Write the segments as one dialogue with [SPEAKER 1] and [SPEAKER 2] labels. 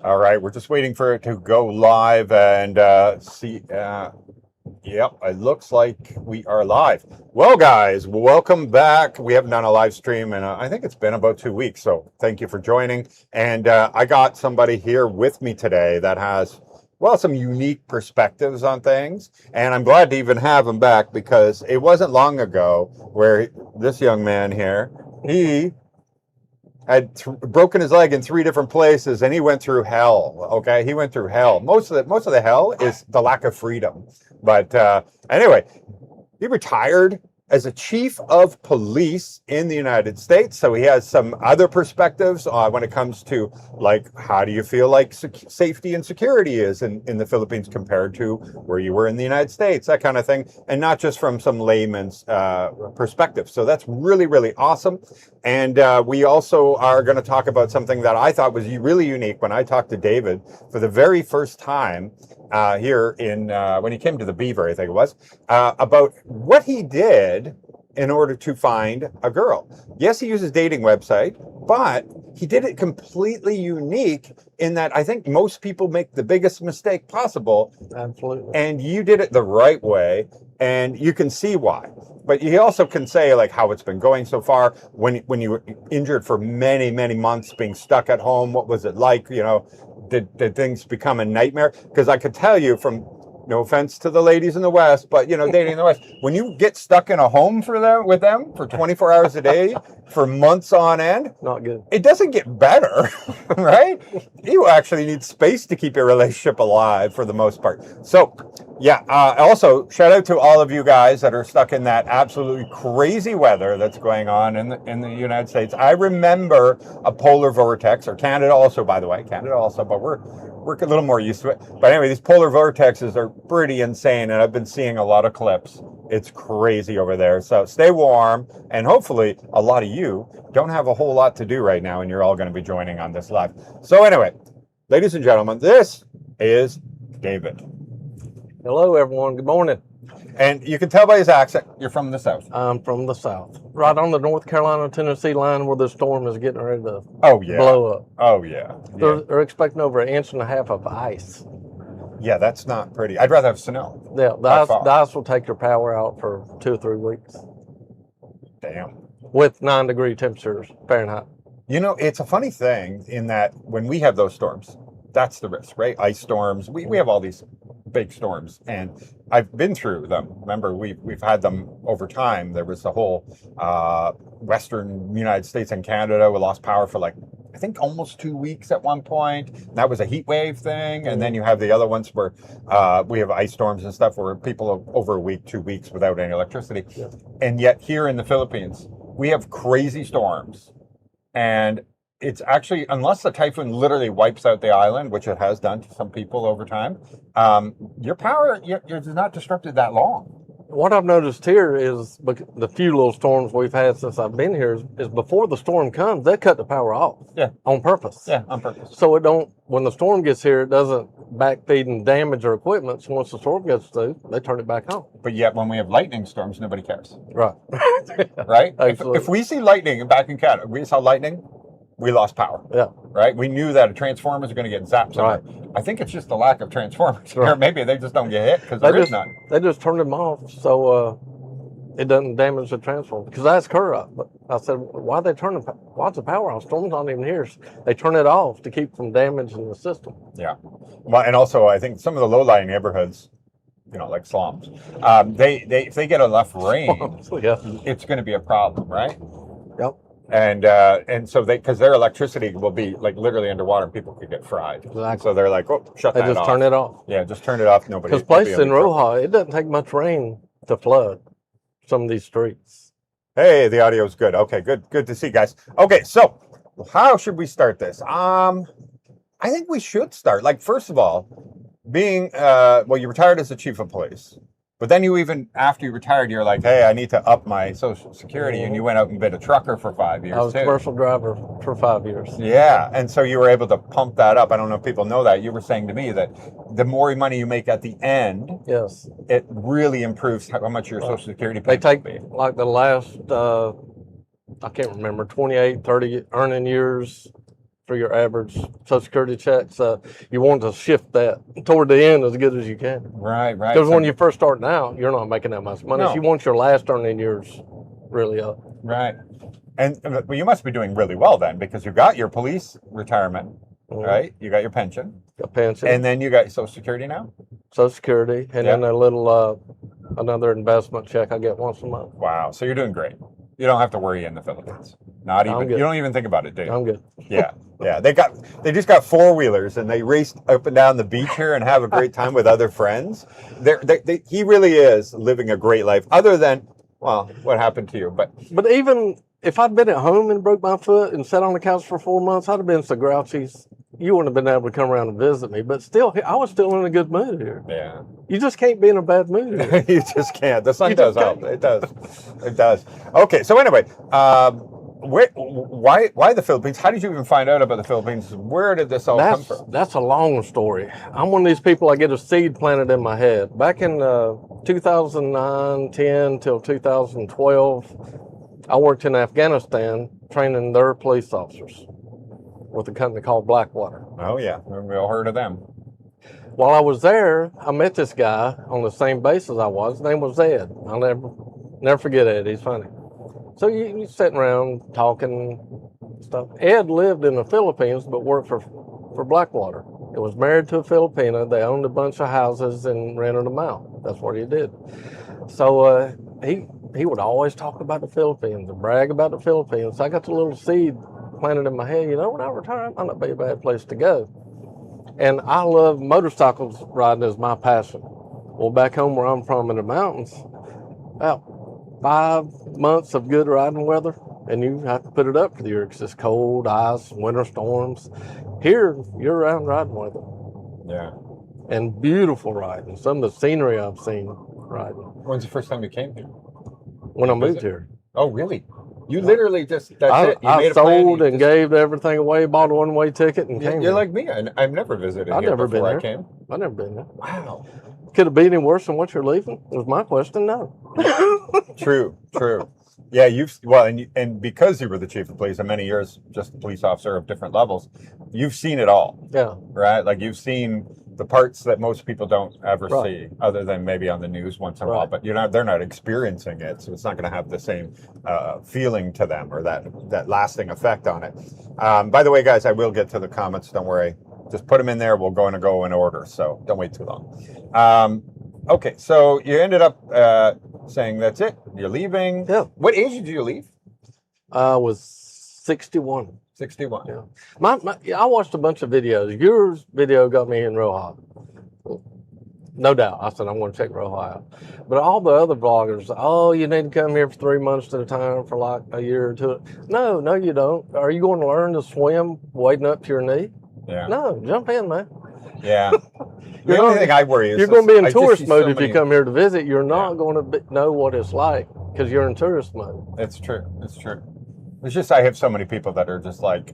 [SPEAKER 1] All right, we're just waiting for it to go live and see. Yep, it looks like we are live. Well, guys, welcome back. We haven't done a live stream, and I think it's been about 2 weeks. So thank you for joining. And I got somebody here with me today that has, well, some unique perspectives on things. And I'm glad to even have him back because it wasn't long ago where this young man here, he had broken his leg in 3 different places, and he went through hell. Okay, he went through hell. Most of the hell is the lack of freedom. But anyway, he retired as a chief of police in the United States. So he has some other perspectives when it comes to, like, how do you feel like safety and security is in the Philippines compared to where you were in the United States, that kind of thing. And not just from some layman's perspective. So that's really, really awesome. And we also are going to talk about something that I thought was really unique when I talked to David for the very first time here in when he came to the Beaver, I think it was, about what he did in order to find a girl. Yes, he uses dating website, but he did it completely unique in that I think most people make the biggest mistake possible.
[SPEAKER 2] Absolutely.
[SPEAKER 1] And you did it the right way, and you can see why. But you also can say like how it's been going so far. When you were injured for many, many months, being stuck at home, what was it like? You know, did things become a nightmare? Because I could tell you from, no offense to the ladies in the West, but you know, dating in the West, when you get stuck in a home with them for 24 hours a day for months on end,
[SPEAKER 2] not good.
[SPEAKER 1] It doesn't get better, right? You actually need space to keep your relationship alive for the most part. So, yeah. Also, shout out to all of you guys that are stuck in that absolutely crazy weather that's going on in the United States. I remember a polar vortex, or Canada also, by the way, Canada also, but we're a little more used to it. But anyway, these polar vortexes are pretty insane, and I've been seeing a lot of clips. It's crazy over there. So stay warm, and hopefully a lot of you don't have a whole lot to do right now, and you're all going to be joining on this live. So anyway, ladies and gentlemen, this is David.
[SPEAKER 2] Hello, everyone. Good morning.
[SPEAKER 1] And you can tell by his accent, you're from the South.
[SPEAKER 2] I'm from the South, right on the North Carolina-Tennessee line where the storm is getting ready to blow up.
[SPEAKER 1] Oh, yeah.
[SPEAKER 2] They're expecting over 1.5 inches of ice.
[SPEAKER 1] Yeah, that's not pretty. I'd rather have snow.
[SPEAKER 2] Yeah, the ice will take your power out for 2 or 3 weeks.
[SPEAKER 1] Damn.
[SPEAKER 2] With 9-degree temperatures Fahrenheit.
[SPEAKER 1] You know, it's a funny thing in that when we have those storms, that's the risk, right? Ice storms. We have all these big storms, and I've been through them. Remember, we've had them over time. There was the whole Western United States and Canada. We lost power for like, I think, almost 2 weeks at one point. That was a heat wave thing. And then you have the other ones where we have ice storms and stuff where people are over a week, 2 weeks without any electricity. Yeah. And yet here in the Philippines, we have crazy storms. And it's actually, unless the typhoon literally wipes out the island, which it has done to some people over time, your power is not disrupted that long.
[SPEAKER 2] What I've noticed here is the few little storms we've had since I've been here is before the storm comes, they cut the power off.
[SPEAKER 1] Yeah.
[SPEAKER 2] On purpose.
[SPEAKER 1] Yeah, on purpose.
[SPEAKER 2] So when the storm gets here, it doesn't backfeed and damage our equipment. So once the storm gets through, they turn it back on.
[SPEAKER 1] But yet when we have lightning storms, nobody cares.
[SPEAKER 2] Right.
[SPEAKER 1] Right? If we see lightning back in Canada, we saw lightning, we lost power.
[SPEAKER 2] Yeah.
[SPEAKER 1] Right? We knew that a transformer is going to get zapped somewhere. Right. I think it's just the lack of transformers. Right. Or maybe they just don't get hit because there is none.
[SPEAKER 2] They just turned them off so it doesn't damage the transformer. Because I asked her, but I said, why's the power off? Storm's not even here. They turn it off to keep from damaging the system.
[SPEAKER 1] Yeah. Well, and also I think some of the low-lying neighborhoods, you know, like slums, if they get enough rain,
[SPEAKER 2] yeah,
[SPEAKER 1] it's going to be a problem, right?
[SPEAKER 2] Yep.
[SPEAKER 1] And so because their electricity will be like literally underwater, and people could get fried.
[SPEAKER 2] Exactly.
[SPEAKER 1] So they're like, oh, shut that off.
[SPEAKER 2] They just turn it off.
[SPEAKER 1] Yeah, just turn it off. Nobody.
[SPEAKER 2] Because places in Roxas, it doesn't take much rain to flood some of these streets.
[SPEAKER 1] Hey, the audio is good. Okay, good to see, guys. Okay, so how should we start this? I think we should start, like, first of all, being you retired as the chief of police. But then after you retired, you're like, hey, I need to up my Social Security. And you went out and been a trucker for 5 years,
[SPEAKER 2] I was a commercial driver for 5 years.
[SPEAKER 1] Yeah, and so you were able to pump that up. I don't know if people know that. You were saying to me that the more money you make at the end,
[SPEAKER 2] yes,
[SPEAKER 1] it really improves how much your Social Security
[SPEAKER 2] payment
[SPEAKER 1] will be.
[SPEAKER 2] Like the last, I can't remember, 28, 30 earning years for your average Social Security check. So you want to shift that toward the end as good as you can.
[SPEAKER 1] Right.
[SPEAKER 2] Because when you're first starting out, you're not making that much money.
[SPEAKER 1] No.
[SPEAKER 2] So you want your last earning years really up.
[SPEAKER 1] Right. And but you must be doing really well then, because you got your police retirement, right? You got your pension.
[SPEAKER 2] Got pension.
[SPEAKER 1] And then you got Social Security now?
[SPEAKER 2] Social Security, and then a little another investment check I get once a month.
[SPEAKER 1] Wow. So you're doing great. You don't have to worry in the Philippines. Not even. You don't even think about it, do you?
[SPEAKER 2] I'm good.
[SPEAKER 1] Yeah. Yeah. They just got 4-wheelers and they raced up and down the beach here and have a great time with other friends. He really is living a great life, other than, well, what happened to you. But
[SPEAKER 2] even if I'd been at home and broke my foot and sat on the couch for 4 months, I'd have been so grouchy. You wouldn't have been able to come around and visit me. But still, I was still in a good mood here.
[SPEAKER 1] Yeah.
[SPEAKER 2] You just can't be in a bad mood here.
[SPEAKER 1] You just can't. The sun does help. It does. It does. Okay. So anyway, why the Philippines? How did you even find out about the Philippines? Where did this all come from?
[SPEAKER 2] That's a long story. I'm one of these people, I get a seed planted in my head. Back in 2009, 10 till 2012, I worked in Afghanistan training their police officers with a company called Blackwater.
[SPEAKER 1] Oh, yeah. We all heard of them.
[SPEAKER 2] While I was there, I met this guy on the same base as I was. His name was Ed. I'll never forget Ed. He's funny. So you sitting around talking stuff. Ed lived in the Philippines but worked for Blackwater. He was married to a Filipina. They owned a bunch of houses and rented them out. That's what he did. So he would always talk about the Philippines and brag about the Philippines. So I got the little seed planted in my head, when I retire, it might not be a bad place to go. And I love motorcycles riding is my passion. Well, back home where I'm from in the mountains, about 5 months of good riding weather, and you have to put it up for the year because it's cold, ice, winter storms. Here, you're around riding weather.
[SPEAKER 1] Yeah.
[SPEAKER 2] And beautiful riding. Some of the scenery I've seen riding.
[SPEAKER 1] When's the first time you came here?
[SPEAKER 2] When I moved here.
[SPEAKER 1] Oh, really? You literally that's it. You
[SPEAKER 2] I
[SPEAKER 1] made a
[SPEAKER 2] sold
[SPEAKER 1] plan,
[SPEAKER 2] and gave everything away, bought a one-way ticket, and came.
[SPEAKER 1] You're like me. I've never visited here before I came.
[SPEAKER 2] I've never been there.
[SPEAKER 1] Wow.
[SPEAKER 2] Could it be any worse than what you're leaving? Was my question. No.
[SPEAKER 1] True. Yeah, and because you were the chief of police, and many years just a police officer of different levels, you've seen it all.
[SPEAKER 2] Yeah.
[SPEAKER 1] Right? Like you've seen the parts that most people don't ever see, other than maybe on the news once in a while. But they're not experiencing it, so it's not going to have the same feeling to them or that lasting effect on it. By the way, guys, I will get to the comments. Don't worry. Just put them in there. We're going to go in order, so don't wait too long. Okay, so you ended up saying that's it. You're leaving.
[SPEAKER 2] Yeah.
[SPEAKER 1] What age did you leave?
[SPEAKER 2] I was 61.
[SPEAKER 1] 61.
[SPEAKER 2] Yeah. I watched a bunch of videos. Your video got me in Roja. No doubt. I said, I'm going to check Roja out. But all the other vloggers, you need to come here for 3 months at a time for like a year or two. No, you don't. Are you going to learn to swim wading up to your knee?
[SPEAKER 1] Yeah.
[SPEAKER 2] No, jump in, man.
[SPEAKER 1] Yeah. The only thing I worry is
[SPEAKER 2] you're going to be in tourist mode if you come here to visit. You're not going to know what it's like because you're in tourist mode.
[SPEAKER 1] It's true. It's just I have so many people that are just like,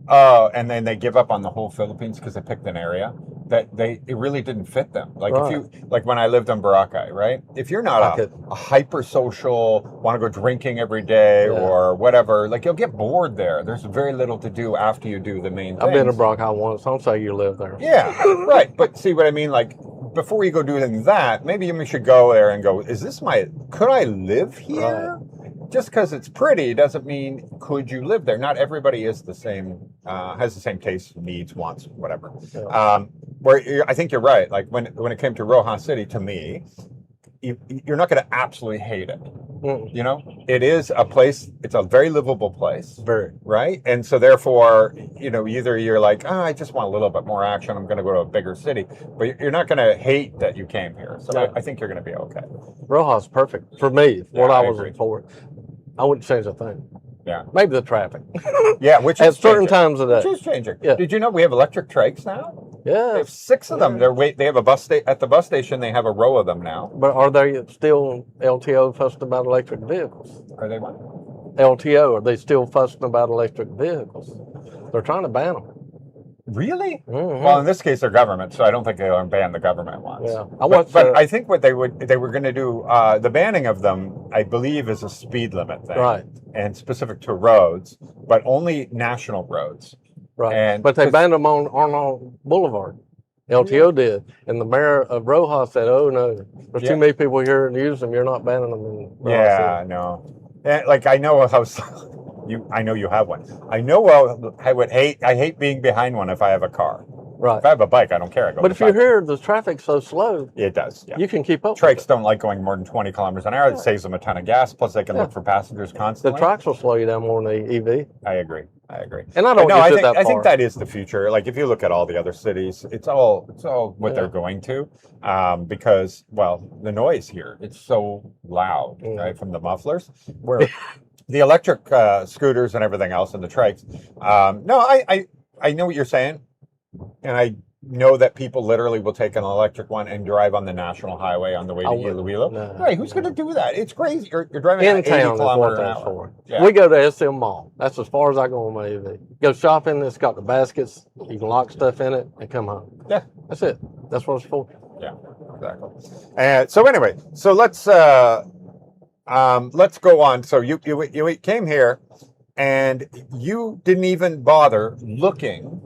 [SPEAKER 1] oh, and then they give up on the whole Philippines because they picked an area that it really didn't fit them. Like if you when I lived on Boracay, right? If you're not a hyper social, want to go drinking every day or whatever, like you'll get bored there. There's very little to do after you do the main things.
[SPEAKER 2] I've been to Boracay once. Don't say you live there.
[SPEAKER 1] Yeah, right. But see what I mean? Like before you go doing that, maybe you should go there and go, could I live here? Right. Just because it's pretty doesn't mean could you live there. Not everybody is the same, has the same tastes, needs, wants, whatever. Yeah. I think you're right. Like when it came to Roja City, to me, you're not going to absolutely hate it. It is a place. It's a very livable place.
[SPEAKER 2] Very.
[SPEAKER 1] Right. And so therefore, either you're like, I just want a little bit more action. I'm going to go to a bigger city, but you're not going to hate that you came here. So I think you're going to be okay.
[SPEAKER 2] Roja's perfect for me. What I was looking for. I wouldn't change a thing.
[SPEAKER 1] Yeah.
[SPEAKER 2] Maybe the traffic.
[SPEAKER 1] Yeah, which is
[SPEAKER 2] at certain times of the day.
[SPEAKER 1] Which is changing.
[SPEAKER 2] Yeah.
[SPEAKER 1] Did you know we have electric trikes now?
[SPEAKER 2] Yeah.
[SPEAKER 1] They have 6 of them. They have a bus at the bus station. They have a row of them now.
[SPEAKER 2] But are they still LTO fussing about electric vehicles?
[SPEAKER 1] Are they what?
[SPEAKER 2] LTO, are they still fussing about electric vehicles? They're trying to ban them.
[SPEAKER 1] Really?
[SPEAKER 2] Mm-hmm.
[SPEAKER 1] Well, in this case, they're government, so I don't think they'll ban the government ones.
[SPEAKER 2] Yeah.
[SPEAKER 1] But I think what they were going to do, the banning of them, I believe, is a speed limit thing.
[SPEAKER 2] Right.
[SPEAKER 1] And specific to roads, but only national roads.
[SPEAKER 2] Right.
[SPEAKER 1] And
[SPEAKER 2] But they banned them on Arnold Boulevard. LTO did. And the mayor of Roxas said, oh, no, there's too many people here and use them. You're not banning them. In
[SPEAKER 1] yeah, no. And, like, I know how I know you have one. I know I hate being behind one if I have a car.
[SPEAKER 2] Right.
[SPEAKER 1] If I have a bike, I don't care. I go.
[SPEAKER 2] But if you're here, the traffic's so slow.
[SPEAKER 1] It does. Yeah.
[SPEAKER 2] You can keep up.
[SPEAKER 1] Trikes don't like going more than 20 kilometers an hour. It saves them a ton of gas. Plus, they can look for passengers
[SPEAKER 2] The
[SPEAKER 1] constantly.
[SPEAKER 2] trucks will slow you down more than the EV.
[SPEAKER 1] I agree.
[SPEAKER 2] And I don't
[SPEAKER 1] no,
[SPEAKER 2] get that far.
[SPEAKER 1] I think that is the future. Like if you look at all the other cities, it's all what they're going to, because the noise here, it's so loud, right, from the mufflers. Where the electric scooters and everything else and the trikes. No, I know what you're saying, and I know that people literally will take an electric one and drive on the national highway on the way to Iloilo.
[SPEAKER 2] No,
[SPEAKER 1] right? Who's going to do that? It's crazy. You're driving
[SPEAKER 2] in
[SPEAKER 1] at 80
[SPEAKER 2] town
[SPEAKER 1] kilometers an
[SPEAKER 2] is what
[SPEAKER 1] hour.
[SPEAKER 2] that's for. We go to SM Mall. That's as far as I go on my EV. Go shopping. It's got the baskets. You can lock stuff in it and come home.
[SPEAKER 1] Yeah,
[SPEAKER 2] that's it. That's what it's for.
[SPEAKER 1] Yeah, exactly. And so anyway, so let's go on. So you came here, and you didn't even bother looking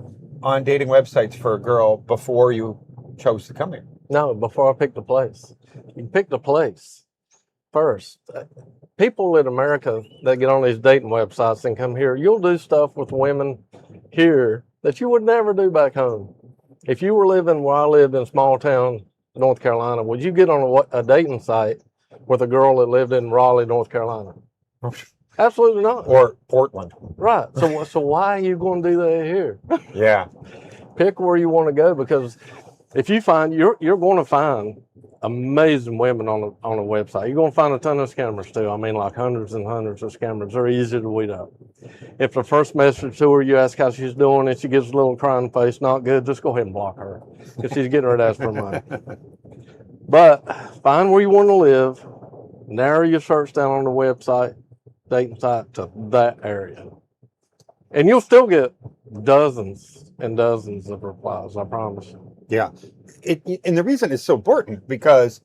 [SPEAKER 1] on dating websites for a girl before you chose to come here.
[SPEAKER 2] No, before I picked a place. You pick the place first. People in America that get on these dating websites and come here, you'll do stuff with women here that you would never do back home. If you were living where I lived in small town, North Carolina, would you get on a dating site with a girl that lived in Raleigh, North Carolina? Absolutely not.
[SPEAKER 1] Or Portland.
[SPEAKER 2] Right. So why are you going to do that here?
[SPEAKER 1] Yeah.
[SPEAKER 2] Pick where you want to go, because if you find you're going to find amazing women on a website. You're going to find a ton of scammers too. I mean, like hundreds and hundreds of scammers. They're easy to weed out. If the first message to her, you ask how she's doing, and she gives a little crying face, not good, just go ahead and block her, because she's getting ready to ask for money. But find where you want to live, narrow your search down on the website, dating site, to that area. And you'll still get dozens and dozens of replies, I promise you.
[SPEAKER 1] Yeah. And the reason it's so important, because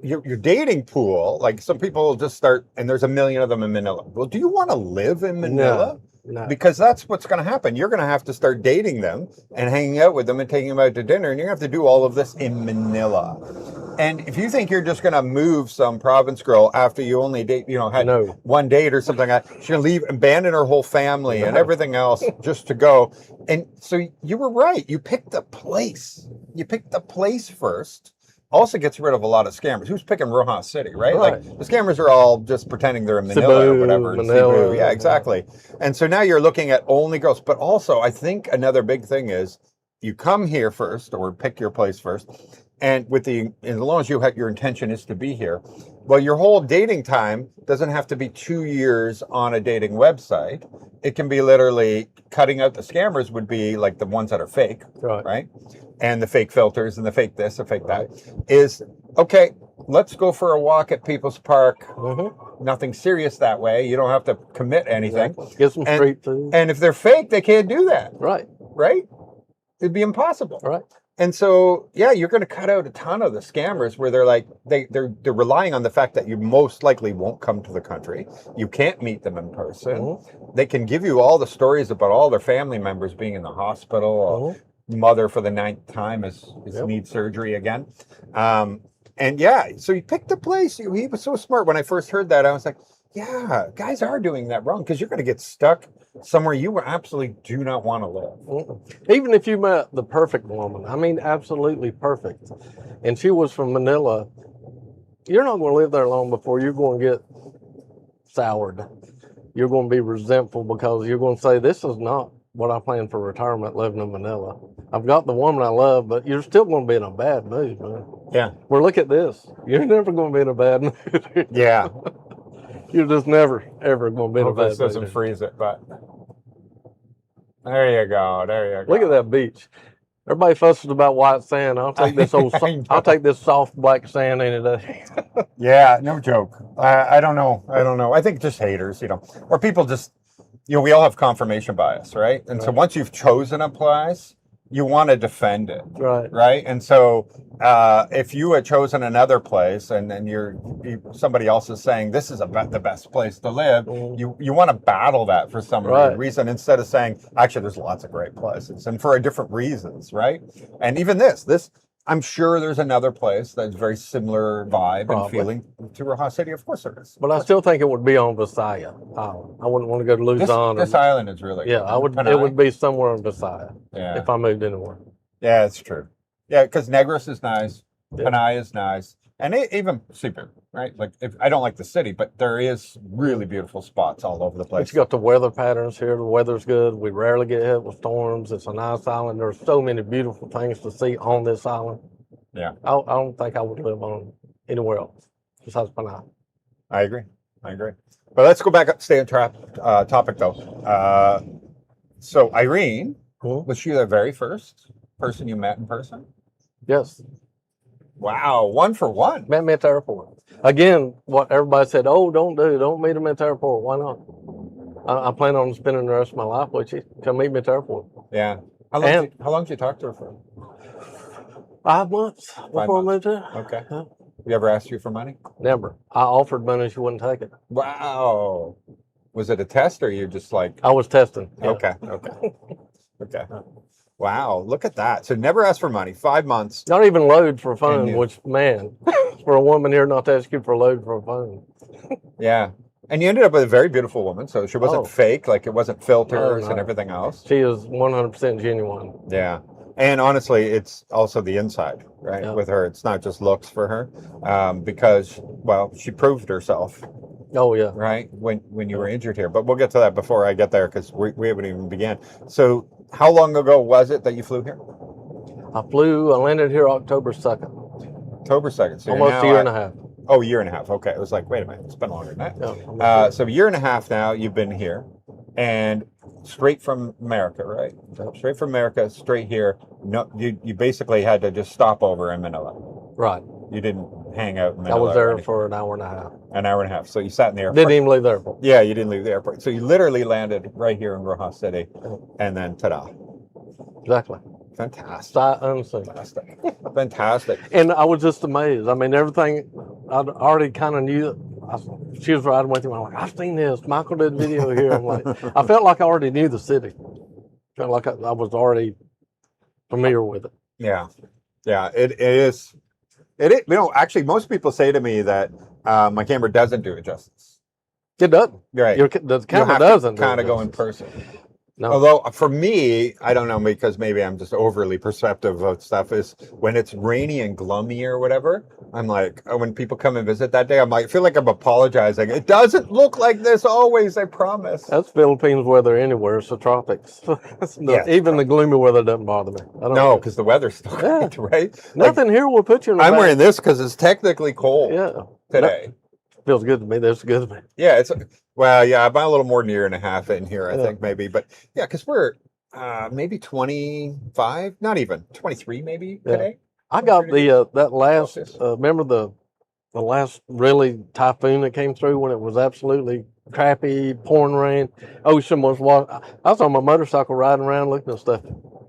[SPEAKER 1] your dating pool, like some people will just start, and there's a million of them in Manila. Well, do you want to live in Manila?
[SPEAKER 2] No.
[SPEAKER 1] Because that's what's going to happen. You're going to have to start dating them and hanging out with them and taking them out to dinner, and you're going to have to do all of this in Manila. And if you think you're just going to move some province girl after you only date, had one date or something, she's going to leave, abandon her whole family and everything else just to go. And so you were right. You picked the place. You picked the place first. Also gets rid of a lot of scammers. Who's picking Roxas City, right? Like the scammers are all just pretending they're in Manila or whatever.
[SPEAKER 2] Manila.
[SPEAKER 1] Yeah, exactly. And so now you're looking at only girls. But also, I think another big thing is you come here first, or pick your place first. And as long as your intention is to be here, well, your whole dating time doesn't have to be 2 years on a dating website. It can be literally cutting out the scammers would be like the ones that are fake, right? And the fake filters and the fake this, the fake that is, okay, let's go for a walk at People's Park. Mm-hmm. Nothing serious that way. You don't have to commit anything.
[SPEAKER 2] Exactly. Get some street food.
[SPEAKER 1] And if they're fake, they can't do that.
[SPEAKER 2] Right.
[SPEAKER 1] Right? It'd be impossible.
[SPEAKER 2] Right.
[SPEAKER 1] And so, you're going to cut out a ton of the scammers where they're like, they're relying on the fact that you most likely won't come to the country. You can't meet them in person. Mm-hmm. They can give you all the stories about all their family members being in the hospital. Mm-hmm. Mother for the 9th time needs surgery again. So you picked the place. He was so smart. When I first heard that, I was like, yeah, guys are doing that wrong, because you're going to get stuck somewhere you absolutely do not want to live.
[SPEAKER 2] Even if you met the perfect woman, I mean, absolutely perfect, and she was from Manila, you're not going to live there long before you're going to get soured. You're going to be resentful, because you're going to say, this is not what I plan for retirement, living in Manila. I've got the woman I love, but you're still going to be in a bad mood, man.
[SPEAKER 1] Yeah.
[SPEAKER 2] Well, look at this. You're never going to be in a bad mood.
[SPEAKER 1] Yeah.
[SPEAKER 2] You're just never, ever going to be in a bad mood.
[SPEAKER 1] This doesn't freeze it, but there you go.
[SPEAKER 2] Look at that beach. Everybody fusses about white sand. I'll take this I'll take this soft black sand any day.
[SPEAKER 1] Yeah, no joke. I don't know. I think just haters, or people just, we all have confirmation bias, right? And so once you've chosen a place, you want to defend it,
[SPEAKER 2] Right.
[SPEAKER 1] right? And so if you had chosen another place, and then somebody else is saying this is the best place to live, you want to battle that for some reason, instead of saying actually there's lots of great places and for different reasons, right? And even this. I'm sure there's another place that's very similar vibe and feeling to Roxas City. Of course there is.
[SPEAKER 2] But I still think it would be on Visayas Island. I wouldn't want to go to Luzon.
[SPEAKER 1] This island is really
[SPEAKER 2] It would be somewhere on Visayas if I moved anywhere.
[SPEAKER 1] Yeah, it's true. Yeah, because Negros is nice, Panay is nice, and even Cebu, right? Like I don't like the city, but there is really beautiful spots all over the place.
[SPEAKER 2] But you got the weather patterns here. The weather's good. We rarely get hit with storms. It's a nice island. There's so many beautiful things to see on this island.
[SPEAKER 1] Yeah,
[SPEAKER 2] I don't think I would live on anywhere else besides Panay.
[SPEAKER 1] I agree. But let's go back up, stay on topic though. So Irene, was she the very first person you met in person?
[SPEAKER 2] Yes.
[SPEAKER 1] Wow, 1 for 1.
[SPEAKER 2] Met me at the airport. Again, what everybody said, don't meet him at the airport. Why not? I plan on spending the rest of my life with you. Come meet me at the airport.
[SPEAKER 1] Yeah. How long did you talk to her for?
[SPEAKER 2] 5 months before I moved here.
[SPEAKER 1] Okay. Huh? You ever asked you for money?
[SPEAKER 2] Never. I offered money, she wouldn't take it.
[SPEAKER 1] Wow. Was it a test or you just like?
[SPEAKER 2] I was testing.
[SPEAKER 1] Yeah. Okay. Wow, look at that. So never asked for money, 5 months.
[SPEAKER 2] Not even load for a phone, which, man, for a woman here not to ask you for a load for a phone.
[SPEAKER 1] Yeah. And you ended up with a very beautiful woman, so she wasn't fake, like it wasn't filters and everything else.
[SPEAKER 2] She is 100% genuine.
[SPEAKER 1] Yeah. And honestly, it's also the inside, right? Yeah. With her, it's not just looks for her, because, well, she proved herself.
[SPEAKER 2] Oh, yeah.
[SPEAKER 1] Right? When you were injured here. But we'll get to that before I get there because we haven't even began. So how long ago was it that you flew here?
[SPEAKER 2] I landed here October 2nd.
[SPEAKER 1] October 2nd. So
[SPEAKER 2] almost a year and a half.
[SPEAKER 1] Oh, a year and a half. Okay. It was like, wait a minute, it's been longer than that. Yeah, so a year and a half now you've been here and straight from America, right? So straight from America, straight here. No, you basically had to just stop over in Manila.
[SPEAKER 2] Right.
[SPEAKER 1] You didn't hang out in Manila.
[SPEAKER 2] I was there for an hour and a half.
[SPEAKER 1] An hour and a half. So you sat in the airport.
[SPEAKER 2] Didn't even leave the airport.
[SPEAKER 1] Yeah, you didn't leave the airport. So you literally landed right here in Roxas City, and then ta-da.
[SPEAKER 2] Exactly.
[SPEAKER 1] Fantastic.
[SPEAKER 2] Sight unseen.
[SPEAKER 1] Fantastic.
[SPEAKER 2] And I was just amazed. I mean, everything, I already kind of knew. She was riding with him. I'm like, I've seen this. Michael did a video here. I'm like, I felt like I already knew the city. Felt like I was already familiar with it.
[SPEAKER 1] Yeah. Yeah, it is. Actually, most people say to me that my camera doesn't do it justice.
[SPEAKER 2] It doesn't.
[SPEAKER 1] Right.
[SPEAKER 2] The camera doesn't.
[SPEAKER 1] Kind of go in person.
[SPEAKER 2] No.
[SPEAKER 1] Although for me, I don't know, because maybe I'm just overly perceptive of stuff, is when it's rainy and gloomy or whatever, I'm like, when people come and visit that day, I'm like, I feel like I'm apologizing. It doesn't look like this always, I promise.
[SPEAKER 2] That's Philippines weather anywhere. It's the tropics. Even the gloomy weather doesn't bother me.
[SPEAKER 1] No, because the weather's still great, right?
[SPEAKER 2] Nothing here will put you in the
[SPEAKER 1] I'm wearing this because it's technically cold today.
[SPEAKER 2] Feels good to me. That's good to me.
[SPEAKER 1] Yeah, about a little more than a year and a half in here, I think, maybe. But yeah, because we're maybe 25, not even 23, maybe today.
[SPEAKER 2] I got that last. Remember the last really typhoon that came through when it was absolutely crappy, pouring rain. Ocean was I was on my motorcycle riding around looking at stuff,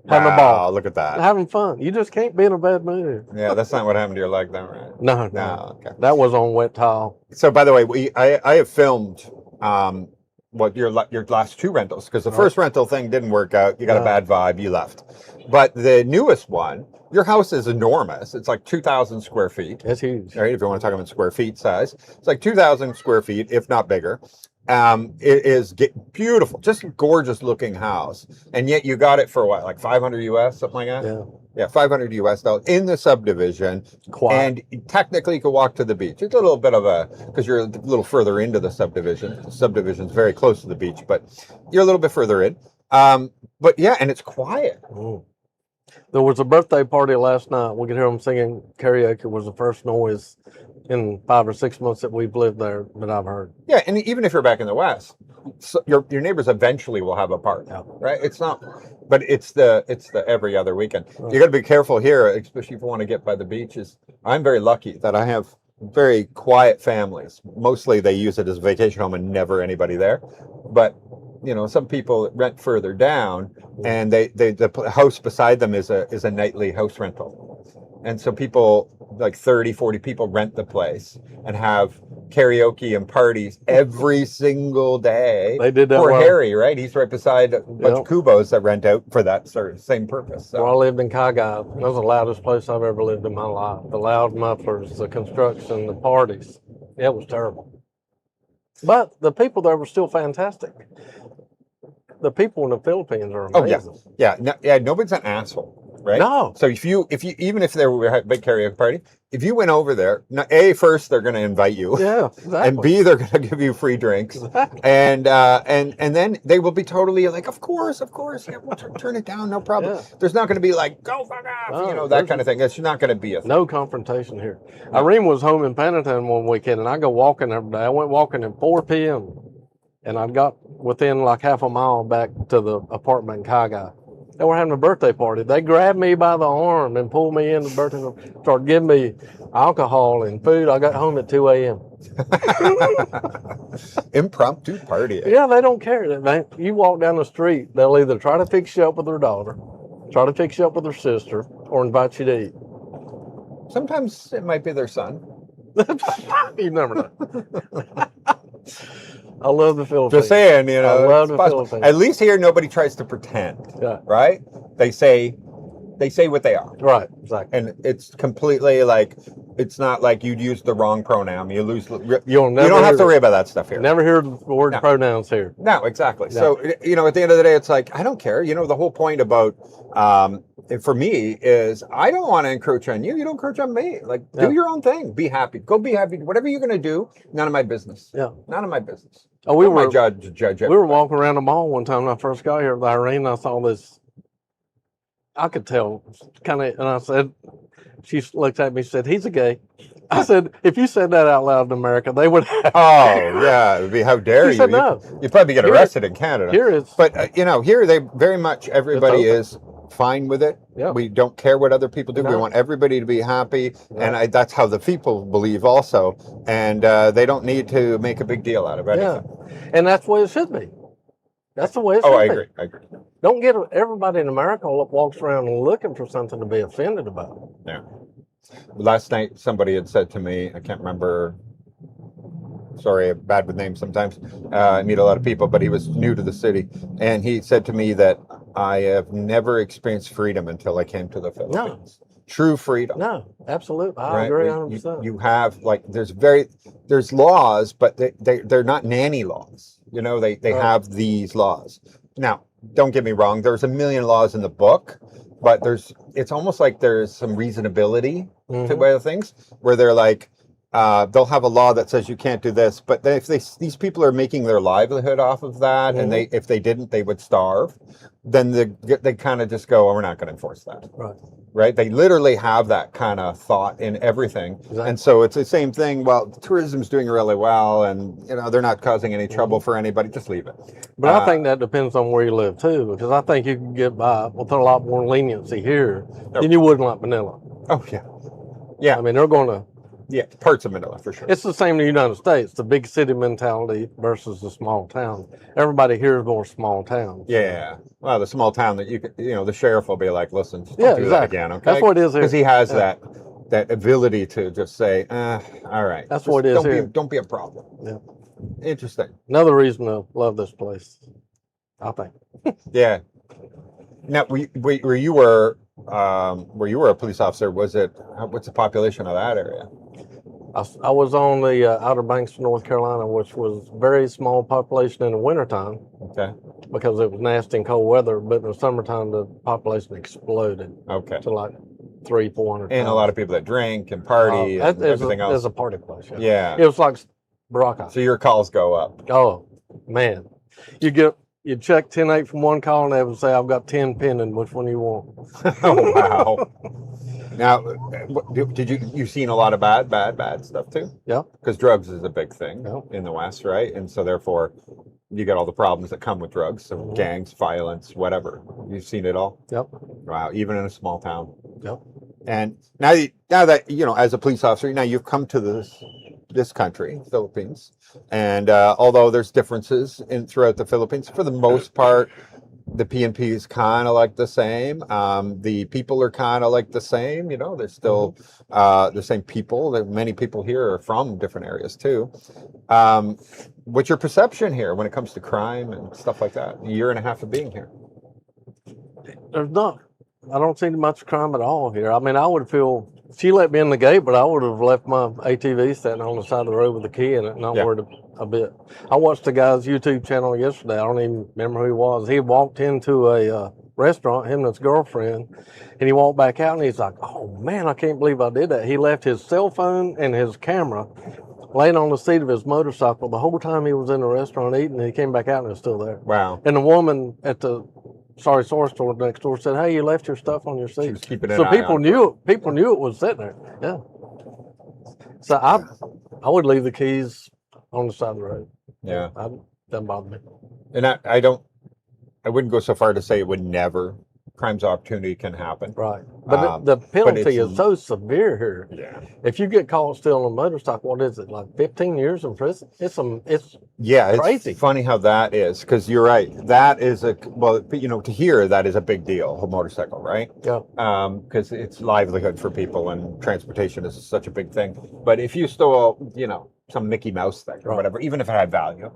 [SPEAKER 2] having a ball.
[SPEAKER 1] Look at that.
[SPEAKER 2] Having fun. You just can't be in a bad mood.
[SPEAKER 1] Yeah, that's not what happened to your leg then, right?
[SPEAKER 2] No.
[SPEAKER 1] Okay.
[SPEAKER 2] That was on wet tile.
[SPEAKER 1] So, by the way, I have filmed your last 2 rentals, because the first rental thing didn't work out. You got a bad vibe. You left. But the newest one, your house is enormous. It's like 2,000 square feet.
[SPEAKER 2] That's huge.
[SPEAKER 1] Right, if you want to talk about square feet size. It's like 2,000 square feet, if not bigger. It is beautiful, just a gorgeous looking house. And yet you got it for what, like 500 US, something like that? Yeah, 500 US dollars in the subdivision.
[SPEAKER 2] Quiet.
[SPEAKER 1] And technically you could walk to the beach. It's a little bit of because you're a little further into the subdivision. The subdivision's very close to the beach, but you're a little bit further in. But yeah, and it's quiet.
[SPEAKER 2] There was a birthday party last night. We could hear them singing karaoke. It was the first noise in 5 or 6 months that we've lived there that I've heard. Yeah,
[SPEAKER 1] and even if you're back in the West, so your neighbors eventually will have a party, right? It's not, but it's the every other weekend. Right. You got to be careful here, especially if you want to get by the beaches. I'm very lucky that I have very quiet families. Mostly they use it as a vacation home and never anybody there. But some people rent further down, and the house beside them is a nightly house rental, and so people like 30, 40 people rent the place and have karaoke and parties every single day.
[SPEAKER 2] They did that
[SPEAKER 1] Poor
[SPEAKER 2] while,
[SPEAKER 1] Harry, right? He's right beside a bunch of Kubos that rent out for that sort of same purpose. So.
[SPEAKER 2] Where I lived in Kaga, that was the loudest place I've ever lived in my life. The loud mufflers, the construction, the parties. It was terrible. But the people there were still fantastic. The people in the Philippines are amazing.
[SPEAKER 1] Nobody's an asshole, right?
[SPEAKER 2] No.
[SPEAKER 1] So if you even if there were a big karaoke party, if you went over there, first they're going to invite you,
[SPEAKER 2] Yeah, exactly.
[SPEAKER 1] and B, they're going to give you free drinks,
[SPEAKER 2] Exactly.
[SPEAKER 1] and then they will be totally like, of course, yeah, we'll turn it down, no problem.
[SPEAKER 2] Yeah.
[SPEAKER 1] There's not going to be like, go fuck off, that kind of thing. It's not going to be a thing.
[SPEAKER 2] No confrontation here. Irene was home in Pendleton one weekend, and I go walking every day. I went walking at 4 p.m., and I got within like half a mile back to the apartment in Kaga. They were having a birthday party. They grabbed me by the arm and pulled me in the birthday party, started giving me alcohol and food. I got home at 2 a.m.
[SPEAKER 1] Impromptu party.
[SPEAKER 2] Yeah, they don't care. You walk down the street, they'll either try to fix you up with their daughter, try to fix you up with their sister, or invite you to eat.
[SPEAKER 1] Sometimes it might be their son.
[SPEAKER 2] You never know. I love the Philippines.
[SPEAKER 1] Just saying,
[SPEAKER 2] I love the Philippines.
[SPEAKER 1] At least here, nobody tries to pretend, right? They say what they are.
[SPEAKER 2] Right, exactly.
[SPEAKER 1] And it's completely like, it's not like you'd use the wrong pronoun. You don't have to worry about that stuff here.
[SPEAKER 2] Never hear the word pronouns here.
[SPEAKER 1] No, exactly.
[SPEAKER 2] No.
[SPEAKER 1] So, at the end of the day, it's like, I don't care. The whole point about, for me is I don't want to encroach on you. You don't encroach on me. Like, do your own thing. Be happy. Go be happy. Whatever you're going to do, none of my business.
[SPEAKER 2] Yeah.
[SPEAKER 1] None of my business.
[SPEAKER 2] Oh, we
[SPEAKER 1] were
[SPEAKER 2] were
[SPEAKER 1] judge.
[SPEAKER 2] We were walking around the mall one time when I first got here with Irene. I saw this. I could tell, kind of, and I said, she looked at me and said, "He's a gay." I said, "If you said that out loud in America, they would."
[SPEAKER 1] Oh yeah, it would be, how dare
[SPEAKER 2] She said no.
[SPEAKER 1] You'd probably get arrested in Canada.
[SPEAKER 2] Here it's,
[SPEAKER 1] but here they very much everybody is fine with it.
[SPEAKER 2] Yeah.
[SPEAKER 1] We don't care what other people do.
[SPEAKER 2] No.
[SPEAKER 1] We want everybody to be happy, and that's how the people believe also. And they don't need to make a big deal out of anything.
[SPEAKER 2] Yeah, and that's the way it should be. That's the way it should be.
[SPEAKER 1] I agree.
[SPEAKER 2] Don't get everybody in America walks around looking for something to be offended about.
[SPEAKER 1] Yeah. Last night, somebody had said to me, I can't remember. Sorry, I'm bad with names sometimes. I meet a lot of people, but he was new to the city, and he said to me that I have never experienced freedom until I came to the Philippines. No. True freedom.
[SPEAKER 2] No, absolutely. I agree 100%.
[SPEAKER 1] You have, like, there's laws, but they're not nanny laws. They have these laws. Now, don't get me wrong, there's a million laws in the book, but it's almost like there's some reasonability to other things, where they're like, they'll have a law that says you can't do this, but if these people are making their livelihood off of that, and if they didn't, they would starve, then they kind of just go, we're not going to enforce that. Right? They literally have that kind of thought in everything. Exactly. And so it's the same thing. Well, tourism's doing really well, and they're not causing any trouble for anybody. Just leave it.
[SPEAKER 2] But I think that depends on where you live too, because I think you can get by with a lot more leniency here than you would in like Manila.
[SPEAKER 1] Oh yeah, yeah.
[SPEAKER 2] I mean, they're going to.
[SPEAKER 1] Yeah, parts of Manila for sure.
[SPEAKER 2] It's the same in the United States, the big city mentality versus the small town. Everybody here is more small towns.
[SPEAKER 1] Yeah. Well, the small town that the sheriff will be like, listen, just don't do that again, okay?
[SPEAKER 2] That's what it is here.
[SPEAKER 1] Because he has that ability to just say, all right.
[SPEAKER 2] That's what it is here.
[SPEAKER 1] Don't be a problem. Yeah. Interesting.
[SPEAKER 2] Another reason to love this place, I think.
[SPEAKER 1] Yeah. Now, where you were a police officer, what's the population of that area?
[SPEAKER 2] I was on the Outer Banks of North Carolina, which was very small population in the wintertime.
[SPEAKER 1] Okay.
[SPEAKER 2] Because it was nasty and cold weather, but in the summertime the population exploded.
[SPEAKER 1] Okay.
[SPEAKER 2] To like 300-400.
[SPEAKER 1] And a lot of people that drink and party and everything else.
[SPEAKER 2] There's a party place.
[SPEAKER 1] Yeah.
[SPEAKER 2] It was like Baraka.
[SPEAKER 1] So your calls go up.
[SPEAKER 2] Oh man, you check 10-8 from one call and they would say, "I've got 10 pending. Which one you want?"
[SPEAKER 1] Oh wow. Now, did you seen a lot of bad stuff too?
[SPEAKER 2] Yeah. Because
[SPEAKER 1] drugs is a big thing in the West, right? And so therefore, you get all the problems that come with drugs, so gangs, violence, whatever. You've seen it all.
[SPEAKER 2] Yep.
[SPEAKER 1] Wow, even in a small town.
[SPEAKER 2] Yep.
[SPEAKER 1] And now that as a police officer, now you've come to this country, Philippines. And although there's differences throughout the Philippines, for the most part, the PNP is kind of like the same. The people are kind of like the same. They're still the same people. Many people here are from different areas too. What's your perception here when it comes to crime and stuff like that? A year and a half of being here.
[SPEAKER 2] I don't see much crime at all here. I mean, I would feel, she let me in the gate, but I would have left my ATV sitting on the side of the road with the key in it, not worried a bit. I watched the guy's YouTube channel yesterday. I don't even remember who he was. He walked into a restaurant, him and his girlfriend, and he walked back out and he's like, oh man, I can't believe I did that. He left his cell phone and his camera laying on the seat of his motorcycle the whole time he was in the restaurant eating, and he came back out and it was still there.
[SPEAKER 1] Wow.
[SPEAKER 2] And the woman at the source store next door said, hey, you left your stuff on your seat. So people knew it was sitting there. Yeah. So I would leave the keys on the side of the road.
[SPEAKER 1] Yeah.
[SPEAKER 2] Doesn't bother me.
[SPEAKER 1] And I wouldn't go so far to say it would never. Crime's opportunity can happen.
[SPEAKER 2] Right. But the penalty is so severe here.
[SPEAKER 1] Yeah.
[SPEAKER 2] If you get caught stealing a motorcycle, what is it, like 15 years in prison? It's crazy.
[SPEAKER 1] It's funny how that is, because you're right. That is to hear that is a big deal, a motorcycle, right?
[SPEAKER 2] Yeah.
[SPEAKER 1] Because it's livelihood for people and transportation is such a big thing. But if you stole, some Mickey Mouse thing or whatever, even if it had value,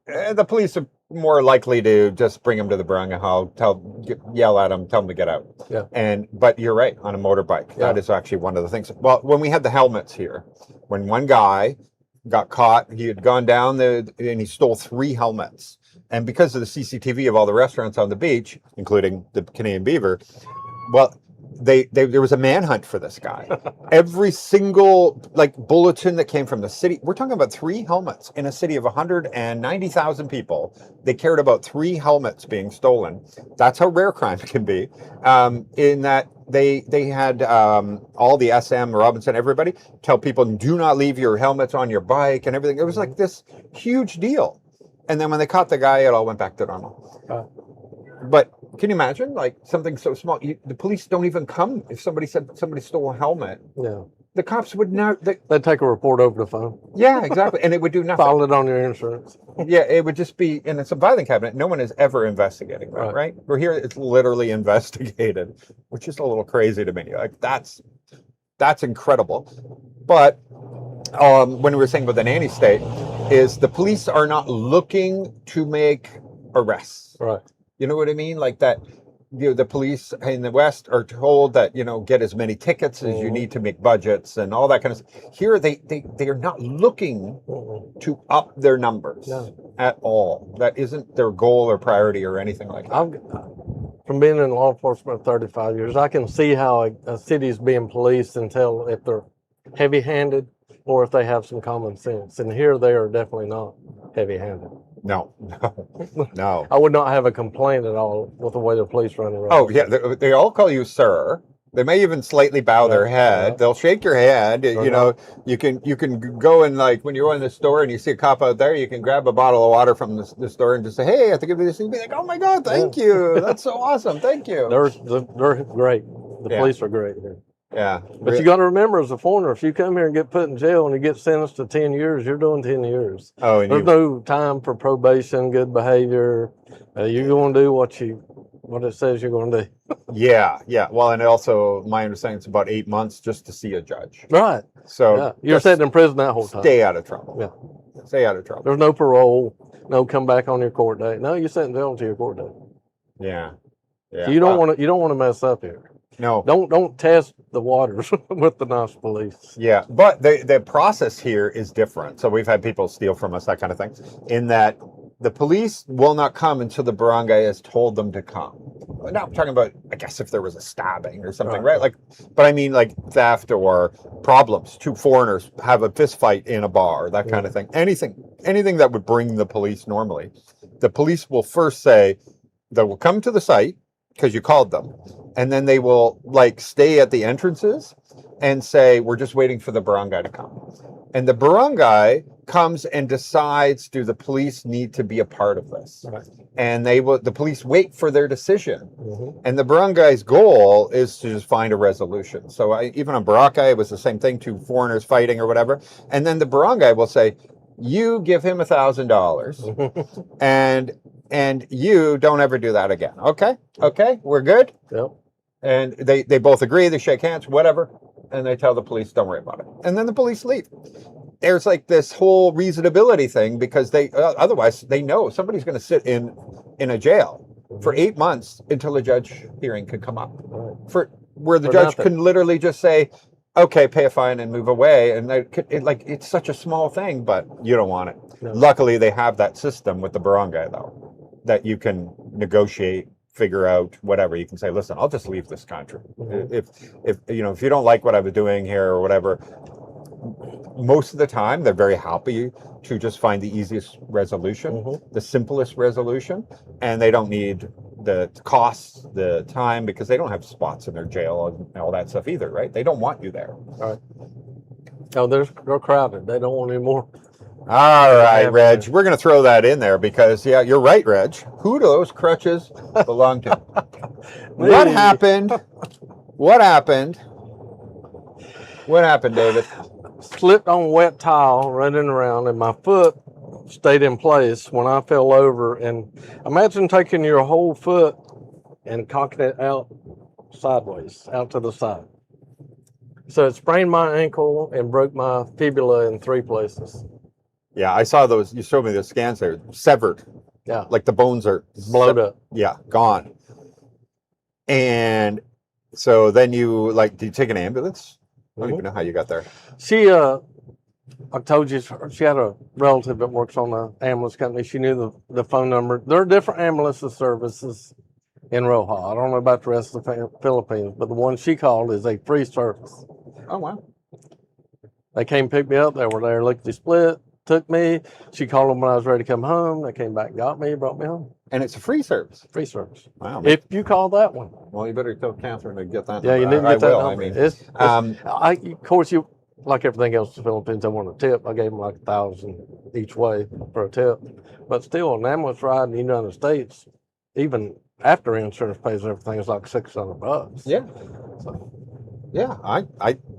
[SPEAKER 1] the police are more likely to just bring him to the barangay hall, yell at him, tell him to get out.
[SPEAKER 2] Yeah.
[SPEAKER 1] But you're right, on a motorbike, that is actually one of the things. Well, when we had the helmets here, when one guy got caught, he had gone down there and he stole 3 helmets. And because of the CCTV of all the restaurants on the beach, including the Canadian Beaver, well, there was a manhunt for this guy. Every single bulletin that came from the city, we're talking about 3 helmets in a city of 190,000 people. They cared about 3 helmets being stolen. That's how rare crime can be. In that they had all the SM, Robinson, everybody tell people, do not leave your helmets on your bike and everything. It was like this huge deal. And then when they caught the guy, it all went back to normal. But can you imagine, something so small? The police don't even come if somebody said somebody stole a helmet.
[SPEAKER 2] Yeah.
[SPEAKER 1] The cops would not.
[SPEAKER 2] They'd take a report over the phone.
[SPEAKER 1] Yeah, exactly. And it would do nothing.
[SPEAKER 2] File it on your insurance.
[SPEAKER 1] Yeah, it would just be, and it's a filing cabinet. No one is ever investigating that, right? We're here, it's literally investigated, which is a little crazy to me. That's incredible. But when we were saying about the nanny state, is the police are not looking to make arrests.
[SPEAKER 2] Right.
[SPEAKER 1] You know what I mean? Like that, the police in the West are told that, get as many tickets as you need to make budgets and all that kind of stuff. Here, they are not looking to up their numbers at all. That isn't their goal or priority or anything like that.
[SPEAKER 2] From being in law enforcement 35 years, I can see how a city is being policed and tell if they're heavy-handed or if they have some common sense. And here they are definitely not heavy-handed.
[SPEAKER 1] No.
[SPEAKER 2] I would not have a complaint at all with the way the police run around.
[SPEAKER 1] Oh, yeah. They all call you sir. They may even slightly bow their head. Yeah. They'll shake your hand. You can go and when you're in the store and you see a cop out there, you can grab a bottle of water from the store and just say, hey, I have to give you this thing. Be like, oh my God, thank you. That's so awesome. Thank you.
[SPEAKER 2] They're great. The police are great here.
[SPEAKER 1] Yeah.
[SPEAKER 2] But you got to remember, as a foreigner, if you come here and get put in jail and you get sentenced to 10 years, you're doing 10 years.
[SPEAKER 1] Oh,
[SPEAKER 2] there's no time for probation, good behavior. You're going to do what it says you're going to do.
[SPEAKER 1] Yeah. Well, and also, my understanding, it's about 8 months just to see a judge.
[SPEAKER 2] Right.
[SPEAKER 1] So
[SPEAKER 2] you're sitting in prison that whole time.
[SPEAKER 1] Stay out of trouble.
[SPEAKER 2] Yeah.
[SPEAKER 1] Stay out of trouble.
[SPEAKER 2] There's no parole, no come back on your court date. No, you're sitting jail until your court date.
[SPEAKER 1] Yeah.
[SPEAKER 2] So you don't want to mess up here.
[SPEAKER 1] No.
[SPEAKER 2] Don't test the waters with the nice police.
[SPEAKER 1] Yeah, but the process here is different. So we've had people steal from us, that kind of thing, in that the police will not come until the barangay has told them to come. Now I'm talking about, I guess, if there was a stabbing or something, right? But I mean, theft or problems. 2 foreigners have a fist fight in a bar, that kind of thing. Anything that would bring the police normally. The police will first say, they will come to the site because you called them. And then they will stay at the entrances and say, we're just waiting for the barangay to come. And the barangay comes and decides, do the police need to be a part of this?
[SPEAKER 2] Right.
[SPEAKER 1] And the police wait for their decision.
[SPEAKER 2] Mm-hmm.
[SPEAKER 1] And the barangay's goal is to just find a resolution. So even on Boracay, it was the same thing, two foreigners fighting or whatever. And then the barangay will say, you give him $1,000 and you don't ever do that again. Okay, we're good.
[SPEAKER 2] Yep.
[SPEAKER 1] And they both agree, they shake hands, whatever. And they tell the police, don't worry about it. And then the police leave. There's like this whole reasonability thing because they otherwise they know somebody's going to sit in a jail for 8 months until a judge hearing can come up, where the judge can literally just say, okay, pay a fine and move away. And it's such a small thing, but you don't want it. No. Luckily, they have that system with the barangay though, that you can negotiate, figure out whatever. You can say, listen, I'll just leave this country. Mm-hmm. If you don't like what I was doing here or whatever. Most of the time, they're very happy to just find the easiest resolution, mm-hmm. the simplest resolution, and they don't need the costs, the time, because they don't have spots in their jail and all that stuff either, right? They don't want you there.
[SPEAKER 2] All right. Oh, they're crowded. They don't want any more.
[SPEAKER 1] All right, Reg, we're going to throw that in there because, yeah, you're right, Reg. Who do those crutches belong to? What happened? What happened? What happened, David?
[SPEAKER 2] Slipped on wet tile running around, and my foot stayed in place when I fell over. And imagine taking your whole foot and cocking it out sideways, out to the side. So it sprained my ankle and broke my fibula in 3 places.
[SPEAKER 1] Yeah, I saw those. You showed me the scans there. Severed.
[SPEAKER 2] Yeah.
[SPEAKER 1] Like the bones are
[SPEAKER 2] blowed up.
[SPEAKER 1] Yeah, gone. And so then did you take an ambulance? I don't even know how you got there.
[SPEAKER 2] She, I told you, she had a relative that works on the ambulance company. She knew the phone number. There are different ambulance services in Roja. I don't know about the rest of the Philippines, but the one she called is a free service.
[SPEAKER 1] Oh, wow.
[SPEAKER 2] They came pick me up. They were there, lickety split, took me. She called them when I was ready to come home. They came back, got me, brought me home.
[SPEAKER 1] And it's a free service?
[SPEAKER 2] Free service.
[SPEAKER 1] Wow.
[SPEAKER 2] If you call that one.
[SPEAKER 1] Well, you better tell Catherine to get that
[SPEAKER 2] number. Yeah, you need to get that number.
[SPEAKER 1] I
[SPEAKER 2] mean, of course, you, like everything else in the Philippines, I want a tip. I gave them like $1,000 each way for a tip. But still, an ambulance ride in the United States, even after insurance pays everything, is like $600.
[SPEAKER 1] Yeah.
[SPEAKER 2] So.
[SPEAKER 1] Yeah, I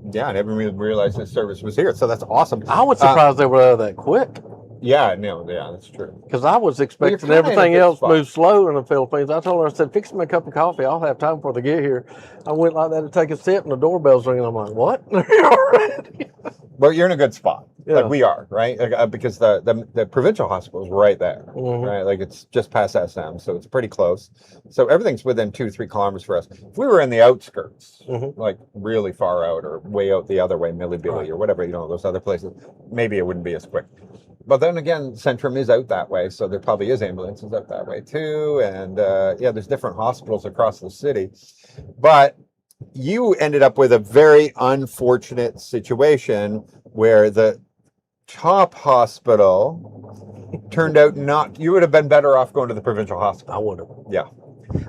[SPEAKER 1] never even realized this service was here. So that's awesome.
[SPEAKER 2] I was surprised they were that quick.
[SPEAKER 1] Yeah, that's true.
[SPEAKER 2] Because I was expecting everything else move slow in the Philippines. I told her, I said, fix me a cup of coffee. I'll have time before they get here. I went like that to take a sip, and the doorbell's ringing. I'm like, what? They're here already.
[SPEAKER 1] Well, you're in a good spot.
[SPEAKER 2] Yeah.
[SPEAKER 1] Like we are, right? Because the provincial hospital is right there, mm-hmm. right? Like it's just past SM, so it's pretty close. So everything's within 2-3 kilometers for us. If we were in the outskirts, mm-hmm. like really far out or way out the other way, Milibili right. or whatever, those other places, maybe it wouldn't be as quick. But then again, Centrum is out that way, so there probably is ambulances out that way too. And there's different hospitals across the city. But you ended up with a very unfortunate situation where the top hospital turned out you would have been better off going to the provincial hospital.
[SPEAKER 2] I would have.
[SPEAKER 1] Yeah.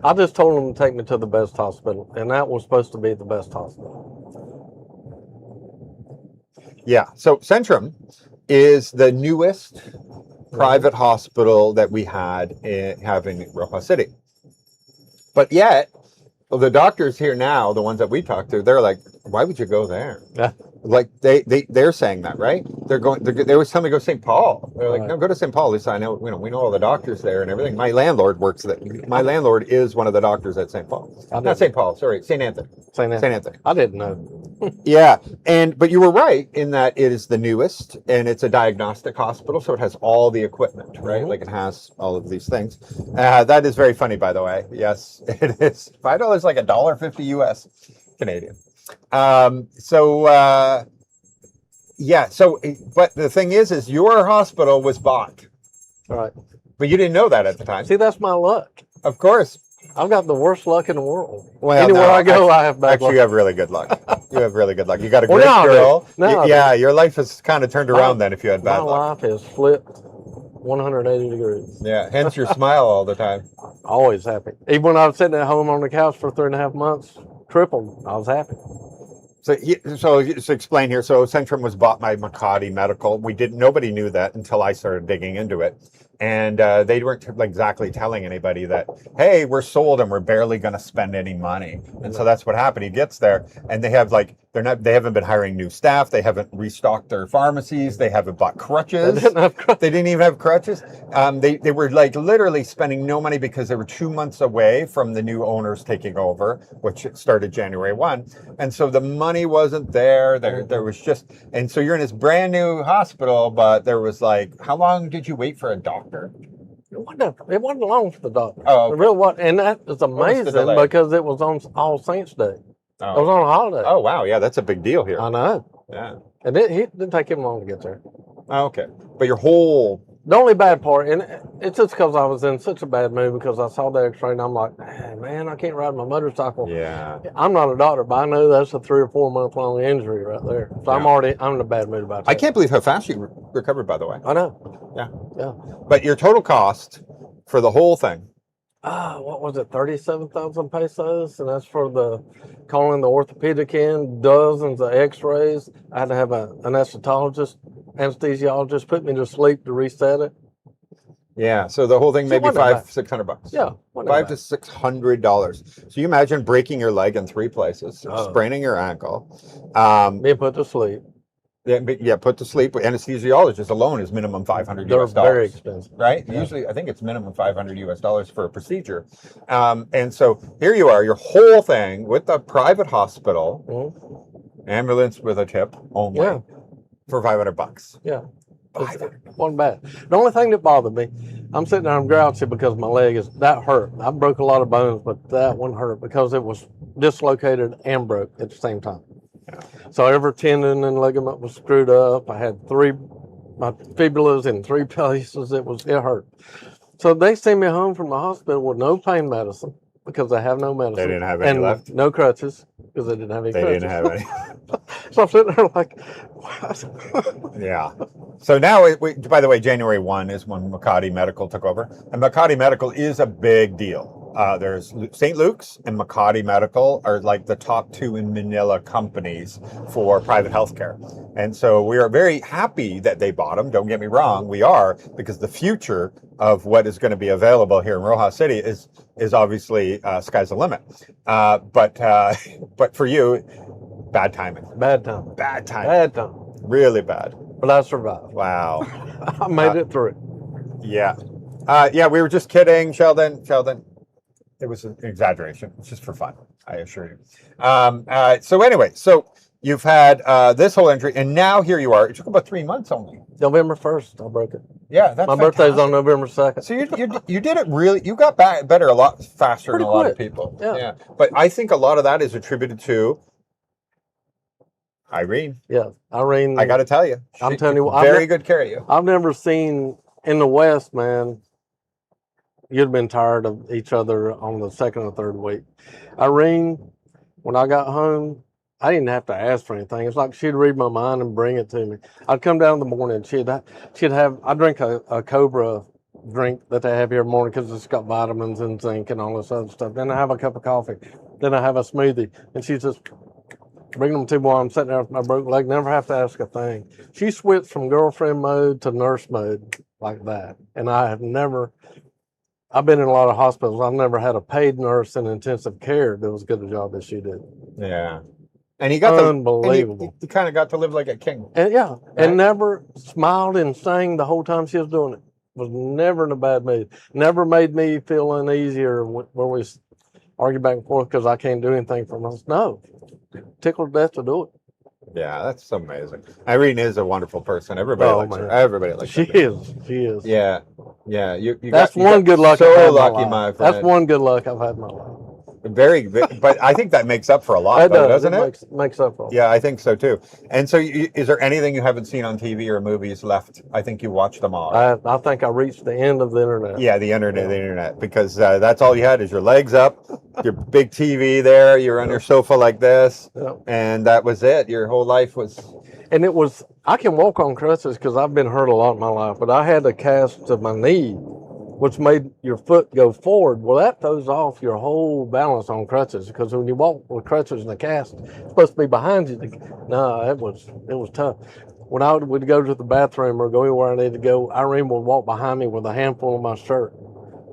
[SPEAKER 2] I just told them to take me to the best hospital, and that was supposed to be the best hospital.
[SPEAKER 1] Yeah. So Centrum is the newest private hospital that we have in Roxas City. But yet, the doctors here now, the ones that we talked to, they're like, why would you go there?
[SPEAKER 2] Yeah.
[SPEAKER 1] Like they're saying that, right? They always tell me to go to St. Paul. They're like, no, go to St. Paul. At least I know, we know all the doctors there and everything. My landlord works there. My landlord is one of the doctors at St. Paul. Not St. Paul, sorry, St. Anthony.
[SPEAKER 2] St. Anthony. I didn't know.
[SPEAKER 1] Yeah, but you were right in that it is the newest, and it's a diagnostic hospital, so it has all the equipment, right? Mm-hmm. Like it has all of these things. That is very funny, by the way. Yes, it is. $5 like $1.50 US Canadian. But the thing is your hospital was bought.
[SPEAKER 2] All right.
[SPEAKER 1] But you didn't know that at the time.
[SPEAKER 2] See, that's my luck.
[SPEAKER 1] Of course.
[SPEAKER 2] I've got the worst luck in the world.
[SPEAKER 1] Well,
[SPEAKER 2] anywhere I go, I have bad luck.
[SPEAKER 1] You have really good luck. You have really good luck. You got a great girl. Your life has kind of turned around then if you had bad luck.
[SPEAKER 2] My life has flipped 180 degrees.
[SPEAKER 1] Yeah, hence your smile all the time.
[SPEAKER 2] Always happy. Even when I was sitting at home on the couch for 3.5 months, tripled, I was happy.
[SPEAKER 1] So just explain here. So Centrum was bought by Makati Medical. Nobody knew that until I started digging into it, and they weren't exactly telling anybody that, hey, we're sold and we're barely going to spend any money. And so that's what happened. He gets there, and they have they haven't been hiring new staff. They haven't restocked their pharmacies. They haven't bought crutches. They didn't even have crutches. They were literally spending no money because they were 2 months away from the new owners taking over, which started January 1. And so the money wasn't there. There was just, and so you're in this brand new hospital, but there was how long did you wait for a doctor?
[SPEAKER 2] It wasn't long for the doctor.
[SPEAKER 1] Oh, okay.
[SPEAKER 2] It really was, and that is amazing because it was on All Saints Day.
[SPEAKER 1] Oh.
[SPEAKER 2] It was on a holiday.
[SPEAKER 1] Oh, wow. Yeah, that's a big deal here.
[SPEAKER 2] I know.
[SPEAKER 1] Yeah.
[SPEAKER 2] And it didn't take him long to get there.
[SPEAKER 1] Oh, okay. But the
[SPEAKER 2] only bad part, and it's just because I was in such a bad mood because I saw the X-ray and I'm like, man, I can't ride my motorcycle.
[SPEAKER 1] Yeah.
[SPEAKER 2] I'm not a doctor, but I know that's a 3 or 4 month long injury right there. So yeah. I'm in a bad mood about that.
[SPEAKER 1] I can't believe how fast you recovered, by the way.
[SPEAKER 2] I know.
[SPEAKER 1] Yeah.
[SPEAKER 2] Yeah.
[SPEAKER 1] But your total cost for the whole thing?
[SPEAKER 2] What was it, 37,000 pesos? And that's for calling the orthopedic in, dozens of x-rays. I had to have an anesthesiologist put me to sleep to reset it.
[SPEAKER 1] Yeah, so the whole thing maybe $500-600.
[SPEAKER 2] Yeah.
[SPEAKER 1] $500 to $600. So you imagine breaking your leg in 3 places, spraining your ankle.
[SPEAKER 2] Being put to sleep.
[SPEAKER 1] Yeah, put to sleep. Anesthesiologist alone is minimum $500.
[SPEAKER 2] They're very expensive,
[SPEAKER 1] right? Yeah. Usually, I think it's minimum $500 for a procedure. And so here you are, your whole thing with a private hospital, ambulance with a tip only, for $500.
[SPEAKER 2] Yeah, it wasn't bad. The only thing that bothered me, I'm sitting there, I'm grouchy because my leg that hurt. I broke a lot of bones, but that one hurt because it was dislocated and broke at the same time. So every tendon and ligament was screwed up. I had my fibulas in 3 places. It hurt. So they sent me home from the hospital with no pain medicine because I have no medicine.
[SPEAKER 1] They didn't have any left?
[SPEAKER 2] No crutches because they didn't have any crutches.
[SPEAKER 1] They didn't have any.
[SPEAKER 2] So I'm sitting there like, what?
[SPEAKER 1] Yeah. So now, by the way, January 1 is when Makati Medical took over. And Makati Medical is a big deal. There's St. Luke's and Makati Medical are the top 2 in Manila companies for private healthcare. And so we are very happy that they bought them. Don't get me wrong, we are, because the future of what is going to be available here in Roxas City is obviously sky's the limit. But for you, bad timing.
[SPEAKER 2] Bad time.
[SPEAKER 1] Bad time.
[SPEAKER 2] Bad time.
[SPEAKER 1] Really bad.
[SPEAKER 2] But I survived.
[SPEAKER 1] Wow.
[SPEAKER 2] I made it through.
[SPEAKER 1] Yeah. Yeah, we were just kidding, Sheldon. It was an exaggeration. It's just for fun, I assure you. So anyway, you've had this whole injury, and now here you are. It took about 3 months only.
[SPEAKER 2] November 1st, I broke it.
[SPEAKER 1] Yeah, that's
[SPEAKER 2] my birthday's on November 2nd.
[SPEAKER 1] So you did it really. You got better a lot faster than a lot of people.
[SPEAKER 2] Yeah.
[SPEAKER 1] But I think a lot of that is attributed to Irene.
[SPEAKER 2] Yeah, Irene.
[SPEAKER 1] I got to tell you,
[SPEAKER 2] I'm telling you,
[SPEAKER 1] very good care of you.
[SPEAKER 2] I've never seen in the West, man. You'd have been tired of each other on the second or third week. Irene, when I got home, I didn't have to ask for anything. It's like she'd read my mind and bring it to me. I'd come down in the morning, I drink a Cobra drink that they have here in the morning because it's got vitamins and zinc and all this other stuff. Then I have a cup of coffee. Then I have a smoothie. And she's just bringing them to me while I'm sitting there with my broken leg. Never have to ask a thing. She switched from girlfriend mode to nurse mode like that. And I've been in a lot of hospitals. I've never had a paid nurse in intensive care that was as good a job as she did.
[SPEAKER 1] Yeah. And he got
[SPEAKER 2] unbelievable.
[SPEAKER 1] He kind of got to live like a king.
[SPEAKER 2] And
[SPEAKER 1] right?
[SPEAKER 2] And never smiled and sang the whole time she was doing it. Was never in a bad mood. Never made me feel uneasy or where we argue back and forth because I can't do anything for myself. No, tickled to death to do it.
[SPEAKER 1] Yeah, that's amazing. Irene is a wonderful person. Everybody likes her. Everybody likes her.
[SPEAKER 2] She is.
[SPEAKER 1] Yeah.
[SPEAKER 2] That's one good luck.
[SPEAKER 1] So lucky, my friend.
[SPEAKER 2] That's one good luck I've had in my life.
[SPEAKER 1] Very, but I think that makes up for a lot, doesn't it?
[SPEAKER 2] Makes up for a lot.
[SPEAKER 1] Yeah, I think so too. And so, is there anything you haven't seen on TV or movies left? I think you watched them all.
[SPEAKER 2] I think I reached the end of the internet.
[SPEAKER 1] Yeah, the internet, because that's all you had is your legs up, your big TV there, you're on your sofa like this, and that was it. Your whole life was.
[SPEAKER 2] And it was. I can walk on crutches because I've been hurt a lot in my life, but I had a cast of my knee which made your foot go forward. Well, that throws off your whole balance on crutches, because when you walk with crutches in a cast, it's supposed to be behind you. No, it was tough. When I would go to the bathroom or go anywhere I needed to go, Irene would walk behind me with a handful of my shirt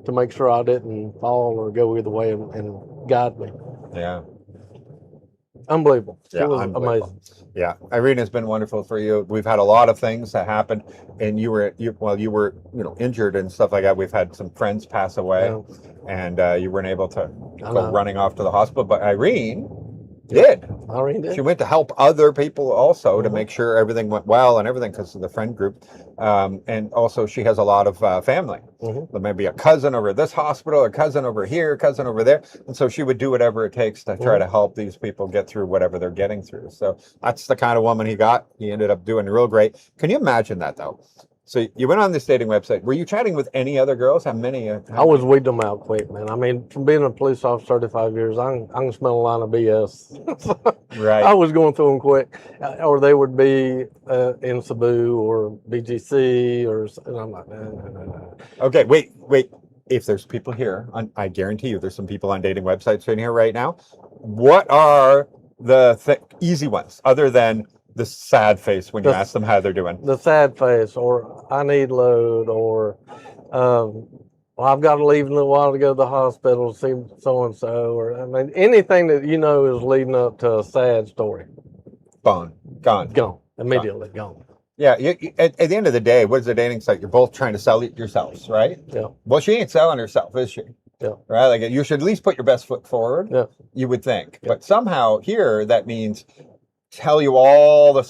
[SPEAKER 2] to make sure I didn't fall or go either way, and guide me.
[SPEAKER 1] Yeah.
[SPEAKER 2] Unbelievable.
[SPEAKER 1] Yeah,
[SPEAKER 2] It was
[SPEAKER 1] unbelievable.
[SPEAKER 2] amazing.
[SPEAKER 1] Yeah, Irene has been wonderful for you. We've had a lot of things that happened, and you were injured and stuff like that. We've had some friends pass away, and you weren't able to go running off to the hospital. But Irene did.
[SPEAKER 2] Irene did.
[SPEAKER 1] She went to help other people also to make sure everything went well and everything, because of the friend group. And also she has a lot of family. There may be a cousin over at this hospital, a cousin over here, a cousin over there. And so she would do whatever it takes to try to help these people get through whatever they're getting through. So that's the kind of woman he got. He ended up doing real great. Can you imagine that, though? So you went on this dating website. Were you chatting with any other girls? How many?
[SPEAKER 2] I was weeding them out quick, man. I mean, from being a police officer 35 years, I can smell a line of BS.
[SPEAKER 1] Right.
[SPEAKER 2] I was going through them quick. Or they would be in Cebu or BGC, and I'm like, no.
[SPEAKER 1] Okay, wait. If there's people here, I guarantee you there's some people on dating websites in here right now. What are the easy ones, other than the sad face when you ask them how they're doing?
[SPEAKER 2] The sad face, or I need load, or well, I've got to leave in a little while to go to the hospital to see so and so, or I mean anything that is leading up to a sad story.
[SPEAKER 1] Gone
[SPEAKER 2] Immediately gone.
[SPEAKER 1] Yeah, at the end of the day, what is a dating site? You're both trying to sell it yourselves, right?
[SPEAKER 2] Yeah.
[SPEAKER 1] Well, she ain't selling herself, is she?
[SPEAKER 2] Yeah.
[SPEAKER 1] Right? Like, you should at least put your best foot forward.
[SPEAKER 2] Yeah.
[SPEAKER 1] You would think, but somehow here that means tell you all the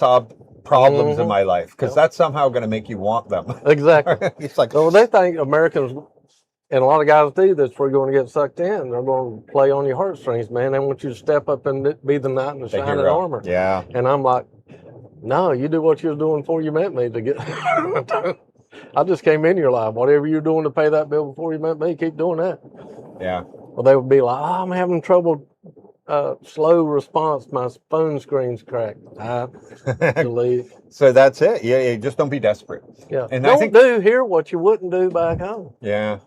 [SPEAKER 1] problems in my life, because that's somehow going to make you want them.
[SPEAKER 2] Exactly.
[SPEAKER 1] It's like,
[SPEAKER 2] so they think Americans, and a lot of guys do this, we're going to get sucked in. They're going to play on your heartstrings, man. They want you to step up and be the knight in the shining armor.
[SPEAKER 1] Yeah.
[SPEAKER 2] And I'm like, no, you do what you was doing before you met me to get. I just came into your life. Whatever you're doing to pay that bill before you met me, keep doing that.
[SPEAKER 1] Yeah.
[SPEAKER 2] Well, they would be like, oh, I'm having trouble. Slow response. My phone screen's cracked. Delete.
[SPEAKER 1] So that's it. Yeah, just don't be desperate.
[SPEAKER 2] Yeah.
[SPEAKER 1] And
[SPEAKER 2] don't do here what you wouldn't do back home.
[SPEAKER 1] Yeah.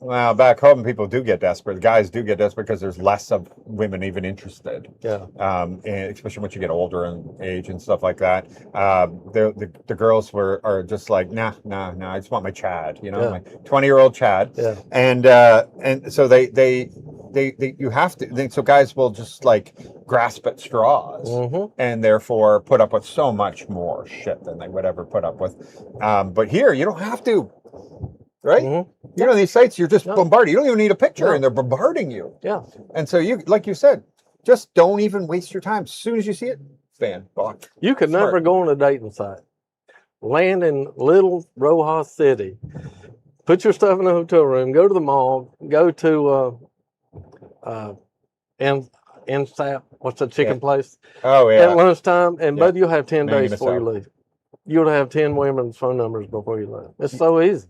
[SPEAKER 1] Well, back home, people do get desperate. Guys do get desperate because there's less of women even interested.
[SPEAKER 2] Yeah.
[SPEAKER 1] And especially once you get older in age and stuff like that. The girls are just like, nah. I just want my Chad. My 20-year-old Chad.
[SPEAKER 2] Yeah.
[SPEAKER 1] And so you have to. So guys will just like grasp at straws, and therefore put up with so much more shit than they would ever put up with. But here, you don't have to. Right? These sites, you're just bombarded. You don't even need a picture, and they're bombarding you.
[SPEAKER 2] Yeah.
[SPEAKER 1] And so you, like you said, just don't even waste your time. As soon as you see it, bam, block.
[SPEAKER 2] You could never go on a dating site. Land in little Roxas City. Put your stuff in a hotel room. Go to the mall. Go to Onstad. What's the chicken place?
[SPEAKER 1] Oh yeah.
[SPEAKER 2] At lunchtime, and but you'll have 10 days before you leave. You'll have 10 women's phone numbers before you leave. It's so easy.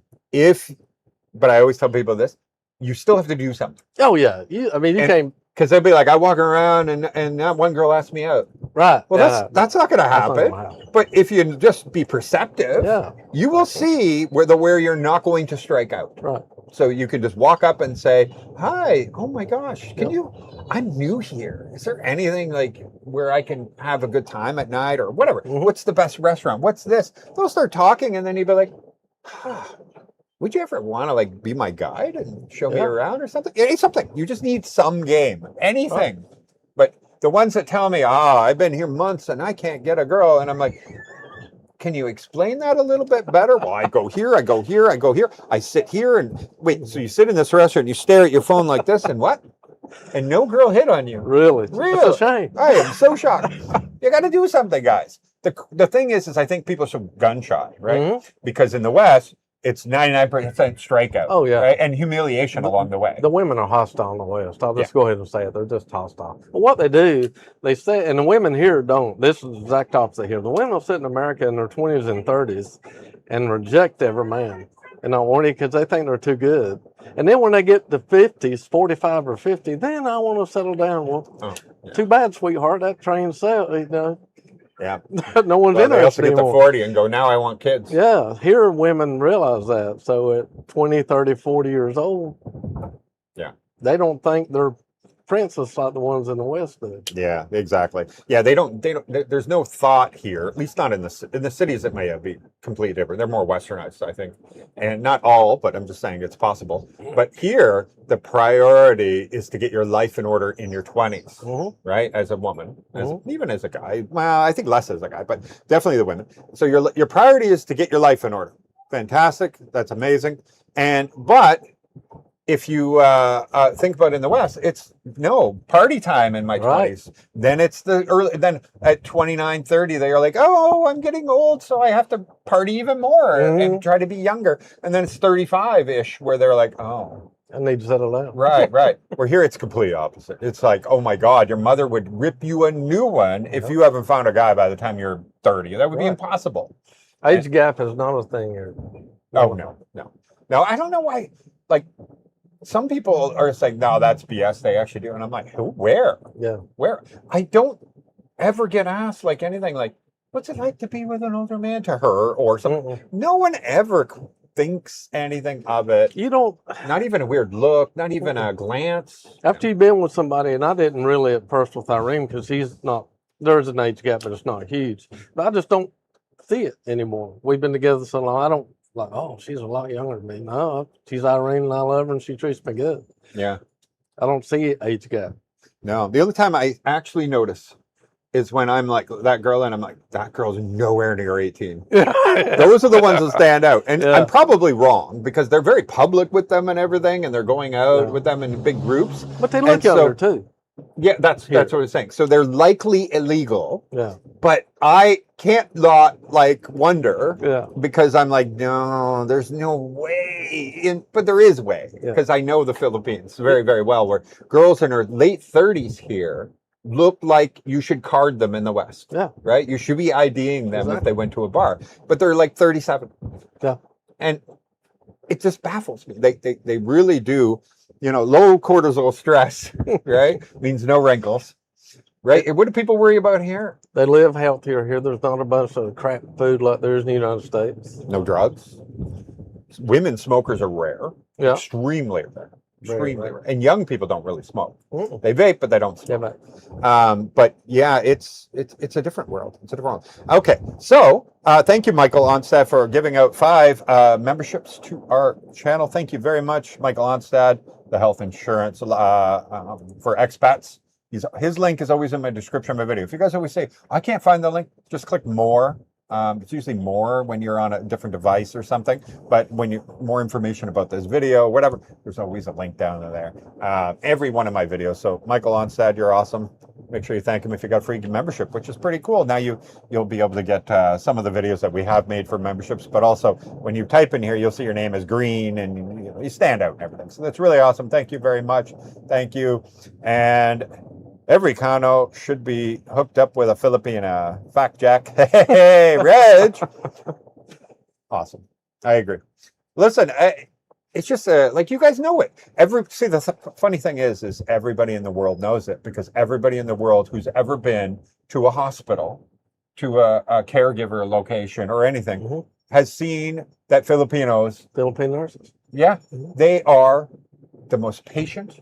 [SPEAKER 1] But I always tell people this, you still have to do something.
[SPEAKER 2] Oh yeah, you can't,
[SPEAKER 1] because they'll be like, I walk around and that one girl asked me out.
[SPEAKER 2] Right.
[SPEAKER 1] Well, that's not going to happen. But if you just be perceptive, you will see where you're not going to strike out.
[SPEAKER 2] Right.
[SPEAKER 1] So you can just walk up and say, hi, oh my gosh, I'm new here. Is there anything like where I can have a good time at night or whatever? What's the best restaurant? What's this? They'll start talking, and then you'll be like, would you ever want to like be my guide and show me around or something? Something. You just need some game, anything. Oh. But the ones that tell me, I've been here months and I can't get a girl, and I'm like, can you explain that a little bit better? Well, I go here, I go here, I go here. I sit here and wait. So you sit in this restaurant, you stare at your phone like this, and what? And no girl hit on you.
[SPEAKER 2] Really? It's a shame.
[SPEAKER 1] I am so shocked. You got to do something, guys. The thing is I think people are so gun shy, right? Because in the West, it's 99% strikeout. Oh, yeah. Right? And humiliation along the way.
[SPEAKER 2] The women are hostile in the West. I'll just go ahead and say it. They're just hostile. But what they do, they say, and the women here don't. This is the exact opposite here. The women will sit in America in their 20s and 30s and reject every man. And not want it because they think they're too good. And then when they get to 50s, 45 or 50, then I want to settle down. Well, too bad, sweetheart. That train sailed,
[SPEAKER 1] Yeah.
[SPEAKER 2] No one's
[SPEAKER 1] Well, they also
[SPEAKER 2] interested
[SPEAKER 1] get to
[SPEAKER 2] anymore.
[SPEAKER 1] 40 and go, now I want kids.
[SPEAKER 2] Yeah, here women realize that. So at 20, 30, 40 years old,
[SPEAKER 1] Yeah.
[SPEAKER 2] they don't think they're princess like the ones in the West do.
[SPEAKER 1] Yeah, exactly. Yeah, they don't, there's no thought here, at least not in the cities. It may be completely different. They're more westernized, I think. And not all, but I'm just saying it's possible. But here, the priority is to get your life in order in your 20s,
[SPEAKER 2] Mm-hmm.
[SPEAKER 1] right? As a woman,
[SPEAKER 2] Mm-hmm.
[SPEAKER 1] even as a guy. Well, I think less as a guy, but definitely the women. So your priority is to get your life in order. Fantastic. That's amazing. But if you think about it in the West, it's no party time in my
[SPEAKER 2] Right.
[SPEAKER 1] 20s. Then it's the early, then at 29, 30, they are like, oh, I'm getting old, so I have to party even more and try to be younger. And then it's 35-ish where they're like, oh,
[SPEAKER 2] I need to settle down.
[SPEAKER 1] right. Where here it's completely opposite. It's like, oh my God, your mother would rip you a new one if you haven't found a guy by the time you're 30. That would be impossible.
[SPEAKER 2] Age gap is not a thing here.
[SPEAKER 1] Oh, no. Now, I don't know why, like, some people are saying, no, that's BS. They actually do. And I'm like, who? Where?
[SPEAKER 2] Yeah.
[SPEAKER 1] Where? I don't ever get asked like anything like, what's it like to be with an older man, to her or something.
[SPEAKER 2] Mm-mm.
[SPEAKER 1] No one ever thinks anything of it.
[SPEAKER 2] You don't,
[SPEAKER 1] Not even a weird look, not even a glance.
[SPEAKER 2] after you've been with somebody, and I didn't really at first with Irene because he's not, there's an age gap, but it's not huge. But I just don't see it anymore. We've been together so long. I don't like, oh, she's a lot younger than me. No, she's Irene and I love her and she treats me good.
[SPEAKER 1] Yeah.
[SPEAKER 2] I don't see age gap.
[SPEAKER 1] No, the only time I actually notice is when I'm like that girl and I'm like, that girl's nowhere near 18. Those are the ones that stand out. And I'm probably wrong because they're very public with them and everything, and they're going out with them in big groups.
[SPEAKER 2] But they look younger too.
[SPEAKER 1] Yeah, that's what I'm saying. So they're likely illegal.
[SPEAKER 2] Yeah.
[SPEAKER 1] But I can't not like wonder
[SPEAKER 2] Yeah.
[SPEAKER 1] because I'm like, no, there's no way. But there is way because I know the Philippines very, very well, where girls in their late 30s here look like you should card them in the West.
[SPEAKER 2] Yeah.
[SPEAKER 1] Right? You should be IDing them if they went to a bar, but they're like 37.
[SPEAKER 2] Yeah.
[SPEAKER 1] And it just baffles me. They really do. You know, low cortisol stress, right? Means no wrinkles, right? And what do people worry about here?
[SPEAKER 2] They live healthier here. There's not a bunch of crap food like there is in the United States.
[SPEAKER 1] No drugs. Women smokers are rare.
[SPEAKER 2] Yeah.
[SPEAKER 1] Extremely rare. Extremely
[SPEAKER 2] rare.
[SPEAKER 1] rare. And young people don't really smoke.
[SPEAKER 2] Mm-mm.
[SPEAKER 1] They vape, but they don't smoke. But yeah, it's a different world. It's a different world. Okay, so thank you, Michael Onstad, for giving out 5 memberships to our channel. Thank you very much, Michael Onstad, the health insurance for expats. His link is always in my description of my video. If you guys always say, I can't find the link, just click more. It's usually more when you're on a different device or something. But when you more information about this video, whatever, there's always a link down there. Every one of my videos. So Michael Onstad, you're awesome. Make sure you thank him if you got free membership, which is pretty cool. Now you'll be able to get some of the videos that we have made for memberships, but also when you type in here, you'll see your name is green and you stand out and everything. So that's really awesome. Thank you very much. Thank you. And every condo should be hooked up with a Filipina. Fact, Jack. Hey, Reg. Awesome. I agree. Listen, it's just like you guys know it. The funny thing is everybody in the world knows it because everybody in the world who's ever been to a hospital, to a caregiver location or anything, has seen that Filipinos,
[SPEAKER 2] Philippine nurses.
[SPEAKER 1] yeah, they are the most patient,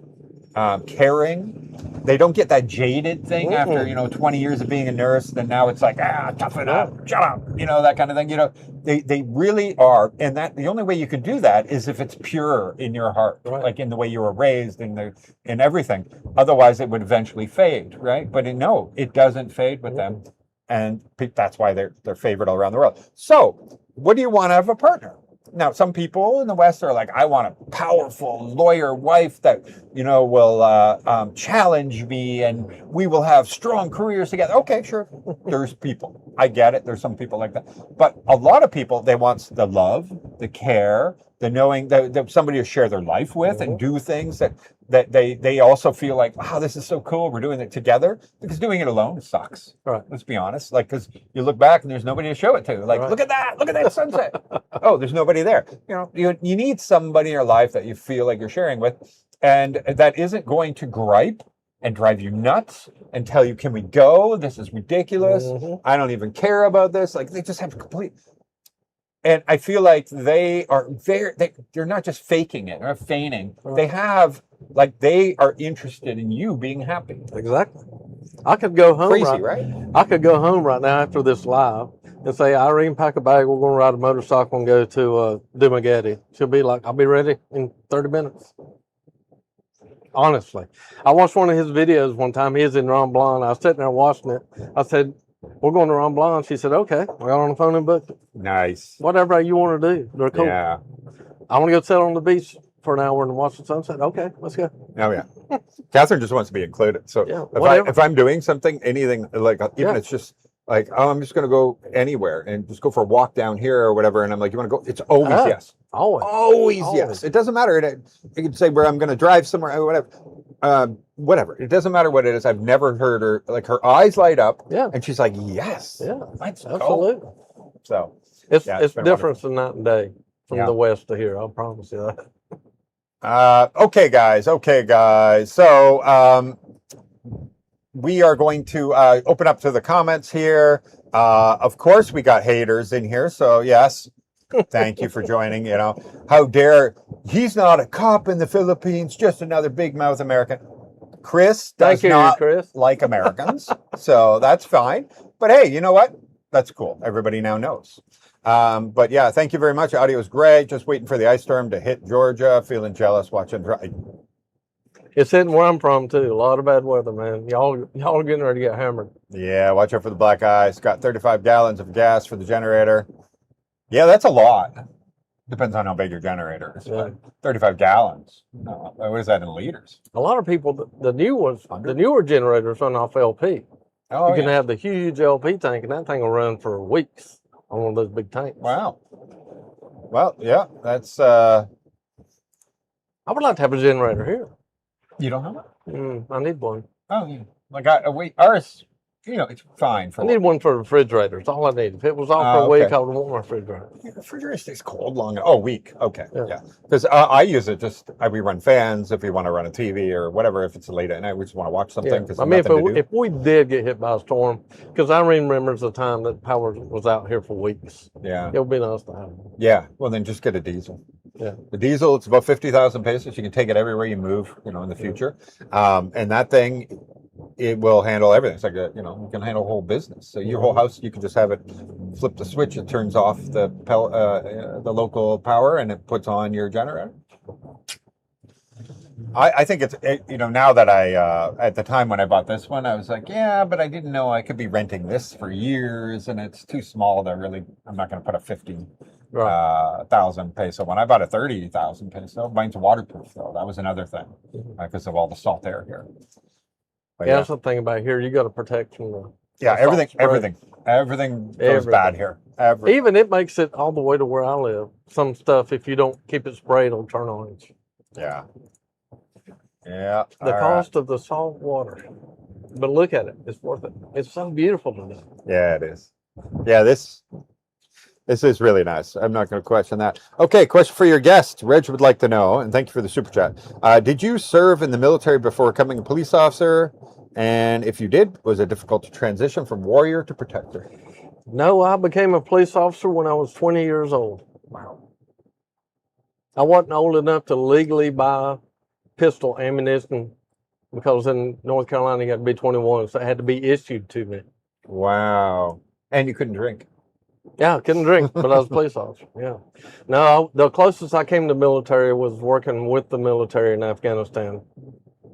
[SPEAKER 1] caring. They don't get that jaded thing after 20 years of being a nurse. Then now it's like tough it up, shut up, that kind of thing. They really are, and that the only way you can do that is if it's pure in your heart, like in the way you were raised in everything. Otherwise, it would eventually fade, right? But no, it doesn't fade with them, and that's why they're favorite all around the world. So, what do you want to have a partner? Now, some people in the West are like, I want a powerful lawyer wife that, will challenge me and we will have strong careers together. Okay, sure. There's people. I get it. There's some people like that. But a lot of people, they want the love, the care, the knowing that somebody to share their life with and do things that they also feel like, wow, this is so cool. We're doing it together. Because doing it alone sucks.
[SPEAKER 2] Right.
[SPEAKER 1] Let's be honest. Like, because you look back and there's nobody to show it to. Like, look at that sunset. Oh, there's nobody there. You need somebody in your life that you feel like you're sharing with, and that isn't going to gripe and drive you nuts and tell you, can we go? This is ridiculous.
[SPEAKER 2] Mhm.
[SPEAKER 1] I don't even care about this. Like they just have complete. And I feel like they're not just faking it or feigning. They have like they are interested in you being happy.
[SPEAKER 2] Exactly. I could go home
[SPEAKER 1] Crazy, right?
[SPEAKER 2] I could go home right now after this live and say, Irene, pack a bag. We're going to ride a motorcycle and go to Dumageddon. She'll be like, I'll be ready in 30 minutes. Honestly, I watched one of his videos one time. He was in Ron Blanc. I was sitting there watching it. I said, we're going to Ron Blanc. She said, okay. I got on the phone and booked it.
[SPEAKER 1] Nice.
[SPEAKER 2] Whatever you want to do. They're cool.
[SPEAKER 1] Yeah.
[SPEAKER 2] I want to go sit on the beach for an hour and watch the sunset. Okay, let's go.
[SPEAKER 1] Oh yeah. Catherine just wants to be included. So
[SPEAKER 2] Yeah,
[SPEAKER 1] if I'm doing something, anything like even
[SPEAKER 2] Yeah.
[SPEAKER 1] it's just like, oh, I'm just going to go anywhere and just go for a walk down here or whatever. And I'm like, you want to go? It's always
[SPEAKER 2] Ah.
[SPEAKER 1] yes.
[SPEAKER 2] Always.
[SPEAKER 1] Yes. It doesn't matter. You can say where I'm going to drive somewhere or whatever. Whatever. It doesn't matter what it is. I've never heard her like her eyes light up.
[SPEAKER 2] Yeah.
[SPEAKER 1] And she's like, yes.
[SPEAKER 2] Yeah.
[SPEAKER 1] Let's go.
[SPEAKER 2] Absolutely.
[SPEAKER 1] So
[SPEAKER 2] It's
[SPEAKER 1] been
[SPEAKER 2] different than night and day from
[SPEAKER 1] Yeah.
[SPEAKER 2] the west to here. I promise you that.
[SPEAKER 1] Okay, guys. So we are going to open up to the comments here. Of course, we got haters in here. So yes, thank you for joining. You know, how dare he's not a cop in the Philippines, just another big mouth American. Chris does
[SPEAKER 2] Thank you,
[SPEAKER 1] not
[SPEAKER 2] Chris.
[SPEAKER 1] like Americans, so that's fine. But hey, you know what? That's cool. Everybody now knows. But yeah, thank you very much. Audio is great. Just waiting for the ice storm to hit Georgia. Feeling jealous watching.
[SPEAKER 2] It's hitting where I'm from too. A lot of bad weather, man. Y'all are getting ready to get hammered.
[SPEAKER 1] Yeah, watch out for the black ice. Got 35 gallons of gas for the generator. Yeah, that's a lot. Depends on how big your generator is.
[SPEAKER 2] Yeah.
[SPEAKER 1] 35 gallons. No, what is that in liters?
[SPEAKER 2] A lot of people, the newer generators run off LP.
[SPEAKER 1] Oh,
[SPEAKER 2] You can
[SPEAKER 1] yeah.
[SPEAKER 2] have the huge LP tank, and that thing will run for weeks on one of those big tanks.
[SPEAKER 1] Wow. Well, yeah, that's.
[SPEAKER 2] I would like to have a generator here.
[SPEAKER 1] You don't have it?
[SPEAKER 2] I need one.
[SPEAKER 1] Oh, yeah. Like ours. You know, it's fine for.
[SPEAKER 2] I need one for the refrigerator. That's all I need. If it was off for a week, I would want my refrigerator.
[SPEAKER 1] The refrigerator stays cold long. Oh, week. Okay,
[SPEAKER 2] Yeah.
[SPEAKER 1] yeah. Because I use it just. We run fans if we want to run a TV or whatever. If it's late at night, we just want to watch something.
[SPEAKER 2] Yeah.
[SPEAKER 1] Because
[SPEAKER 2] I mean, if we did get hit by a storm, because Irene remembers the time that power was out here for weeks.
[SPEAKER 1] Yeah.
[SPEAKER 2] It would be nice to have one.
[SPEAKER 1] Yeah. Well, then just get a diesel.
[SPEAKER 2] Yeah.
[SPEAKER 1] The diesel, it's about 50,000 pesos. You can take it everywhere you move. You know, in the future, and that thing. It will handle everything. It's like you can handle a whole business. So your whole house, you can just have it flip the switch. It turns off the local power, and it puts on your generator. I think it's now that at the time when I bought this one, I was like, yeah, but I didn't know I could be renting this for years, and it's too small to really. I'm not going to put a 50,000 peso one. I bought a 30,000 peso. Mine's waterproof though. That was another thing because of all the salt air here. But
[SPEAKER 2] Yeah, that's the thing about here. You got to protect from the
[SPEAKER 1] everything
[SPEAKER 2] spray.
[SPEAKER 1] goes bad here. Everything.
[SPEAKER 2] Even it makes it all the way to where I live. Some stuff, if you don't keep it sprayed, it'll turn orange.
[SPEAKER 1] Yeah. Yeah.
[SPEAKER 2] The cost of the salt water. But look at it. It's worth it. It's so beautiful today.
[SPEAKER 1] Yeah, it is. Yeah, this is really nice. I'm not going to question that. Okay, question for your guest. Reg would like to know, and thank you for the super chat. Did you serve in the military before becoming a police officer? And if you did, was it difficult to transition from warrior to protector?
[SPEAKER 2] No, I became a police officer when I was 20 years old.
[SPEAKER 1] Wow.
[SPEAKER 2] I wasn't old enough to legally buy pistol ammunition because in North Carolina you had to be 21, so it had to be issued to me.
[SPEAKER 1] Wow. And you couldn't drink.
[SPEAKER 2] Yeah, I couldn't drink, but I was a police officer. Yeah. No, the closest I came to military was working with the military in Afghanistan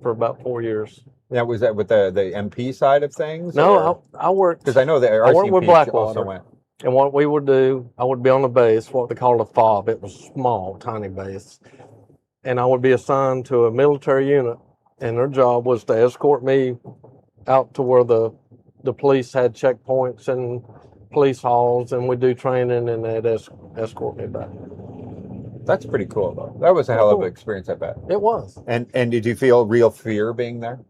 [SPEAKER 2] for about 4 years.
[SPEAKER 1] Now, was that with the MP side of things?
[SPEAKER 2] No, I worked.
[SPEAKER 1] Because I know the
[SPEAKER 2] I worked with
[SPEAKER 1] RCMP
[SPEAKER 2] Blackwater.
[SPEAKER 1] also went.
[SPEAKER 2] And what we would do, I would be on the base, what they called a FOB. It was small, tiny base. And I would be assigned to a military unit, and their job was to escort me out to where the police had checkpoints and police halls, and we'd do training, and they'd escort me back.
[SPEAKER 1] That's pretty cool, though. That was a hell of an experience, I bet.
[SPEAKER 2] It was.
[SPEAKER 1] And did you feel real fear being there?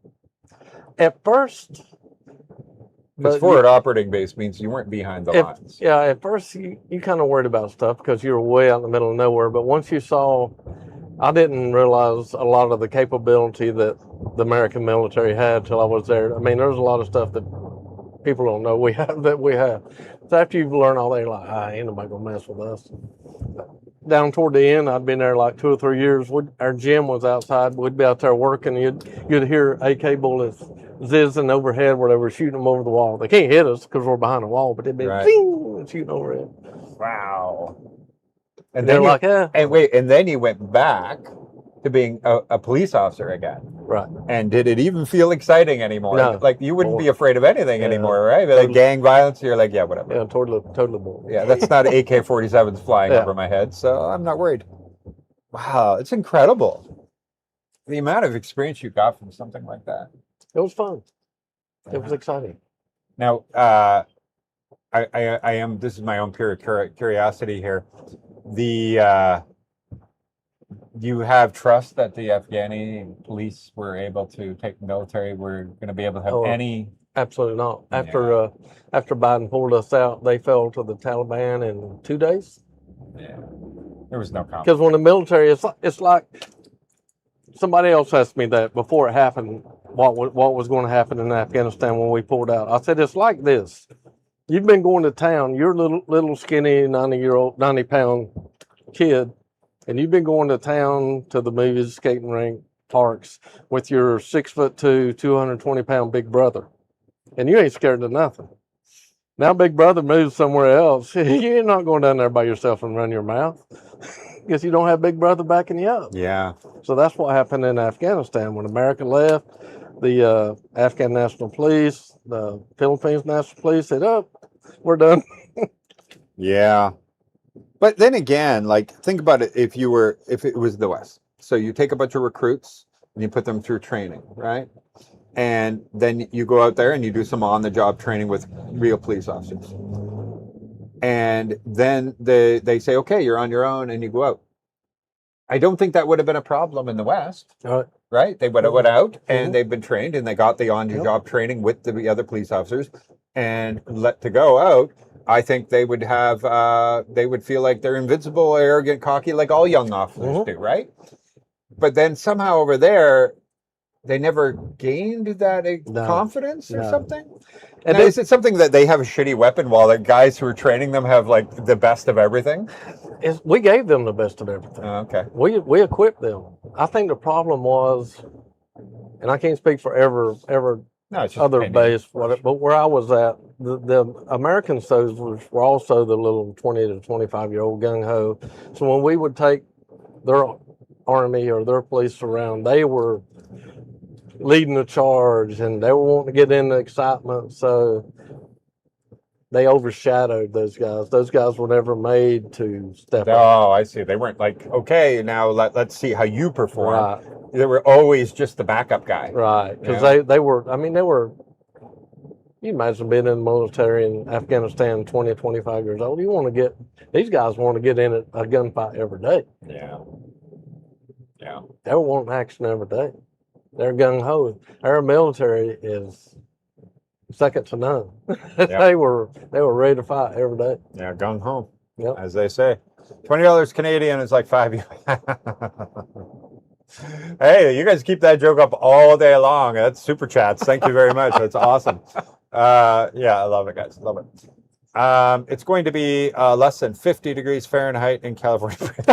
[SPEAKER 2] At first.
[SPEAKER 1] Because forward operating base means you weren't behind the lines.
[SPEAKER 2] Yeah, at first you kind of worried about stuff because you were way out in the middle of nowhere. But once you saw I didn't realize a lot of the capability that the American military had till I was there. I mean, there's a lot of stuff that people don't know we have that we have. So after you learn all that, you're like, ain't nobody gonna mess with us. Down toward the end, I'd been there like 2 or 3 years. Our gym was outside. We'd be out there working. You'd hear AK bullets zizzing overhead where they were shooting them over the wall. They can't hit us because we're behind a wall, but they'd be zing, shooting overhead.
[SPEAKER 1] Wow.
[SPEAKER 2] And they're like,
[SPEAKER 1] and then you went back to being a police officer again.
[SPEAKER 2] Right.
[SPEAKER 1] And did it even feel exciting anymore?
[SPEAKER 2] No.
[SPEAKER 1] Like you wouldn't be afraid of anything anymore, right?
[SPEAKER 2] Totally.
[SPEAKER 1] Like gang violence, you're like, yeah, whatever.
[SPEAKER 2] Yeah, totally bored.
[SPEAKER 1] Yeah, that's not AK-47s flying over my head, so I'm not worried. Wow, it's incredible. The amount of experience you got from something like that.
[SPEAKER 2] It was fun. It was exciting.
[SPEAKER 1] Now, I am, this is my own pure curiosity here. You have trust that the Afghani police were able to take the military, were going to be able to have any?
[SPEAKER 2] Absolutely not. After Biden pulled us out, they fell to the Taliban in 2 days.
[SPEAKER 1] Yeah, there was no conflict.
[SPEAKER 2] Because when the military, it's like somebody else asked me that before it happened. What was going to happen in Afghanistan when we pulled out? I said it's like this. You've been going to town. You're a little skinny 90-pound kid, and you've been going to town to the movies, skating rink, parks with your 6'2", 220-pound big brother, and you ain't scared of nothing. Now big brother moves somewhere else. You're not going down there by yourself and run your mouth because you don't have big brother backing you up.
[SPEAKER 1] Yeah.
[SPEAKER 2] So that's what happened in Afghanistan when America left. The Afghan National Police, the Philippines National Police said, "Oh, we're done."
[SPEAKER 1] Yeah. But then again, like, think about it if it was the West. So you take a bunch of recruits and you put them through training, right? And then you go out there and you do some on-the-job training with real police officers. And then they say, okay, you're on your own, and you go out. I don't think that would have been a problem in the West, right? They would have went out and they've been trained and they got the on-the-job training with the other police officers and let to go out. I think they would have, they would feel like they're invincible, arrogant, cocky, like all young officers do, right? But then somehow over there, they never gained that confidence or something? And is it something that they have a shitty weapon while the guys who are training them have like the best of everything?
[SPEAKER 2] We gave them the best of everything.
[SPEAKER 1] Okay.
[SPEAKER 2] We equipped them. I think the problem was, and I can't speak for other base, but where I was at, the American soldiers were also the little 20 to 25-year-old gung-ho. So when we would take their army or their police around, they were leading the charge and they were wanting to get into excitement. So they overshadowed those guys. Those guys were never made to step up.
[SPEAKER 1] Oh, I see. They weren't like, okay, now let's see how you perform.
[SPEAKER 2] Right.
[SPEAKER 1] They were always just the backup guy.
[SPEAKER 2] Right. Because they were, you imagine being in the military in Afghanistan, 20, 25 years old. These guys want to get in a gunfight every day.
[SPEAKER 1] Yeah. Yeah.
[SPEAKER 2] They were wanting action every day. They're gung-ho. Our military is second to none. They were ready to fight every day.
[SPEAKER 1] Yeah, gung-ho,
[SPEAKER 2] yep.
[SPEAKER 1] As they say. $20 Canadian is like $5. Hey, you guys keep that joke up all day long. That's super chats. Thank you very much. That's awesome. Yeah, I love it, guys. Love it. It's going to be less than 50 degrees Fahrenheit in California.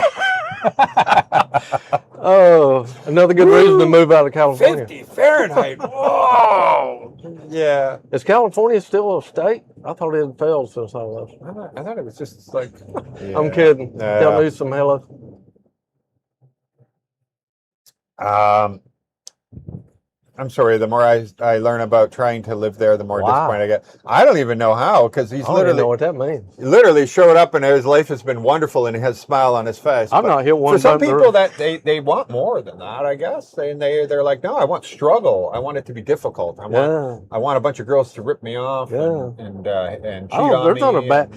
[SPEAKER 2] Oh, another good reason to move out of California.
[SPEAKER 1] 50 Fahrenheit. Whoa. Yeah.
[SPEAKER 2] Is California still a state? I thought it had failed since I left.
[SPEAKER 1] I thought it was just like. Yeah.
[SPEAKER 2] I'm kidding. Tell me some hello.
[SPEAKER 1] I'm sorry. The more I learn about trying to live there, the more disappointed I get. I don't even know how, because he's
[SPEAKER 2] I don't even know what that means.
[SPEAKER 1] He literally showed up and his life has been wonderful and he has a smile on his face.
[SPEAKER 2] I'm not hit one.
[SPEAKER 1] For some people, that they want more than that, I guess. They're like, no, I want struggle. I want it to be difficult. I want a bunch of girls to rip me off and cheat on me.
[SPEAKER 2] Not a bad.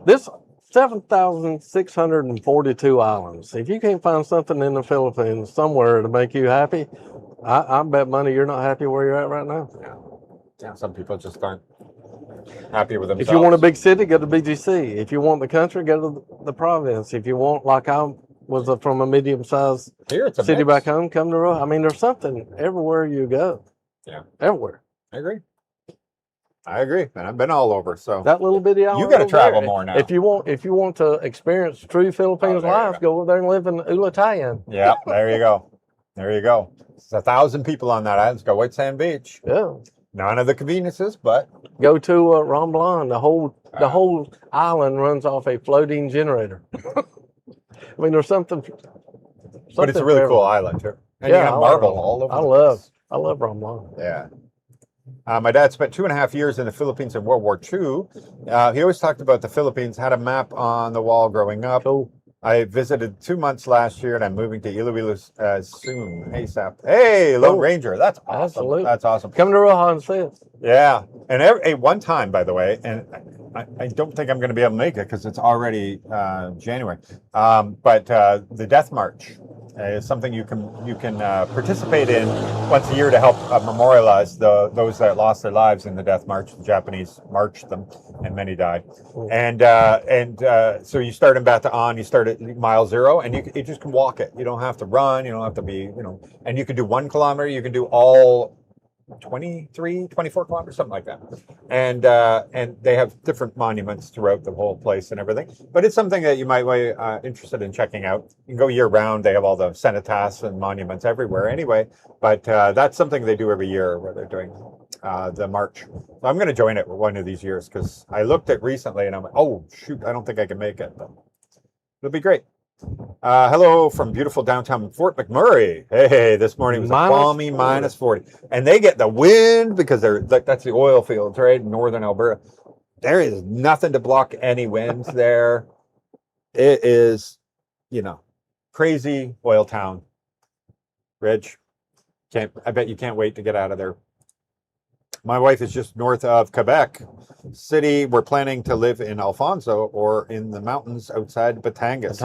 [SPEAKER 2] This 7,642 islands. If you can't find something in the Philippines somewhere to make you happy, I bet money you're not happy where you're at right now.
[SPEAKER 1] Yeah, some people just aren't happy with themselves.
[SPEAKER 2] If you want a big city, go to BGC. If you want the country, go to the province. If you want, like I was from a medium-sized
[SPEAKER 1] Here it's a
[SPEAKER 2] city
[SPEAKER 1] mix.
[SPEAKER 2] back home. Come to Rojas. I mean, there's something everywhere you go.
[SPEAKER 1] Yeah.
[SPEAKER 2] Everywhere.
[SPEAKER 1] I agree. And I've been all over. So
[SPEAKER 2] That little bitty island.
[SPEAKER 1] you got to
[SPEAKER 2] over
[SPEAKER 1] travel
[SPEAKER 2] there,
[SPEAKER 1] more now.
[SPEAKER 2] If you want to experience true Philippines
[SPEAKER 1] there you
[SPEAKER 2] life, go over there and live in Ulatayan.
[SPEAKER 1] Yeah, there you go. There you go. It's 1,000 people on that island. It's got White Sand Beach.
[SPEAKER 2] Yeah.
[SPEAKER 1] None of the conveniences, but
[SPEAKER 2] Go to Romblon. The whole island runs off a floating generator. I mean, there's something.
[SPEAKER 1] but it's a really cool island too. And
[SPEAKER 2] Yeah,
[SPEAKER 1] you have marble all over.
[SPEAKER 2] I love Romblon.
[SPEAKER 1] Yeah. My dad spent 2.5 years in the Philippines in World War II. He always talked about the Philippines, had a map on the wall growing up.
[SPEAKER 2] Cool.
[SPEAKER 1] I visited 2 months last year, and I'm moving to Iloilo soon. ASAP. Hey, Lone
[SPEAKER 2] Cool.
[SPEAKER 1] Ranger. That's awesome.
[SPEAKER 2] Absolutely.
[SPEAKER 1] That's awesome.
[SPEAKER 2] Come to Rojas and see us.
[SPEAKER 1] Yeah. And one time, by the way, and I don't think I'm going to be able to make it because it's already January. But the Death March is something you can participate in once a year to help memorialize those that lost their lives in the Death March. The Japanese marched them, and many died.
[SPEAKER 2] Cool.
[SPEAKER 1] And so you start in Bataan, you start at mile 0, and you just can walk it. You don't have to run. You don't have to be, and you can do 1 kilometer. You can do all 23, 24 kilometers, something like that. And they have different monuments throughout the whole place and everything. But it's something that you might be interested in checking out. You can go year round. They have all the cenotaphs and monuments everywhere anyway. But that's something they do every year where they're doing the march. So I'm going to join it one of these years because I looked at recently and I'm like, oh, shoot, I don't think I can make it. But it'll be great. Hello from beautiful downtown Fort McMurray. Hey, this morning was a balmy minus 40. And they get the wind because that's the oil fields, right? In northern Alberta. There is nothing to block any winds there. It is, crazy oil town. Rich, I bet you can't wait to get out of there. My wife is just north of Quebec City. We're planning to live in Alfonso or in the mountains outside Batangas.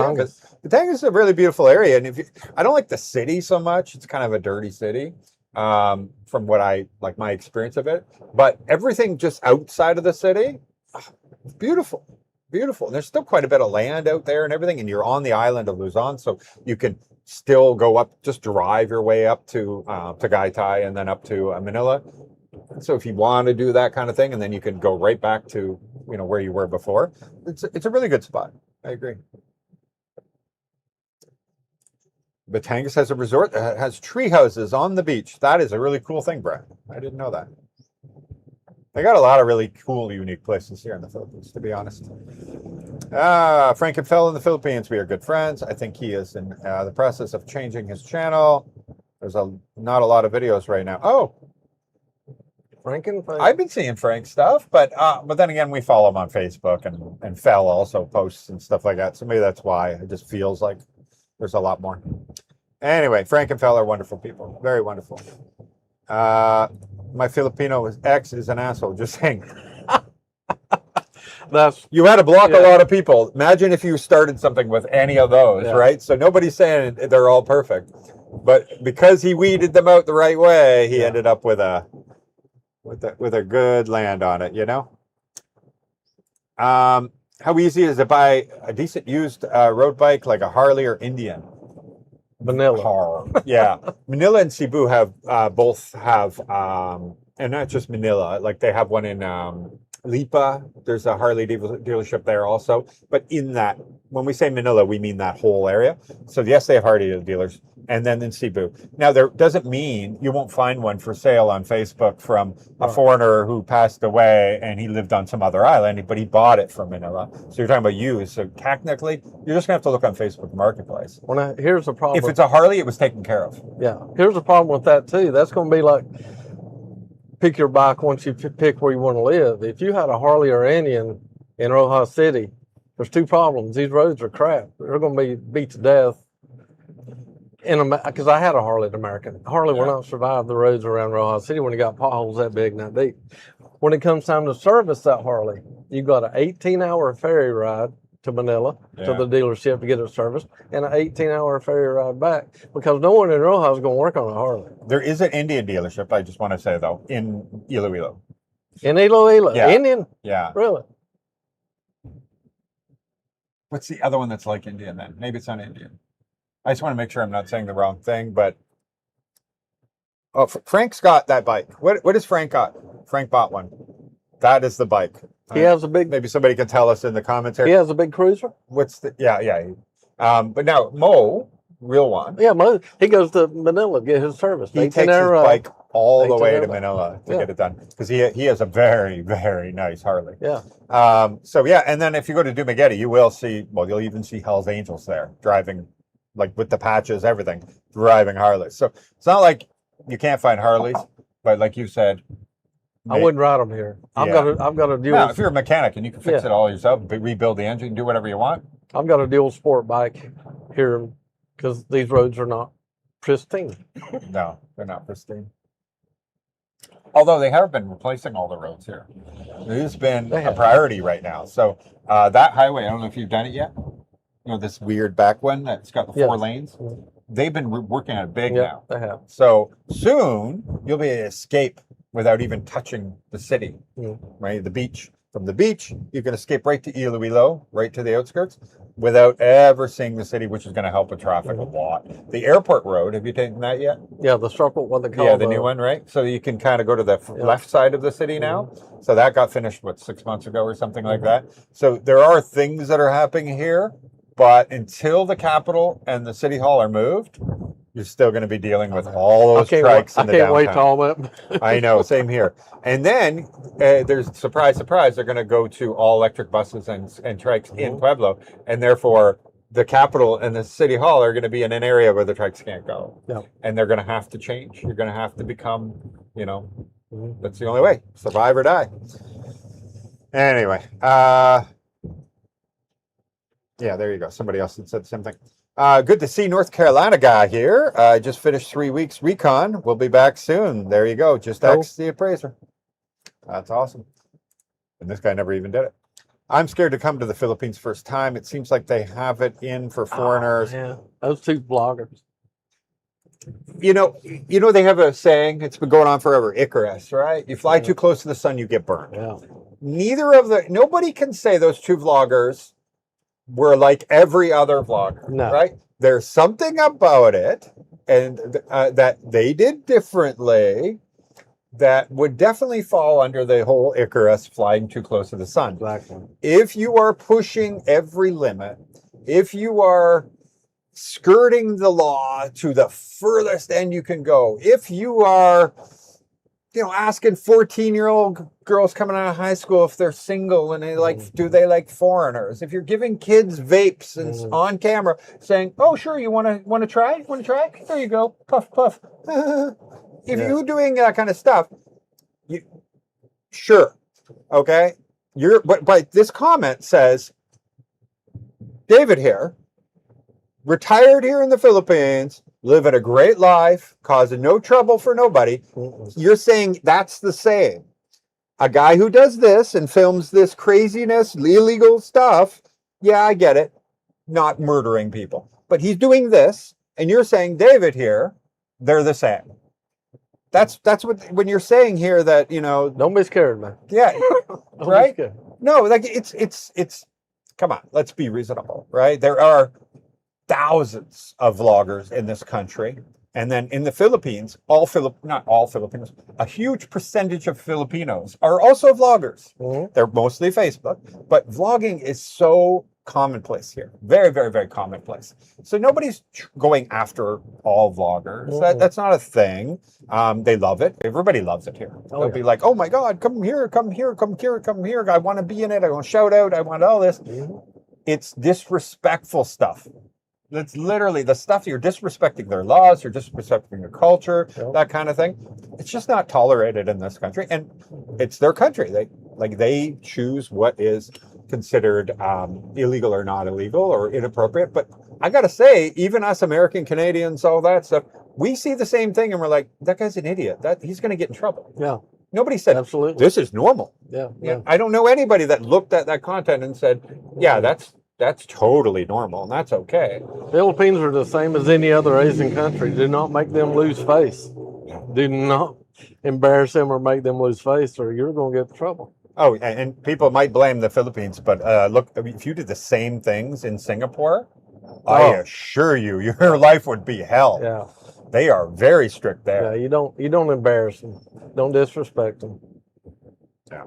[SPEAKER 1] Batangas is a really beautiful area. And I don't like the city so much. It's kind of a dirty city from what my experience of it. But everything just outside of the city, beautiful. Beautiful. And there's still quite a bit of land out there and everything. And you're on the island of Luzon. So you can still go up, just drive your way up to Tagaytay and then up to Manila. So if you want to do that kind of thing, and then you can go right back to where you were before, it's a really good spot. I agree. Batangas has a resort that has tree houses on the beach. That is a really cool thing, Brad. I didn't know that. They got a lot of really cool, unique places here in the Philippines, to be honest. Frank and Phil in the Philippines, we are good friends. I think he is in the process of changing his channel. There's not a lot of videos right now. Oh. I've been seeing Frank's stuff, but then again, we follow him on Facebook, and Fel also posts and stuff like that. So maybe that's why it just feels like there's a lot more. Anyway, Frank and Fel are wonderful people, very wonderful. My Filipino ex is an asshole. Just saying. You had to block a lot of people. Imagine if you started something with any of those, right? So nobody's saying they're all perfect, but because he weeded them out the right way, he ended up with a good land on it, How easy is it to buy a decent used road bike like a Harley or Indian?
[SPEAKER 2] Manila.
[SPEAKER 1] Yeah. Manila and Cebu have both have, and not just Manila, like they have one in Lipa. There's a Harley dealership there also. But when we say Manila, we mean that whole area. So yes, they have Harley dealers. And then in Cebu. Now, there doesn't mean you won't find one for sale on Facebook from a foreigner who passed away and he lived on some other island, but he bought it from Manila. So you're talking about used. So technically, you're just going to have to look on Facebook Marketplace.
[SPEAKER 2] Well, here's the problem.
[SPEAKER 1] If it's a Harley, it was taken care of.
[SPEAKER 2] Yeah. Here's the problem with that, too. That's going to be like pick your bike once you pick where you want to live. If you had a Harley or Indian in Rojas City, there's 2 problems. These roads are crap. They're going to be beat to death. Because I had a Harley American. Harley will not survive the roads around Rojas City when you got potholes that big and that deep. When it comes time to service that Harley, you got an 18-hour ferry ride to Manila to the dealership to get it serviced, and an 18-hour ferry ride back because no one in Rojas is going to work on a Harley.
[SPEAKER 1] There is an Indian dealership, I just want to say, though, in Iloilo.
[SPEAKER 2] In Iloilo?
[SPEAKER 1] Yeah.
[SPEAKER 2] Indian?
[SPEAKER 1] Yeah.
[SPEAKER 2] Really?
[SPEAKER 1] What's the other one that's like Indian then? Maybe it's not Indian. I just want to make sure I'm not saying the wrong thing, but oh, Frank's got that bike. What has Frank got? Frank bought one. That is the bike.
[SPEAKER 2] He has a big.
[SPEAKER 1] Maybe somebody can tell us in the comments here.
[SPEAKER 2] He has a big cruiser.
[SPEAKER 1] What's the? Yeah. But now Mo, real one.
[SPEAKER 2] Yeah, he goes to Manila to get his service.
[SPEAKER 1] He takes his bike all the way to Manila to get it done because he has a very, very nice Harley.
[SPEAKER 2] Yeah.
[SPEAKER 1] So yeah, and then if you go to Dumaguete, you will see. Well, you'll even see Hell's Angels there driving, like with the patches, everything, driving Harleys. So it's not like you can't find Harleys, but like you said.
[SPEAKER 2] I wouldn't ride them here. I've got a deal.
[SPEAKER 1] Now, if you're a mechanic and you can fix it all yourself, rebuild the engine, do whatever you want.
[SPEAKER 2] I've got a dual sport bike here because these roads are not pristine.
[SPEAKER 1] No, they're not pristine. Although they have been replacing all the roads here. It has been a priority right now. So that highway, I don't know if you've done it yet. You know, this weird back one that's got the 4 lanes. They've been working on it big now.
[SPEAKER 2] They have.
[SPEAKER 1] So soon you'll be able to escape without even touching the city, right? The beach. From the beach, you can escape right to Iloilo, right to the outskirts, without ever seeing the city, which is going to help with traffic a lot. The airport road, have you taken that yet?
[SPEAKER 2] Yeah, the circle, what they call
[SPEAKER 1] the new one, right? So you can kind of go to the left side of the city now. So that got finished, 6 months ago or something like that. So there are things that are happening here, but until the capital and the city hall are moved, you're still going to be dealing with all those trikes in the downtown. I can't wait to all that. I know, same here. And then there's surprise, they're going to go to all electric buses and trikes in Pueblo, and therefore the capital and the city hall are going to be in an area where the trikes can't go. Yeah. And they're going to have to change. You're going to have to become, that's the only way. Survive or die. Anyway, yeah, there you go. Somebody else had said the same thing. Good to see North Carolina guy here. I just finished 3 weeks recon. We'll be back soon. There you go. Just text the appraiser. That's awesome. And this guy never even did it. I'm scared to come to the Philippines first time. It seems like they have it in for foreigners.
[SPEAKER 2] Yeah, those 2 bloggers.
[SPEAKER 1] You know, they have a saying. It's been going on forever. Icarus, right? You fly too close to the sun, you get burned. Yeah. Nobody can say those 2 vloggers were like every other vlogger, right? There's something about it, and that they did differently that would definitely fall under the whole Icarus flying too close to the sun.
[SPEAKER 2] Exactly.
[SPEAKER 1] If you are pushing every limit, if you are skirting the law to the furthest end you can go, if you are asking 14-year-old girls coming out of high school if they're single and do they like foreigners? If you're giving kids vapes and on camera saying, "Oh, sure, you want to try? Want to try? There you go, puff puff." If you're doing that kind of stuff, sure, okay. But this comment says, David here, retired here in the Philippines, living a great life, causing no trouble for nobody. You're saying that's the same. A guy who does this and films this craziness, illegal stuff, yeah, I get it, not murdering people. But he's doing this, and you're saying, David here, they're the same. That's what, when you're saying here that,
[SPEAKER 2] Don't be scared, man.
[SPEAKER 1] Yeah, right? No, like it's, come on, let's be reasonable, right? There are thousands of vloggers in this country. And then in the Philippines, not all Filipinos, a huge percentage of Filipinos are also vloggers. They're mostly Facebook, but vlogging is so commonplace here. Very, very, very commonplace. So nobody's going after all vloggers. That's not a thing. They love it. Everybody loves it here. They'll be like, "Oh my God, come here, come here, come here, come here. I want to be in it. I want to shout out. I want all this." It's disrespectful stuff. That's literally the stuff. You're disrespecting their laws, you're disrespecting their culture, that kind of thing. It's just not tolerated in this country, and it's their country. They choose what is considered illegal or not illegal or inappropriate. But I gotta say, even us American Canadians, all that stuff, we see the same thing, and we're like, that guy's an idiot. He's going to get in trouble.
[SPEAKER 2] Yeah.
[SPEAKER 1] Nobody said, absolutely, this is normal.
[SPEAKER 2] Yeah.
[SPEAKER 1] I don't know anybody that looked at that content and said, yeah, that's totally normal, and that's okay.
[SPEAKER 2] Philippines are the same as any other Asian country. Do not make them lose face. Do not embarrass them or make them lose face, or you're going to get in trouble.
[SPEAKER 1] Oh, and people might blame the Philippines, but look, if you did the same things in Singapore, I
[SPEAKER 2] Oh.
[SPEAKER 1] assure you, your life would be hell.
[SPEAKER 2] Yeah.
[SPEAKER 1] They are very strict
[SPEAKER 2] Yeah.
[SPEAKER 1] there.
[SPEAKER 2] You don't embarrass them. Don't disrespect them.
[SPEAKER 1] Yeah.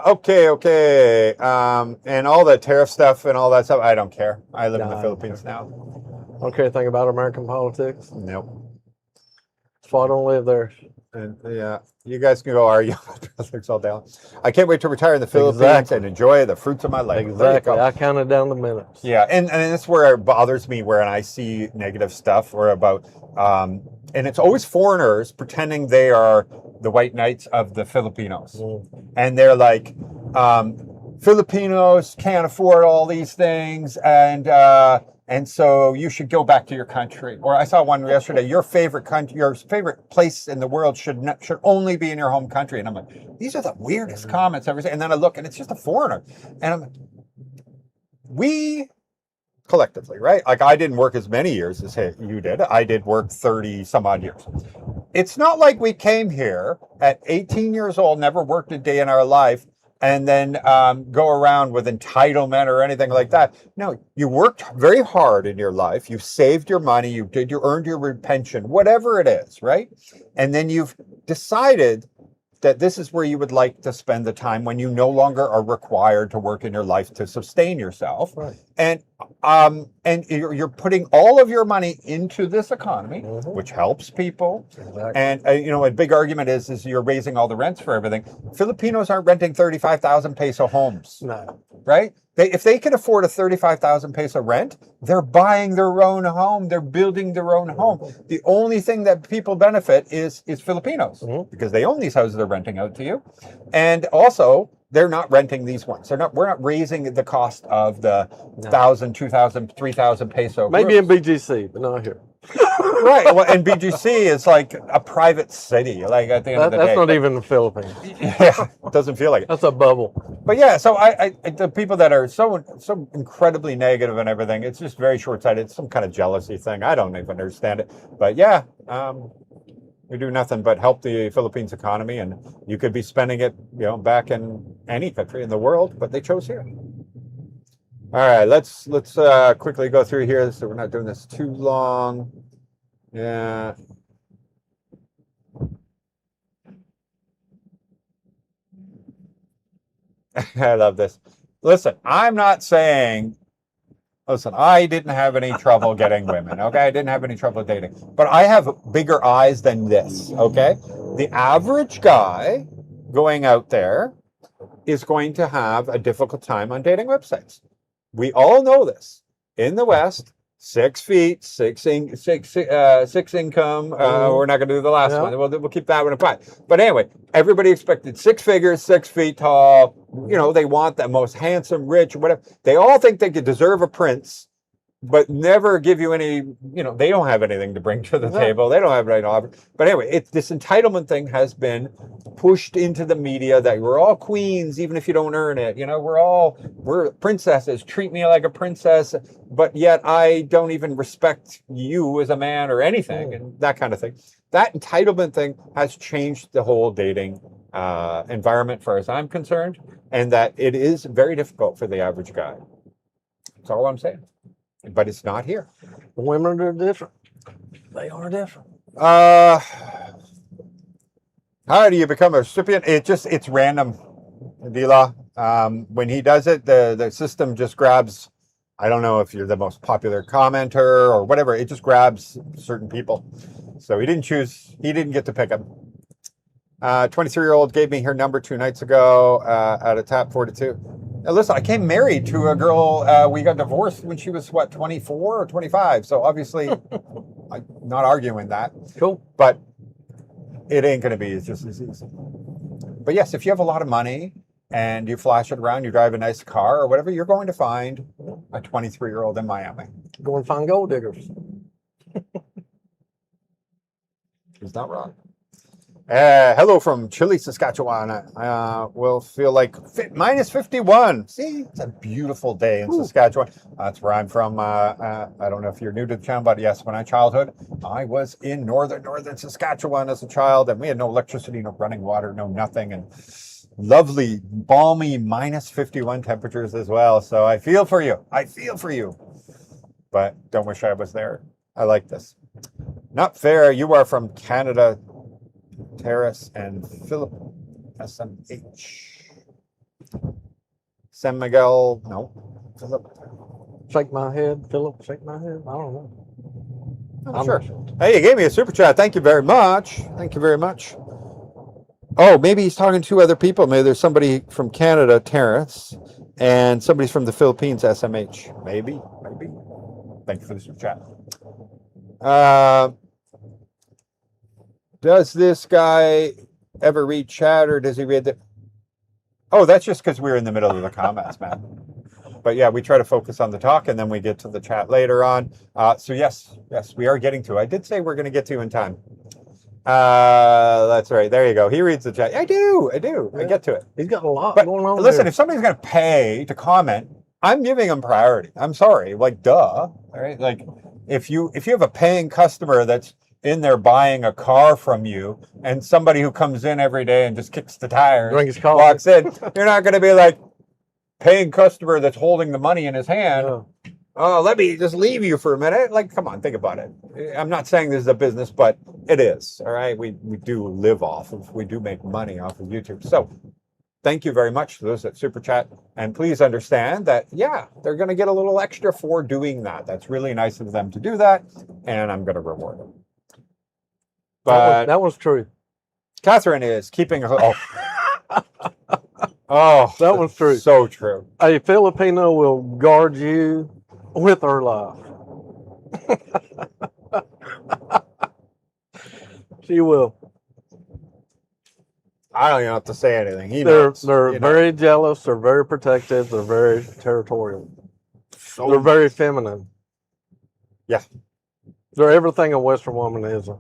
[SPEAKER 1] Okay. And all the tariff stuff and all that stuff, I don't care. I live in the
[SPEAKER 2] Nah, I don't
[SPEAKER 1] Philippines now.
[SPEAKER 2] I don't care anything about American politics.
[SPEAKER 1] Nope.
[SPEAKER 2] That's why I don't live there.
[SPEAKER 1] And yeah, you guys can go argue about politics all day long. I can't wait to retire in the Philippines
[SPEAKER 2] Exactly.
[SPEAKER 1] and enjoy the fruits of my labor. There you
[SPEAKER 2] Exactly.
[SPEAKER 1] go.
[SPEAKER 2] I counted down the minutes.
[SPEAKER 1] Yeah, and that's where it bothers me when I see negative stuff or about, and it's always foreigners pretending they are the white knights of the Filipinos. And they're like, Filipinos can't afford all these things, and so you should go back to your country. Or I saw one yesterday. Your favorite country, your favorite place in the world should only be in your home country. And I'm like, these are the weirdest comments ever. And then I look, and it's just a foreigner, and we collectively, right? Like I didn't work as many years as you did. I did work 30 some odd years. It's not like we came here at 18 years old, never worked a day in our life, and then go around with entitlement or anything like that. No, you worked very hard in your life. You saved your money. You earned your pension, whatever it is, right? And then you've decided that this is where you would like to spend the time when you no longer are required to work in your life to sustain yourself.
[SPEAKER 2] Right.
[SPEAKER 1] And you're putting all of your money into this economy, which helps people.
[SPEAKER 2] Exactly.
[SPEAKER 1] And a big argument is you're raising all the rents for everything. Filipinos aren't renting 35,000 peso homes.
[SPEAKER 2] No.
[SPEAKER 1] Right? If they can afford a 35,000 peso rent, they're buying their own home. They're building their own home. The only thing that people benefit is Filipinos because they own these houses they're renting out to you. And also, they're not renting these ones. We're not raising the cost of the 1,000, 2,000, 3,000 peso.
[SPEAKER 2] Maybe in BGC, but not here.
[SPEAKER 1] Right. Well, and BGC is like a private city. Like at the end of the day,
[SPEAKER 2] that's not even the Philippines.
[SPEAKER 1] Yeah, it doesn't feel like it.
[SPEAKER 2] That's a bubble.
[SPEAKER 1] But yeah, so the people that are so incredibly negative and everything, it's just very short-sighted. It's some kind of jealousy thing. I don't even understand it. But yeah, we do nothing but help the Philippines economy, and you could be spending it, back in any country in the world, but they chose here. All right, let's quickly go through here so we're not doing this too long. Yeah. I love this. Listen, I'm not saying, I didn't have any trouble getting women, okay? I didn't have any trouble dating. But I have bigger eyes than this, okay? The average guy going out there is going to have a difficult time on dating websites. We all know this. In the West, 6 feet, six income. We're not going to do the last one. We'll keep that one apart. But anyway, everybody expected 6 figures, 6 feet tall. They want the most handsome, rich, whatever. They all think they could deserve a prince, but never give you any, they don't have anything to bring to the table. They don't have anything to offer. But anyway, this entitlement thing has been pushed into the media that we're all queens, even if you don't earn it. We're princesses. Treat me like a princess, but yet I don't even respect you as a man or anything, and that kind of thing. That entitlement thing has changed the whole dating environment, as far as I'm concerned, and that it is very difficult for the average guy. That's all I'm saying. But it's not here.
[SPEAKER 2] The women are different. They are different.
[SPEAKER 1] How do you become a recipient? It's random, Dila. When he does it, the system just grabs, I don't know if you're the most popular commenter or whatever, it just grabs certain people. So he didn't get to pick them. 23-year-old gave me her number 2 nights ago at a tap 42. Now listen, I came married to a girl. We got divorced when she was 24 or 25. So obviously, I'm not arguing that.
[SPEAKER 2] Cool.
[SPEAKER 1] But it ain't going to be just as easy. But yes, if you have a lot of money and you flash it around, you drive a nice car or whatever, you're going to find a 23-year-old in Miami.
[SPEAKER 2] Go and find gold diggers.
[SPEAKER 1] He's not wrong. Hello from Chile, Saskatchewan. Will feel like minus 51. See, it's a beautiful day in Saskatchewan. That's where I'm from. I don't know if you're new to the channel, but yes, when I childhood, I was in northern Saskatchewan as a child, and we had no electricity, no running water, no nothing, and lovely, balmy minus 51 temperatures as well. So I feel for you. but don't wish I was there. I like this. Not fair. You are from Canada, Terrace and Philip SMH. San Miguel, no. Philip.
[SPEAKER 2] Shake my head, Philip. Shake my head. I don't know.
[SPEAKER 1] I'm sure. Hey, you gave me a super chat. Thank you very much. Thank you very much. Oh, maybe he's talking to other people. Maybe there's somebody from Canada, Terrace, and somebody's from the Philippines, SMH. Maybe. Thank you for the super chat. Does this guy ever read chat, or does he read the... Oh, that's just because we're in the middle of the comments, man. But yeah, we try to focus on the talk, and then we get to the chat later on. So yes, we are getting to. I did say we're going to get to in time. That's right. There you go. He reads the chat. I do. Yeah. I get to it.
[SPEAKER 2] He's got a lot
[SPEAKER 1] But
[SPEAKER 2] going on.
[SPEAKER 1] listen, if somebody's going to pay to comment, I'm giving them priority. I'm sorry. Like, duh. All right. Like, if you have a paying customer that's in there buying a car from you, and somebody who comes in every day and just kicks the tires, walks in, you're not going to be like, paying customer that's holding the money in his hand. Yeah. Oh, let me just leave you for a minute. Like, come on, think about it. I'm not saying this is a business, but it is. All right. We do live we do make money off of YouTube. So thank you very much to those that super chat. And please understand that, yeah, they're going to get a little extra for doing that. That's really nice of them to do that. And I'm going to reward them. But
[SPEAKER 2] that was true.
[SPEAKER 1] Catherine is keeping her. Oh,
[SPEAKER 2] that was true.
[SPEAKER 1] So true.
[SPEAKER 2] A Filipino will guard you with her life. She will.
[SPEAKER 1] I don't even have to say anything.
[SPEAKER 2] They're very jealous. They're very protective. They're very territorial. They're very feminine.
[SPEAKER 1] Yeah.
[SPEAKER 2] They're everything a Western woman isn't.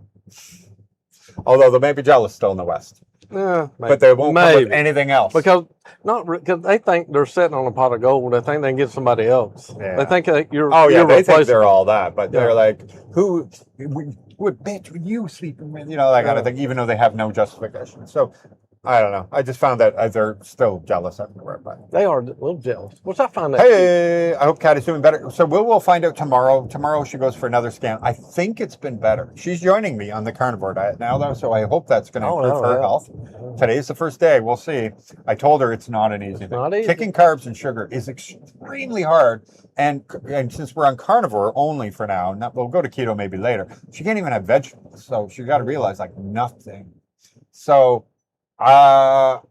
[SPEAKER 1] Although they may be jealous still in the West.
[SPEAKER 2] Yeah,
[SPEAKER 1] but they won't come with anything else.
[SPEAKER 2] Because they think they're sitting on a pot of gold. They think they can get somebody else. Yeah. They think you're.
[SPEAKER 1] Oh yeah, they think they're all that, but they're like, what bitch would you sleeping with? You know, that kind of thing. Even though they have no justification. So I don't know. I just found that they're still jealous everywhere, but
[SPEAKER 2] they are a little jealous. Which I find that.
[SPEAKER 1] Hey, I hope Kat is doing better. So we'll find out tomorrow. Tomorrow she goes for another scan. I think it's been better. She's joining me on the carnivore diet now, though, so I hope that's going to improve her health. Today is the first day. We'll see. I told her it's not an easy thing. Kicking carbs and sugar is extremely hard, and since we're on carnivore only for now, we'll go to keto maybe later. She can't even have vegetables, so she got to realize like nothing. So. I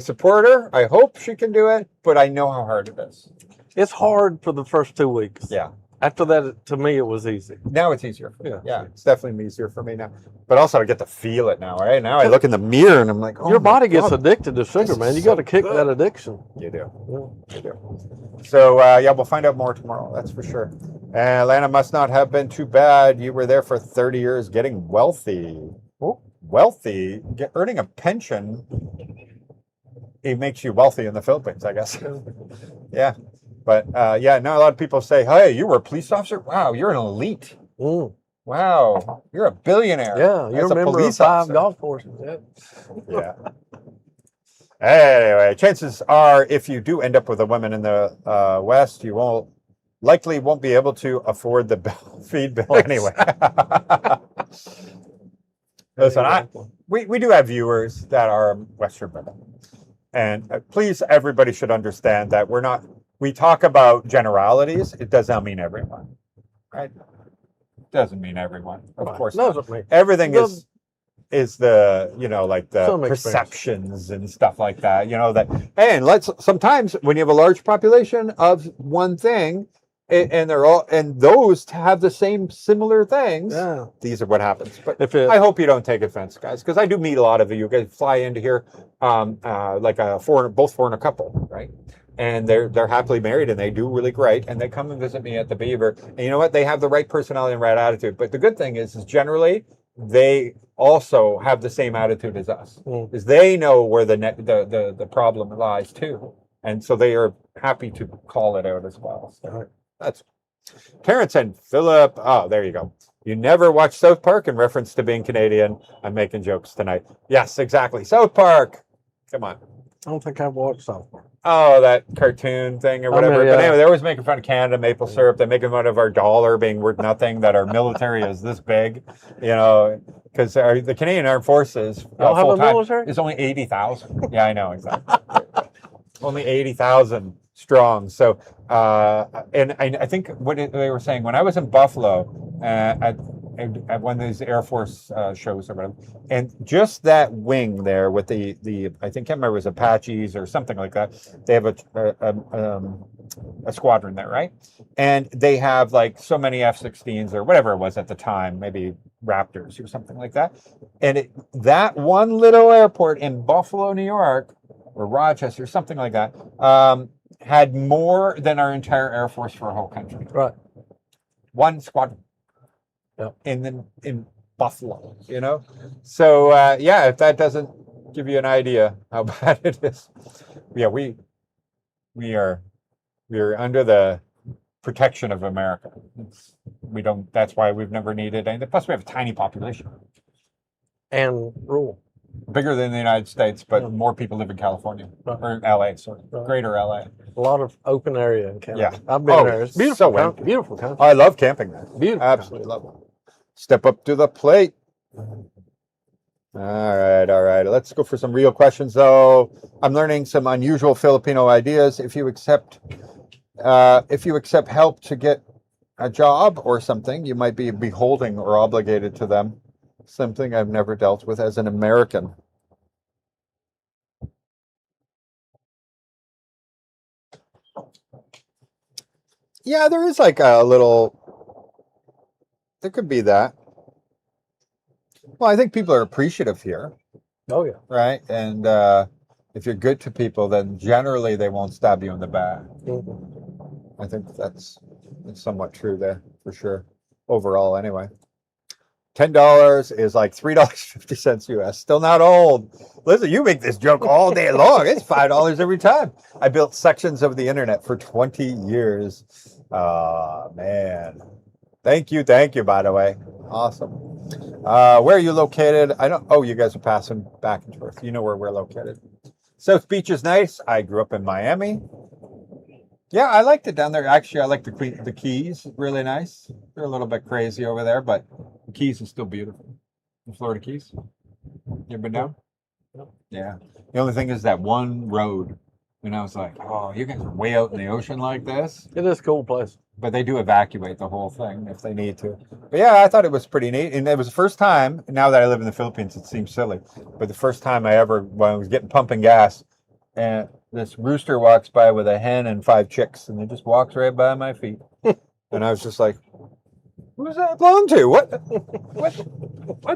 [SPEAKER 1] support her. I hope she can do it, but I know how hard it is.
[SPEAKER 2] It's hard for the first 2 weeks.
[SPEAKER 1] Yeah.
[SPEAKER 2] After that, to me, it was easy.
[SPEAKER 1] Now it's easier for me. Yeah, it's definitely easier for me now. But also, I get to feel it now, right? Now I look in the mirror and I'm like, oh,
[SPEAKER 2] your body gets addicted to sugar, man. You got to kick that addiction.
[SPEAKER 1] You do. Yeah. You do. So, yeah, we'll find out more tomorrow. That's for sure. Atlanta must not have been too bad. You were there for 30 years getting wealthy. Oh. Wealthy, earning a pension, it makes you wealthy in the Philippines, I guess. Yeah. But, yeah, now a lot of people say, hey, you were a police officer? Wow, you're an elite.
[SPEAKER 2] Mm.
[SPEAKER 1] Wow, you're a billionaire.
[SPEAKER 2] Yeah, you're a member of 5 golf courses.
[SPEAKER 1] Yeah. Anyway, chances are if you do end up with a woman in the West, you likely won't be able to afford the feed bill anyway. Listen, we do have viewers that are Western women. And please, everybody should understand that we talk about generalities. It does not mean everyone, right? It doesn't mean everyone, of course not. Everything is the, like the perceptions and stuff like that, and sometimes when you have a large population of one thing, and those have the same similar things. Yeah. These are what happens. But I hope you don't take offense, guys, because I do meet a lot of you guys fly into here, like both foreigner couple, right? And they're happily married and they do really great, and they come and visit me at the Beaver. And you know what? They have the right personality and right attitude. But the good thing is generally they also have the same attitude as us, because they know where the problem lies too, and so they are happy to call it out as well. So. That's Terrence and Philip. Oh, there you go. You never watched South Park in reference to being Canadian. I'm making jokes tonight. Yes, exactly. South Park. Come on.
[SPEAKER 2] I don't think I've watched South Park.
[SPEAKER 1] Oh, that cartoon thing or
[SPEAKER 2] I mean,
[SPEAKER 1] whatever. But
[SPEAKER 2] yeah.
[SPEAKER 1] anyway, they're always making fun of Canada, maple syrup. They're making fun of our dollar being worth nothing, that our military is this big, because the Canadian Armed Forces
[SPEAKER 2] Y'all have
[SPEAKER 1] full
[SPEAKER 2] a
[SPEAKER 1] time
[SPEAKER 2] military?
[SPEAKER 1] is only 80,000. Yeah, I know, exactly. Only 80,000 strong. So, and I think they were saying when I was in Buffalo at one of these Air Force shows or whatever, and just that wing there with the I think, can't remember, it was Apaches or something like that. They have a squadron there, right? And they have like so many F-16s or whatever it was at the time, maybe Raptors or something like that. And that one little airport in Buffalo, New York, or Rochester, something like that, had more than our entire Air Force for a whole country.
[SPEAKER 2] Right.
[SPEAKER 1] One squadron.
[SPEAKER 2] Yep.
[SPEAKER 1] In Buffalo, So yeah, if that doesn't give you an idea how bad it is, yeah, we are under the protection of America. We don't. That's why we've never needed anything. Plus, we have a tiny population,
[SPEAKER 2] And rule.
[SPEAKER 1] bigger than the United States, but
[SPEAKER 2] Yeah.
[SPEAKER 1] more people live in California
[SPEAKER 2] Right.
[SPEAKER 1] or LA, sorry,
[SPEAKER 2] Right.
[SPEAKER 1] Greater LA.
[SPEAKER 2] A lot of open area in Canada.
[SPEAKER 1] Yeah.
[SPEAKER 2] I've been there. It's beautiful.
[SPEAKER 1] so
[SPEAKER 2] Beautiful country.
[SPEAKER 1] I love camping there.
[SPEAKER 2] Beautiful.
[SPEAKER 1] Absolutely love it. Step up to the plate. All right. Let's go for some real questions, though. I'm learning some unusual Filipino ideas. If you accept help to get a job or something, you might be beholding or obligated to them. Something I've never dealt with as an American. Yeah, there is like a little. There could be that. Well, I think people are appreciative here,
[SPEAKER 2] Oh, yeah.
[SPEAKER 1] right? And if you're good to people, then generally they won't stab you in the back.
[SPEAKER 2] Mhm.
[SPEAKER 1] I think that's somewhat true there, for sure. Overall, anyway. $10 is like $3.50 US. Still not old. Listen, you make this joke all day long. It's $5 every time. I built sections of the internet for 20 years. Man. Thank you, by the way. Awesome. Where are you located? You guys are passing back and forth. You know where we're located. South Beach is nice. I grew up in Miami. Yeah, I liked it down there. Actually, I like the Keys. Really nice. They're a little bit crazy over there, but the Keys is still beautiful. The Florida Keys. You ever been down? Yeah. The only thing is that one road. And I was like, oh, you guys are way out in the ocean like this.
[SPEAKER 2] It is a cool place.
[SPEAKER 1] But they do evacuate the whole thing if they need to. But yeah, I thought it was pretty neat. And it was the first time, now that I live in the Philippines, it seems silly, but the first time when I was getting pumping gas, and this rooster walks by with a hen and 5 chicks, and it just walks right by my feet. And I was just like, who's that belong to? What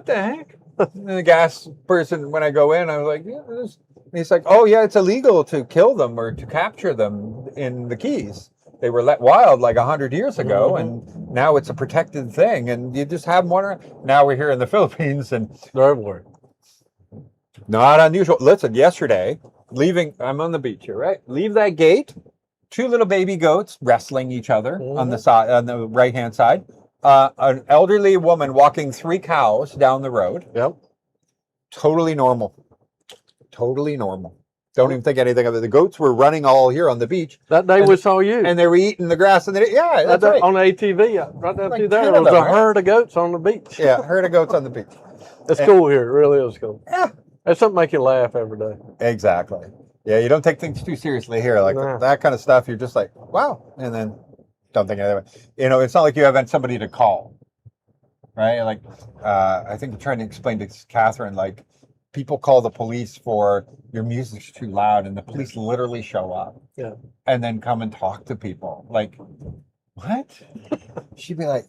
[SPEAKER 1] the heck? And the gas person, when I go in, I was like, yeah, and he's like, oh yeah, it's illegal to kill them or to capture them in the Keys. They were let wild like 100 years ago, and now it's a protected thing, and you just have them one around. Now we're here in the Philippines, and
[SPEAKER 2] They're everywhere.
[SPEAKER 1] not unusual. Listen, yesterday, I'm on the beach here, right? Leave that gate, 2 little baby goats wrestling each other on the side, on the right-hand side. An elderly woman walking 3 cows down the road.
[SPEAKER 2] Yep.
[SPEAKER 1] Totally normal. Totally normal. Don't even think anything of it. The goats were running all here on the beach.
[SPEAKER 2] That day we saw you.
[SPEAKER 1] And they were eating the grass. And that's right.
[SPEAKER 2] On the ATV, right there,
[SPEAKER 1] Like
[SPEAKER 2] there
[SPEAKER 1] 10
[SPEAKER 2] was
[SPEAKER 1] of
[SPEAKER 2] a
[SPEAKER 1] them, right?
[SPEAKER 2] herd of goats on the beach.
[SPEAKER 1] Yeah, herd of goats on the beach.
[SPEAKER 2] It's cool here. It really is cool.
[SPEAKER 1] Yeah.
[SPEAKER 2] It's something to make you laugh every day.
[SPEAKER 1] Exactly. Yeah, you don't take things too seriously here. Like
[SPEAKER 2] Nah.
[SPEAKER 1] that kind of stuff, you're just like, wow. And then don't think anything of it. It's not like you have somebody to call, right? Like, I think I'm trying to explain to Catherine, like, people call the police for your music's too loud, and the police literally show up.
[SPEAKER 2] Yeah.
[SPEAKER 1] And then come and talk to people. Like, what? She'd be like,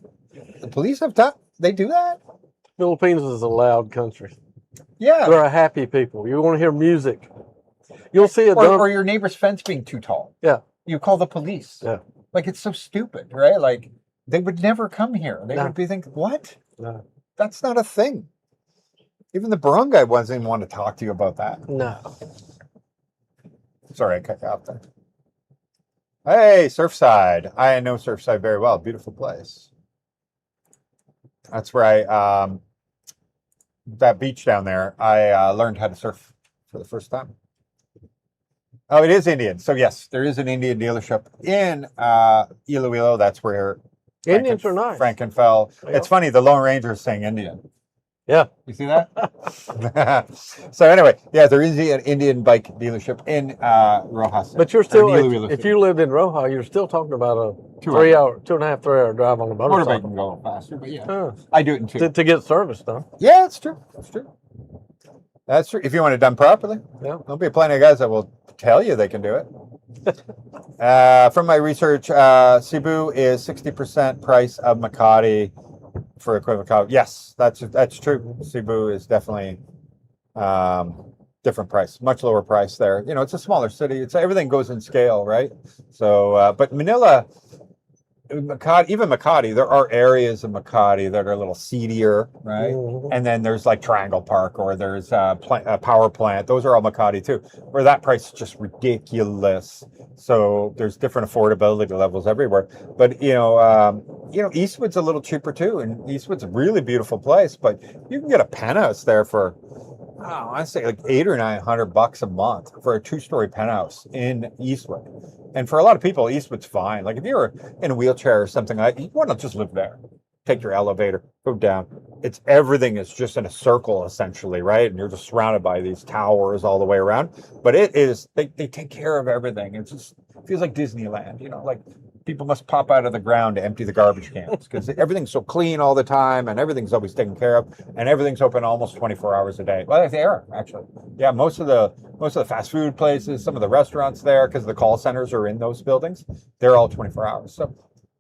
[SPEAKER 1] the police have time? They do that?
[SPEAKER 2] Philippines is a loud country.
[SPEAKER 1] Yeah.
[SPEAKER 2] They're a happy people. You want to hear music. You'll see a
[SPEAKER 1] Or your neighbor's fence being too tall.
[SPEAKER 2] Yeah.
[SPEAKER 1] You call the police.
[SPEAKER 2] Yeah.
[SPEAKER 1] Like, it's so stupid, right? Like, they would never come here. They
[SPEAKER 2] No.
[SPEAKER 1] would be thinking, what?
[SPEAKER 2] No.
[SPEAKER 1] That's not a thing. Even the barangay doesn't even want to talk to you about that.
[SPEAKER 2] No.
[SPEAKER 1] Sorry, I cut you off there. Hey, Surfside. I know Surfside very well. Beautiful place. That's where that beach down there, I learned how to surf for the first time. Oh, it is Indian. So yes, there is an Indian dealership in Iloilo. That's where
[SPEAKER 2] Indians are nice.
[SPEAKER 1] Frankenfell.
[SPEAKER 2] Yeah.
[SPEAKER 1] It's funny. The Lone Ranger is saying Indian.
[SPEAKER 2] Yeah.
[SPEAKER 1] You see that? So anyway, yeah, there is an Indian bike dealership in Roxas.
[SPEAKER 2] But you're
[SPEAKER 1] or
[SPEAKER 2] still,
[SPEAKER 1] Iloilo
[SPEAKER 2] if
[SPEAKER 1] City.
[SPEAKER 2] you lived in Roja, you're still talking about a 2.5, 3 hour drive on the
[SPEAKER 1] Motorbike
[SPEAKER 2] motorcycle.
[SPEAKER 1] can go a little faster, but yeah,
[SPEAKER 2] Huh.
[SPEAKER 1] I do it in two.
[SPEAKER 2] To get service done.
[SPEAKER 1] Yeah, that's true. That's true. That's true. If you want it done properly,
[SPEAKER 2] Yeah.
[SPEAKER 1] there'll be plenty of guys that will tell you they can do it. From my research, Cebu is 60% price of Makati for equivalent car. Yes, that's true. Cebu is definitely different price, much lower price there. You know, it's a smaller city. It's everything goes in scale, right? So, but Manila. Makati, even Makati, there are areas of Makati that are a little seedier, right?
[SPEAKER 2] Mhm.
[SPEAKER 1] And then there's like Triangle Park or there's a power plant. Those are all Makati too, where that price is just ridiculous. So there's different affordability levels everywhere. But Eastwood's a little cheaper too, and Eastwood's a really beautiful place. But you can get a penthouse there for, I'd say like $800 or $900 a month for a 2-story penthouse in Eastwood. And for a lot of people, Eastwood's fine. Like if you're in a wheelchair or something like that, you want to just live there. Take your elevator, go down. Everything is just in a circle essentially, right? And you're just surrounded by these towers all the way around. But it is, they take care of everything. It feels like Disneyland, like people must pop out of the ground to empty the garbage cans because everything's so clean all the time and everything's always taken care of and everything's open almost 24 hours a day. Well, they are actually. Yeah, most of the fast food places, some of the restaurants there, because the call centers are in those buildings, they're all 24 hours. So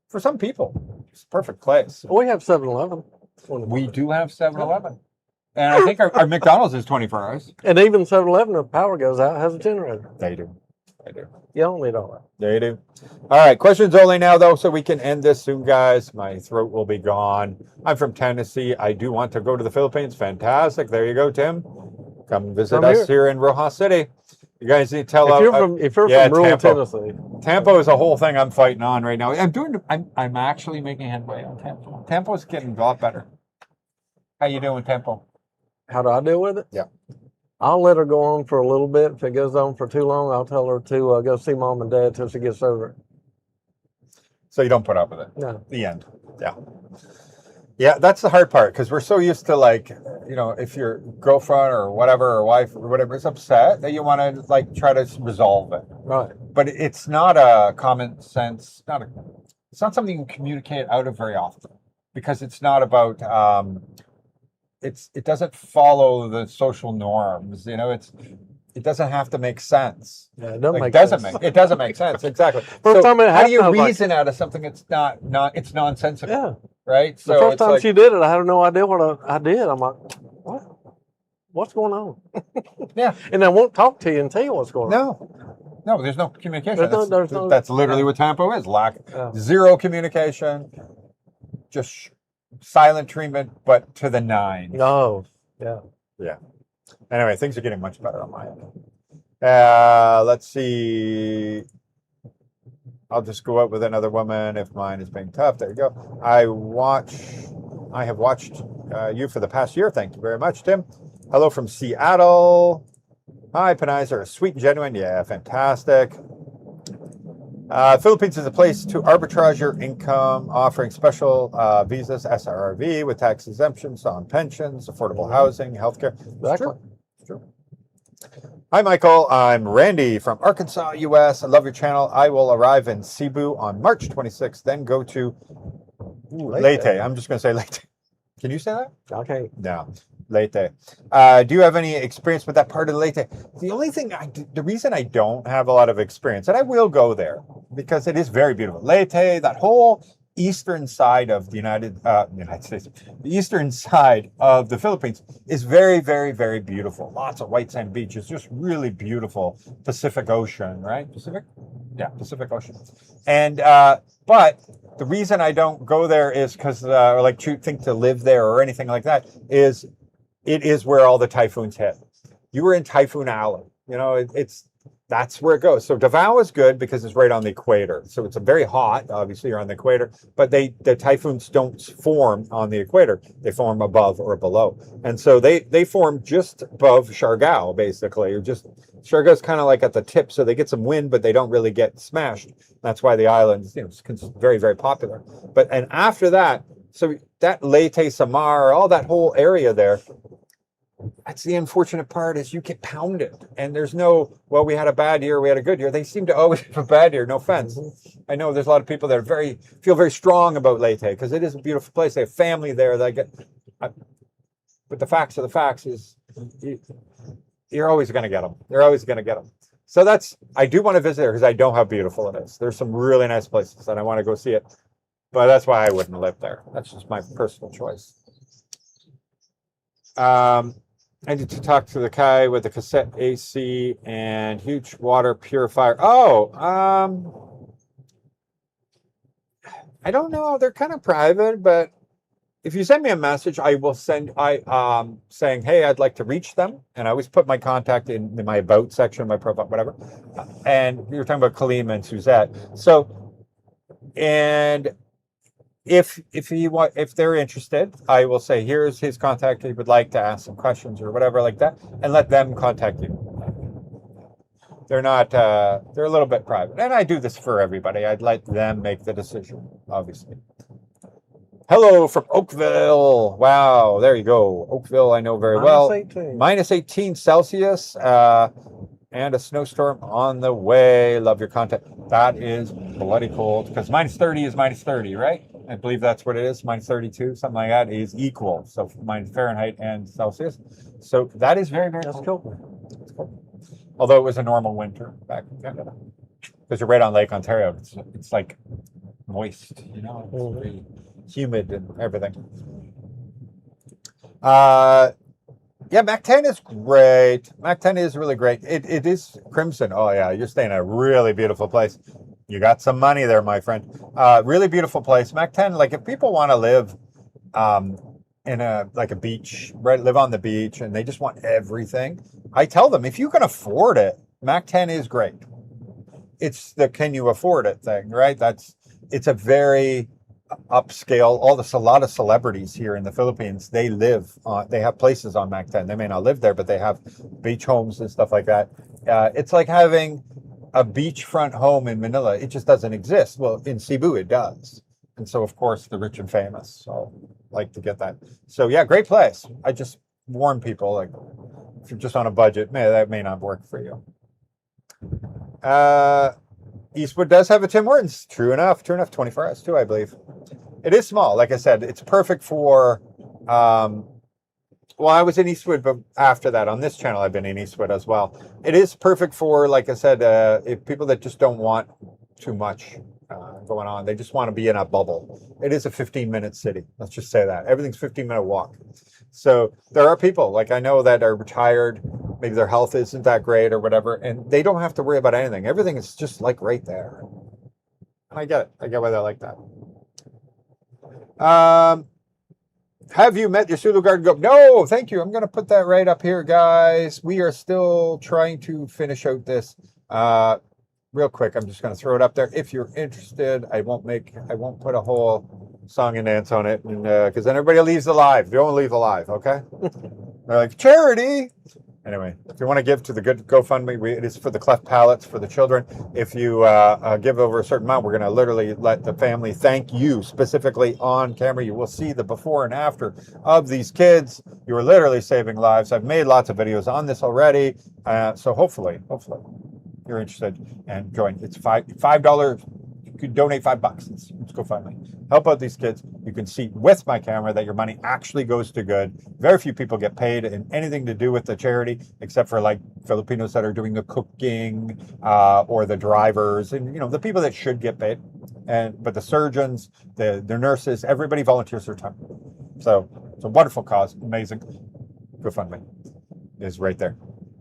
[SPEAKER 1] for some people, it's a perfect place.
[SPEAKER 2] We have 7-Eleven.
[SPEAKER 1] We do have 7-Eleven. And I think our McDonald's is 24 hours.
[SPEAKER 2] And even 7-Eleven, if power goes out, has a generator.
[SPEAKER 1] They do. They do.
[SPEAKER 2] You don't need all that.
[SPEAKER 1] They do. All right, questions only now, though, so we can end this soon, guys. My throat will be gone. I'm from Tennessee. I do want to go to the Philippines. Fantastic. There you go, Tim. Come visit us here in Roxas City. You guys need to tell
[SPEAKER 2] if you're from rural Tennessee.
[SPEAKER 1] Tampa is a whole thing I'm fighting on right now. I'm actually making headway on Tampa. Tampa's getting a lot better. How you doing, Tampa?
[SPEAKER 2] How do I deal with it?
[SPEAKER 1] Yeah.
[SPEAKER 2] I'll let her go on for a little bit. If it goes on for too long, I'll tell her to go see mom and dad till she gets over it.
[SPEAKER 1] So you don't put up with it?
[SPEAKER 2] No.
[SPEAKER 1] The end. Yeah. Yeah, that's the hard part because we're so used to if your girlfriend or whatever or wife or whatever is upset that you want to try to resolve it.
[SPEAKER 2] Right.
[SPEAKER 1] But it's not a common sense. It's not something you communicate out of very often because it's not about. It doesn't follow the social norms. It doesn't have to make sense.
[SPEAKER 2] Yeah, it doesn't make sense.
[SPEAKER 1] It doesn't make sense. Exactly. How do you reason out of something that's it's nonsensical?
[SPEAKER 2] Yeah.
[SPEAKER 1] Right.
[SPEAKER 2] So the first time she did it, I had no idea what I did. I'm like, what? What's going on?
[SPEAKER 1] Yeah.
[SPEAKER 2] And I won't talk to you and tell you what's going on.
[SPEAKER 1] No, there's no communication.
[SPEAKER 2] That's
[SPEAKER 1] literally what Tampa is. Zero communication. Just silent treatment, but to the nines.
[SPEAKER 2] No. Yeah.
[SPEAKER 1] Yeah. Anyway, things are getting much better on my end. Let's see. I'll just go out with another woman if mine is being tough. There you go. I have watched you for the past year. Thank you very much, Tim. Hello from Seattle. Hi, Panay's are sweet and genuine. Yeah, fantastic. Philippines is a place to arbitrage your income, offering special visas, SRV, with tax exemptions on pensions, affordable housing, healthcare.
[SPEAKER 2] Exactly.
[SPEAKER 1] It's true. Hi, Michael. I'm Randy from Arkansas, U.S. I love your channel. I will arrive in Cebu on March 26th, then go to Leyte. I'm just going to say Leyte. Can you say that?
[SPEAKER 2] Okay.
[SPEAKER 1] No. Leyte. Do you have any experience with that part of Leyte? The reason I don't have a lot of experience, and I will go there because it is very beautiful. Leyte, that whole eastern side of the United States, the eastern side of the Philippines is very, very, very beautiful. Lots of white sand beaches, just really beautiful. Pacific Ocean, right? Pacific? Yeah, Pacific Ocean. And, but the reason I don't go there is because, think to live there or anything like that it is where all the typhoons hit. You were in Typhoon Alley. It's that's where it goes. So Davao is good because it's right on the equator. So it's a very hot. Obviously, you're on the equator, but the typhoons don't form on the equator. They form above or below, and so they form just above Siargao, basically. Or just Siargao's kind of like at the tip, so they get some wind, but they don't really get smashed. That's why the island's very very popular. But and after that, so that Leyte Samar, all that whole area there. That's the unfortunate part is you get pounded and there's no, well, we had a bad year, we had a good year. They seem to always have a bad year. No offense. I know there's a lot of people that are feel very strong about Leyte because it is a beautiful place. They have family there. But the facts are the facts is you're always going to get them. They're always going to get them. So I do want to visit there because I know how beautiful it is. There's some really nice places and I want to go see it. But that's why I wouldn't live there. That's just my personal choice. I need to talk to the guy with the cassette AC and huge water purifier. Oh, I don't know. They're kind of private, but if you send me a message, I will saying, hey, I'd like to reach them. And I always put my contact in my about section, my profile, whatever. And you're talking about Khalima and Suzette. So, and if they're interested, I will say, here's his contact. He would like to ask some questions or whatever like that, and let them contact you. They're not, they're a little bit private. And I do this for everybody. I'd let them make the decision, obviously. Hello from Oakville. Wow, there you go. Oakville, I know very well. Minus 18 Celsius. And a snowstorm on the way. Love your content. That is bloody cold because minus 30 is minus 30, right? I believe that's what it is. Minus 32, something like that is equal. So minus Fahrenheit and Celsius. So that is very, very cold. That's cold. Although it was a normal winter back in Canada. Because you're right on Lake Ontario. It's like moist, It's very humid and everything. Yeah, Mac 10 is great. Mac 10 is really great. It is Crimson. Oh, yeah, you're staying in a really beautiful place. You got some money there, my friend. Really beautiful place. Mac 10, like if people want to live in a beach, right? Live on the beach and they just want everything. I tell them, if you can afford it, Mac 10 is great. It's the can you afford it thing, right? It's a very upscale. A lot of celebrities here in the Philippines, they have places on Mac 10. They may not live there, but they have beach homes and stuff like that. It's like having a beachfront home in Manila. It just doesn't exist. Well, in Cebu, it does. And so, of course, the rich and famous. So, like to get that. So, yeah, great place. I just warn people, like, if you're just on a budget, that may not work for you. Eastwood does have a Tim Hortons. True enough. 24 hours too, I believe. It is small. Like I said, it's perfect for, I was in Eastwood, but after that, on this channel, I've been in Eastwood as well. It is perfect for, like I said, if people that just don't want too much going on. They just want to be in a bubble. It is a 15-minute city. Let's just say that. Everything's 15-minute walk. So there are people, like I know, that are retired, maybe their health isn't that great or whatever, and they don't have to worry about anything. Everything is just like right there. And I get it. I get why they're like that. Have you met your Sulu Garden Goat? No, thank you. I'm going to put that right up here, guys. We are still trying to finish out this. Real quick, I'm just going to throw it up there. If you're interested, I won't put a whole song and dance on it, because then everybody leaves alive. Don't leave alive, okay? They're like, charity. Anyway, if you want to give to the good GoFundMe, it is for the cleft palates for the children. If you give over a certain amount, we're going to literally let the family thank you specifically on camera. You will see the before and after of these kids. You are literally saving lives. I've made lots of videos on this already. So hopefully, you're interested and join. It's $5. You could donate $5. Let's GoFundMe. Help out these kids. You can see with my camera that your money actually goes to good. Very few people get paid in anything to do with the charity, except for like Filipinos that are doing the cooking or the drivers, and the people that should get paid. But the surgeons, the nurses, everybody volunteers their time. So it's a wonderful cause. Amazing. GoFundMe is right there.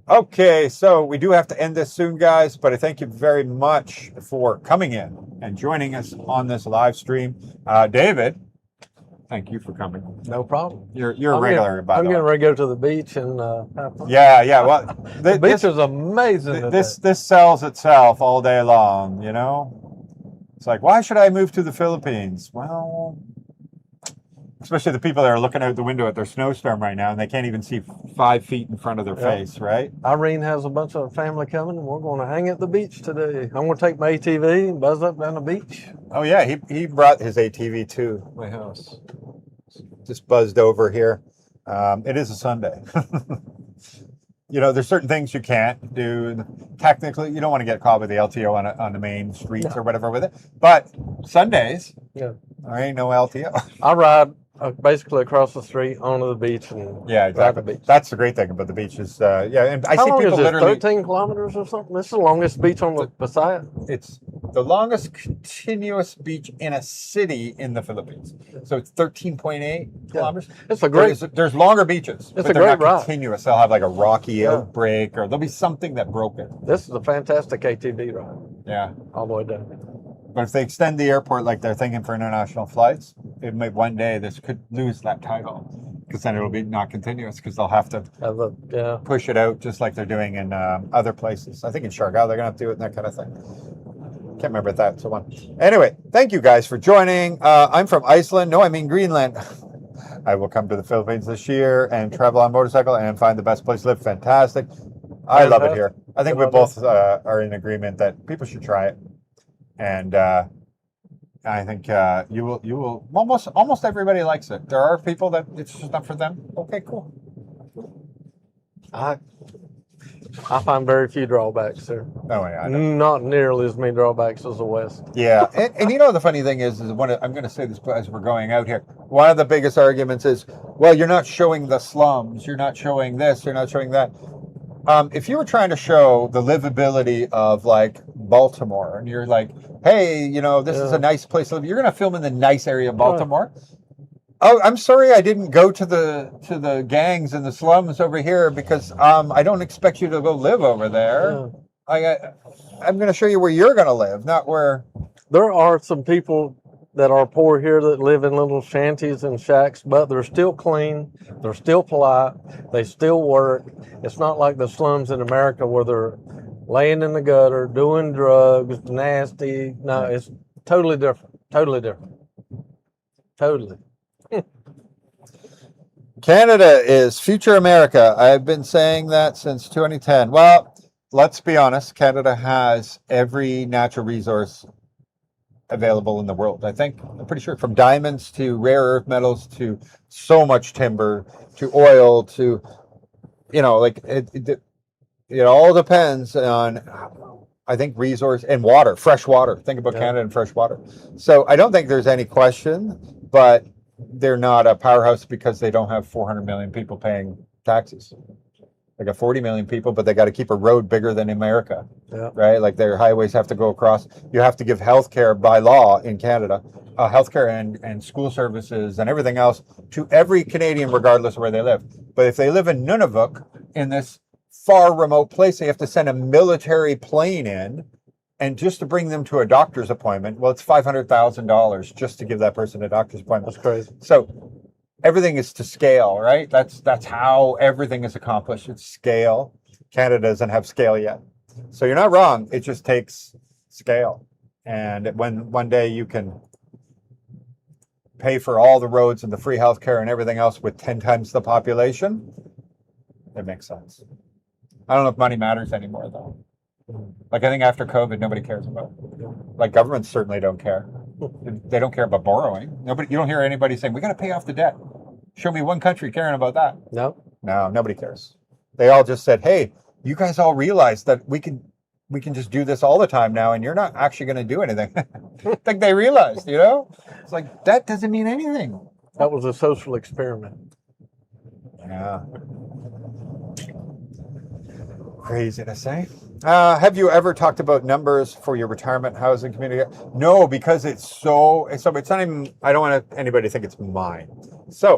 [SPEAKER 1] Okay, so we do have to end this soon, guys, but I thank you very much for coming in and joining us on this live stream. David, Thank you for coming.
[SPEAKER 2] No problem.
[SPEAKER 1] You're a regular about
[SPEAKER 2] I'm getting ready to go to the beach and have fun.
[SPEAKER 1] Yeah. Well,
[SPEAKER 2] The beach is amazing.
[SPEAKER 1] This sells itself all day long. You know, it's like, why should I move to the Philippines? Well, especially the people that are looking out the window at their snowstorm right now, and they can't even see 5 feet in front of their face, right?
[SPEAKER 2] Irene has a bunch of family coming, and we're going to hang at the beach today. I'm going to take my ATV and buzz up down the beach.
[SPEAKER 1] Oh yeah, he brought his ATV to my house. Just buzzed over here. It is a Sunday. You know, there's certain things you can't do. Technically, you don't want to get caught with the LTO on the main streets or whatever with it. But Sundays, there ain't no LTO.
[SPEAKER 2] I ride basically across the street onto the beach and
[SPEAKER 1] exactly.
[SPEAKER 2] the beach.
[SPEAKER 1] That's the great thing about the beach is and I
[SPEAKER 2] How
[SPEAKER 1] see
[SPEAKER 2] long
[SPEAKER 1] people
[SPEAKER 2] is this,
[SPEAKER 1] literally
[SPEAKER 2] 13 kilometers or something? This is the longest beach on the Pasaya.
[SPEAKER 1] It's the longest continuous beach in a city in the Philippines. So it's 13.8 kilometers.
[SPEAKER 2] It's a great.
[SPEAKER 1] There's longer beaches, but
[SPEAKER 2] a
[SPEAKER 1] they're
[SPEAKER 2] great
[SPEAKER 1] not
[SPEAKER 2] ride.
[SPEAKER 1] continuous. They'll have like a rocky outbreak, or there'll be something that broke it.
[SPEAKER 2] This is a fantastic ATV ride.
[SPEAKER 1] Yeah.
[SPEAKER 2] All the way down.
[SPEAKER 1] But if they extend the airport like they're thinking for international flights, it may one day this could lose that title, because then it'll be not continuous, because they'll have to push it out just like they're doing in other places. I think in Siargao they're gonna have to do it and that kind of thing. Can't remember if that's the one. Anyway, thank you guys for joining. I'm from Iceland. No, I mean Greenland. I will come to the Philippines this year and travel on motorcycle and find the best place to live. Fantastic. I love it here. I think we both are in agreement that people should try it. And I think you will almost everybody likes it. There are people that it's just not for them. Okay, cool.
[SPEAKER 2] I find very few drawbacks there.
[SPEAKER 1] Oh yeah, I know.
[SPEAKER 2] Not nearly as many drawbacks as the West.
[SPEAKER 1] Yeah, and you know the funny thing is I'm going to say this as we're going out here. One of the biggest arguments is, well, you're not showing the slums. You're not showing this. You're not showing that. If you were trying to show the livability of like Baltimore, and you're like, hey, you know, this is a nice place to live, you're going to film in the nice area of Baltimore. Oh, I'm sorry I didn't go to the gangs and the slums over here, because I don't expect you to go live over there. I'm going to show you where you're going to live, not where.
[SPEAKER 2] There are some people that are poor here that live in little shanties and shacks, but they're still clean, they're still polite, they still work. It's not like the slums in America where they're laying in the gutter, doing drugs, nasty. No, it's totally different. Totally different. Totally.
[SPEAKER 1] Canada is future America. I've been saying that since 2010. Well, let's be honest. Canada has every natural resource available in the world. I'm pretty sure, from diamonds to rare earth metals to so much timber to oil to, you know, like it all depends on, I think, resource and water, fresh water. Think about Canada and fresh water. So I don't think there's any question, but they're not a powerhouse because they don't have 400 million people paying taxes. They got 40 million people, but they got to keep a road bigger than America, right? Like their highways have to go across. You have to give healthcare by law in Canada, healthcare and school services and everything else to every Canadian, regardless of where they live. But if they live in Nunavut, in this far remote place, they have to send a military plane in, and just to bring them to a doctor's appointment, well, it's $500,000 just to give that person a doctor's appointment.
[SPEAKER 2] That's crazy.
[SPEAKER 1] So everything is to scale, right? That's how everything is accomplished. It's scale. Canada doesn't have scale yet. So you're not wrong. It just takes scale. And when one day you can pay for all the roads and the free healthcare and everything else with 10 times the population, it makes sense. I don't know if money matters anymore, though. Like, I think after COVID, nobody cares about it. Like, governments certainly don't care. They don't care about borrowing. You don't hear anybody saying, we got to pay off the debt. Show me one country caring about that.
[SPEAKER 2] No,
[SPEAKER 1] nobody cares. They all just said, hey, you guys all realize that we can just do this all the time now, and you're not actually going to do anything. I think they realized, you know? It's like, that doesn't mean anything.
[SPEAKER 2] that was a social experiment.
[SPEAKER 1] Yeah. Crazy to say. Have you ever talked about numbers for your retirement housing community? No, because it's not even, I don't want anybody to think it's mine. So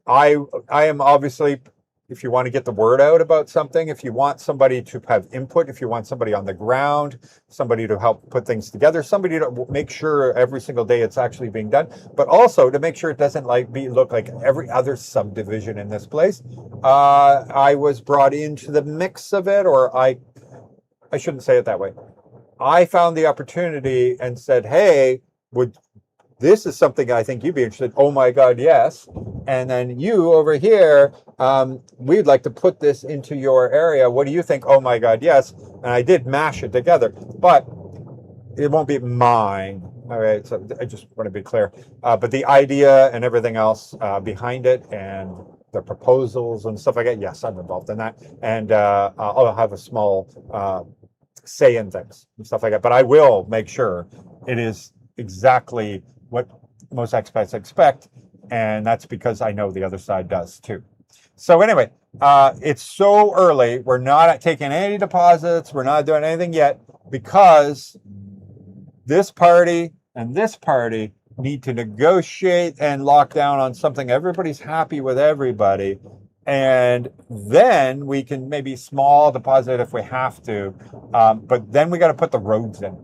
[SPEAKER 1] I am obviously if you want to get the word out about something, if you want somebody to have input, if you want somebody on the ground, somebody to help put things together, somebody to make sure every single day it's actually being done, but also to make sure it doesn't look like every other subdivision in this place. I was brought into the mix of it, or I shouldn't say it that way. I found the opportunity and said, hey, this is something I think you'd be interested in. Oh my God, yes. And then you over here, we'd like to put this into your area. What do you think? Oh my God, yes. And I did mash it together, but it won't be mine. All right, so I just want to be clear. But the idea and everything else behind it and the proposals and stuff like that, yes, I'm involved in that. And I'll have a small say in things and stuff like that. But I will make sure it is exactly what most expats expect, and that's because I know the other side does too. So anyway, it's so early. We're not taking any deposits. We're not doing anything yet because this party and this party need to negotiate and lock down on something. Everybody's happy with everybody. And then we can maybe small deposit if we have to. But then we got to put the roads in.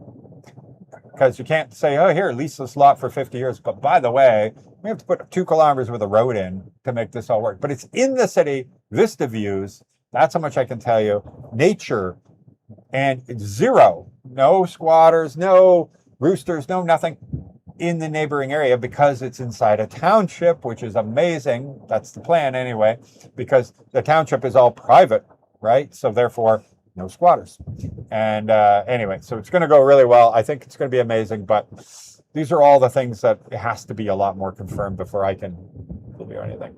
[SPEAKER 1] Because you can't say, oh, here, lease this lot for 50 years. But by the way, we have to put 2 kilometers with a road in to make this all work. But it's in the city, vista views. That's how much I can tell you. Nature and zero. No squatters, no roosters, no nothing in the neighboring area because it's inside a township, which is amazing. That's the plan anyway, because the township is all private, right? So therefore, no squatters. And anyway, so it's going to go really well. I think it's going to be amazing, but these are all the things that it has to be a lot more confirmed before I can do anything.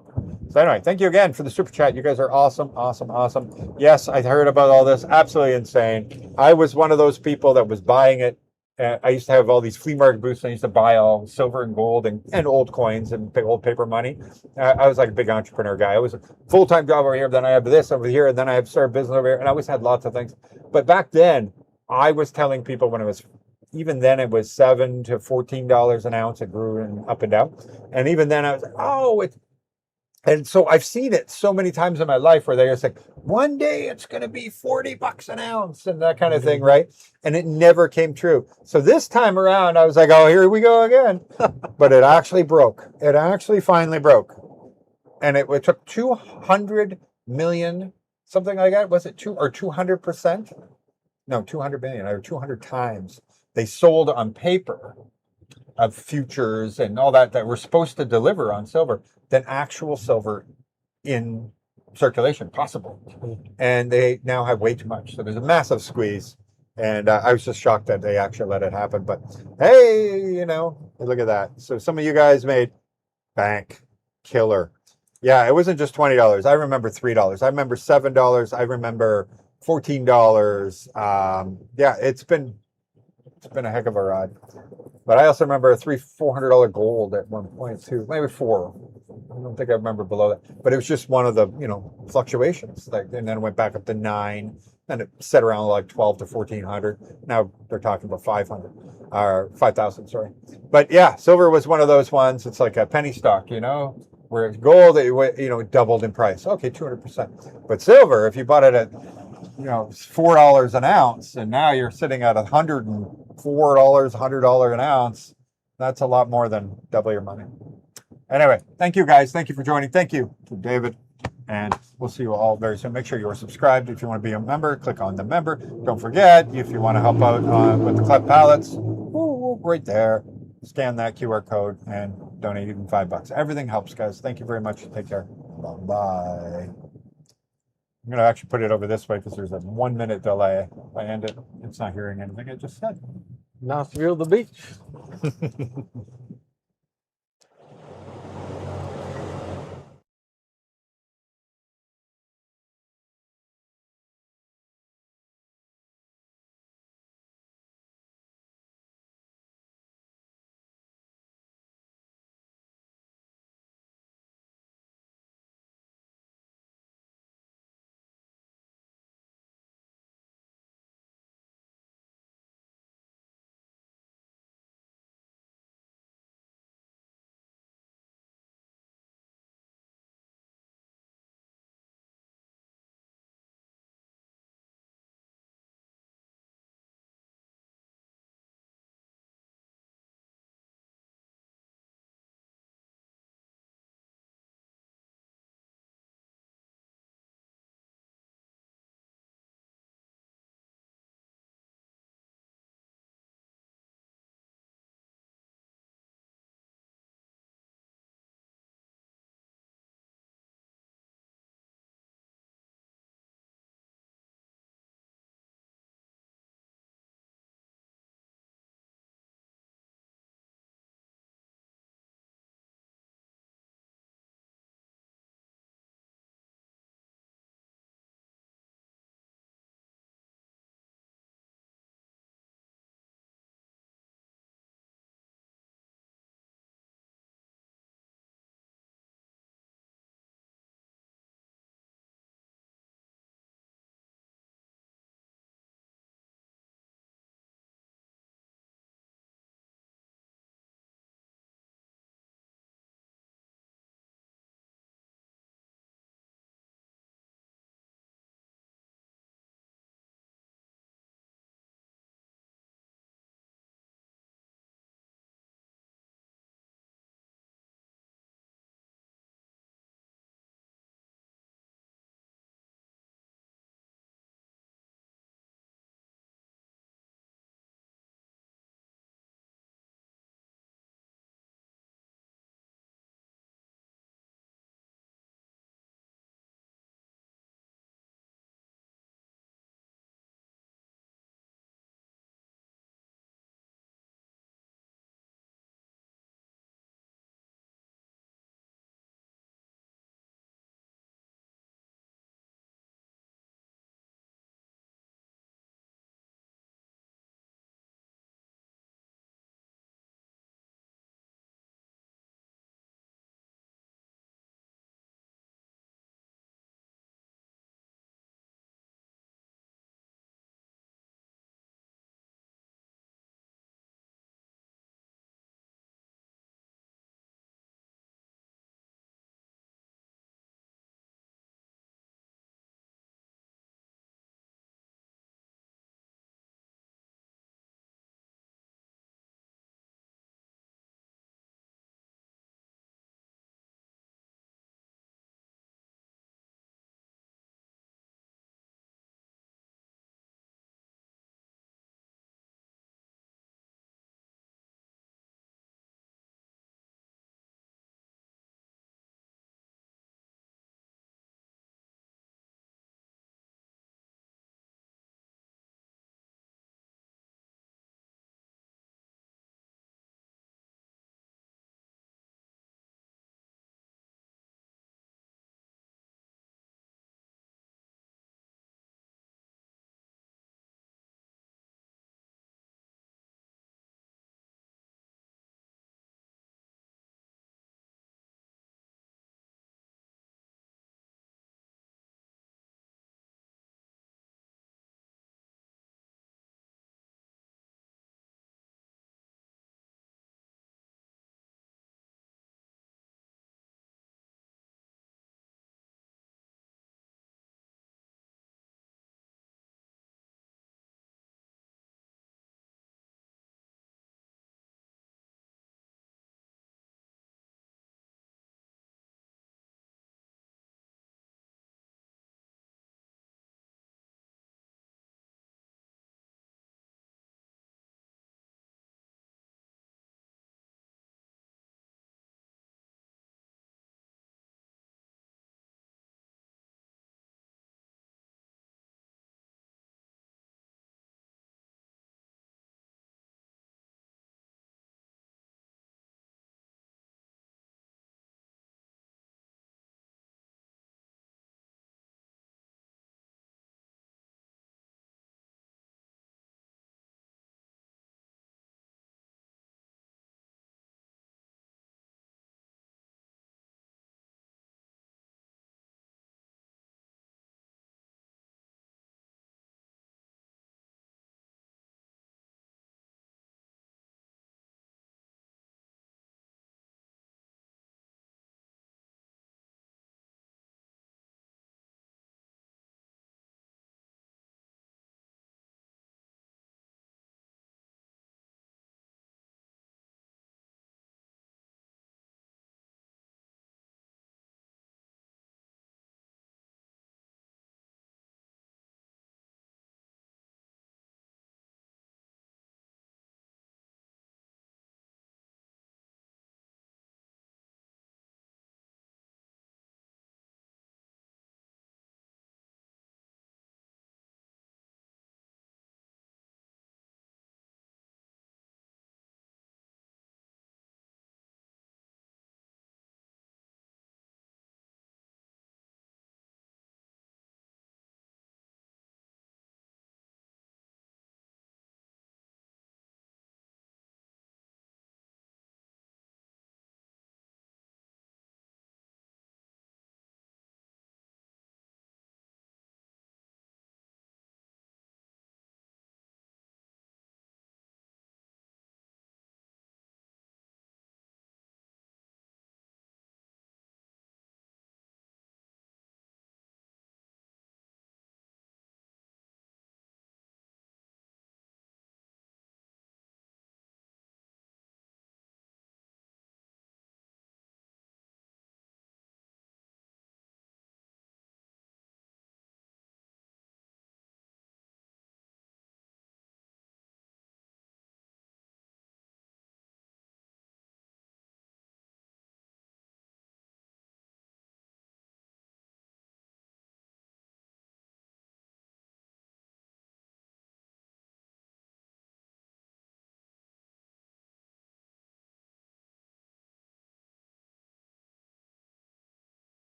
[SPEAKER 1] So anyway, thank you again for the super chat. You guys are awesome, awesome, awesome. Yes, I heard about all this. Absolutely insane. I was one of those people that was buying it. I used to have all these flea market booths. And I used to buy all silver and gold and old coins and old paper money. I was like a big entrepreneur guy. I was a full-time job over here. Then I have this over here. And then I have started business over here. And I always had lots of things. But back then, I was telling people when it was, even then it was $7 to $14 an ounce. It grew up and down. And even then I was like, oh, it's, and so I've seen it so many times in my life where they're just like, one day it's going to be $40 an ounce and that kind of thing, right? And it never came true. So this time around, I was like, oh, here we go again. But it actually broke. It actually finally broke. And it took 200 million, something like that. Was it 200%? No, 200 million or 200 times. They sold on paper of futures and all that were supposed to deliver on silver than actual silver in circulation possible. And they now have way too much. So there's a massive squeeze. And I was just shocked that they actually let it happen. But hey, look at that. So some of you guys made bank killer. Yeah, it wasn't just $20. I remember $3. I remember $7. I remember $14. Yeah, it's been a heck of a ride. But I also remember a $400 gold at one point too, maybe $4. I don't think I remember below that. But it was just one of the fluctuations. And then it went back up to $9, and it set around like 12 to 1400. Now they're talking about 500 or 5,000. Sorry. But yeah, silver was one of those ones. It's like a penny stock, where gold, it doubled in price. Okay, 200%. But silver, if you bought it at $4 an ounce, and now you're sitting at $104, $100 an ounce. That's a lot more than double your money. Anyway, thank you guys. Thank you for joining. Thank you to David. And we'll see you all very soon. Make sure you are subscribed. If you want to be a member, click on the member. Don't forget, if you want to help out with the cleft palettes, right there. Scan that QR code and donate even $5. Everything helps, guys. Thank you very much. Take care. Bye-bye. I'm going to actually put it over this way because there's a 1 minute delay. If I end it, it's not hearing anything I just said.
[SPEAKER 2] Nice view of the beach.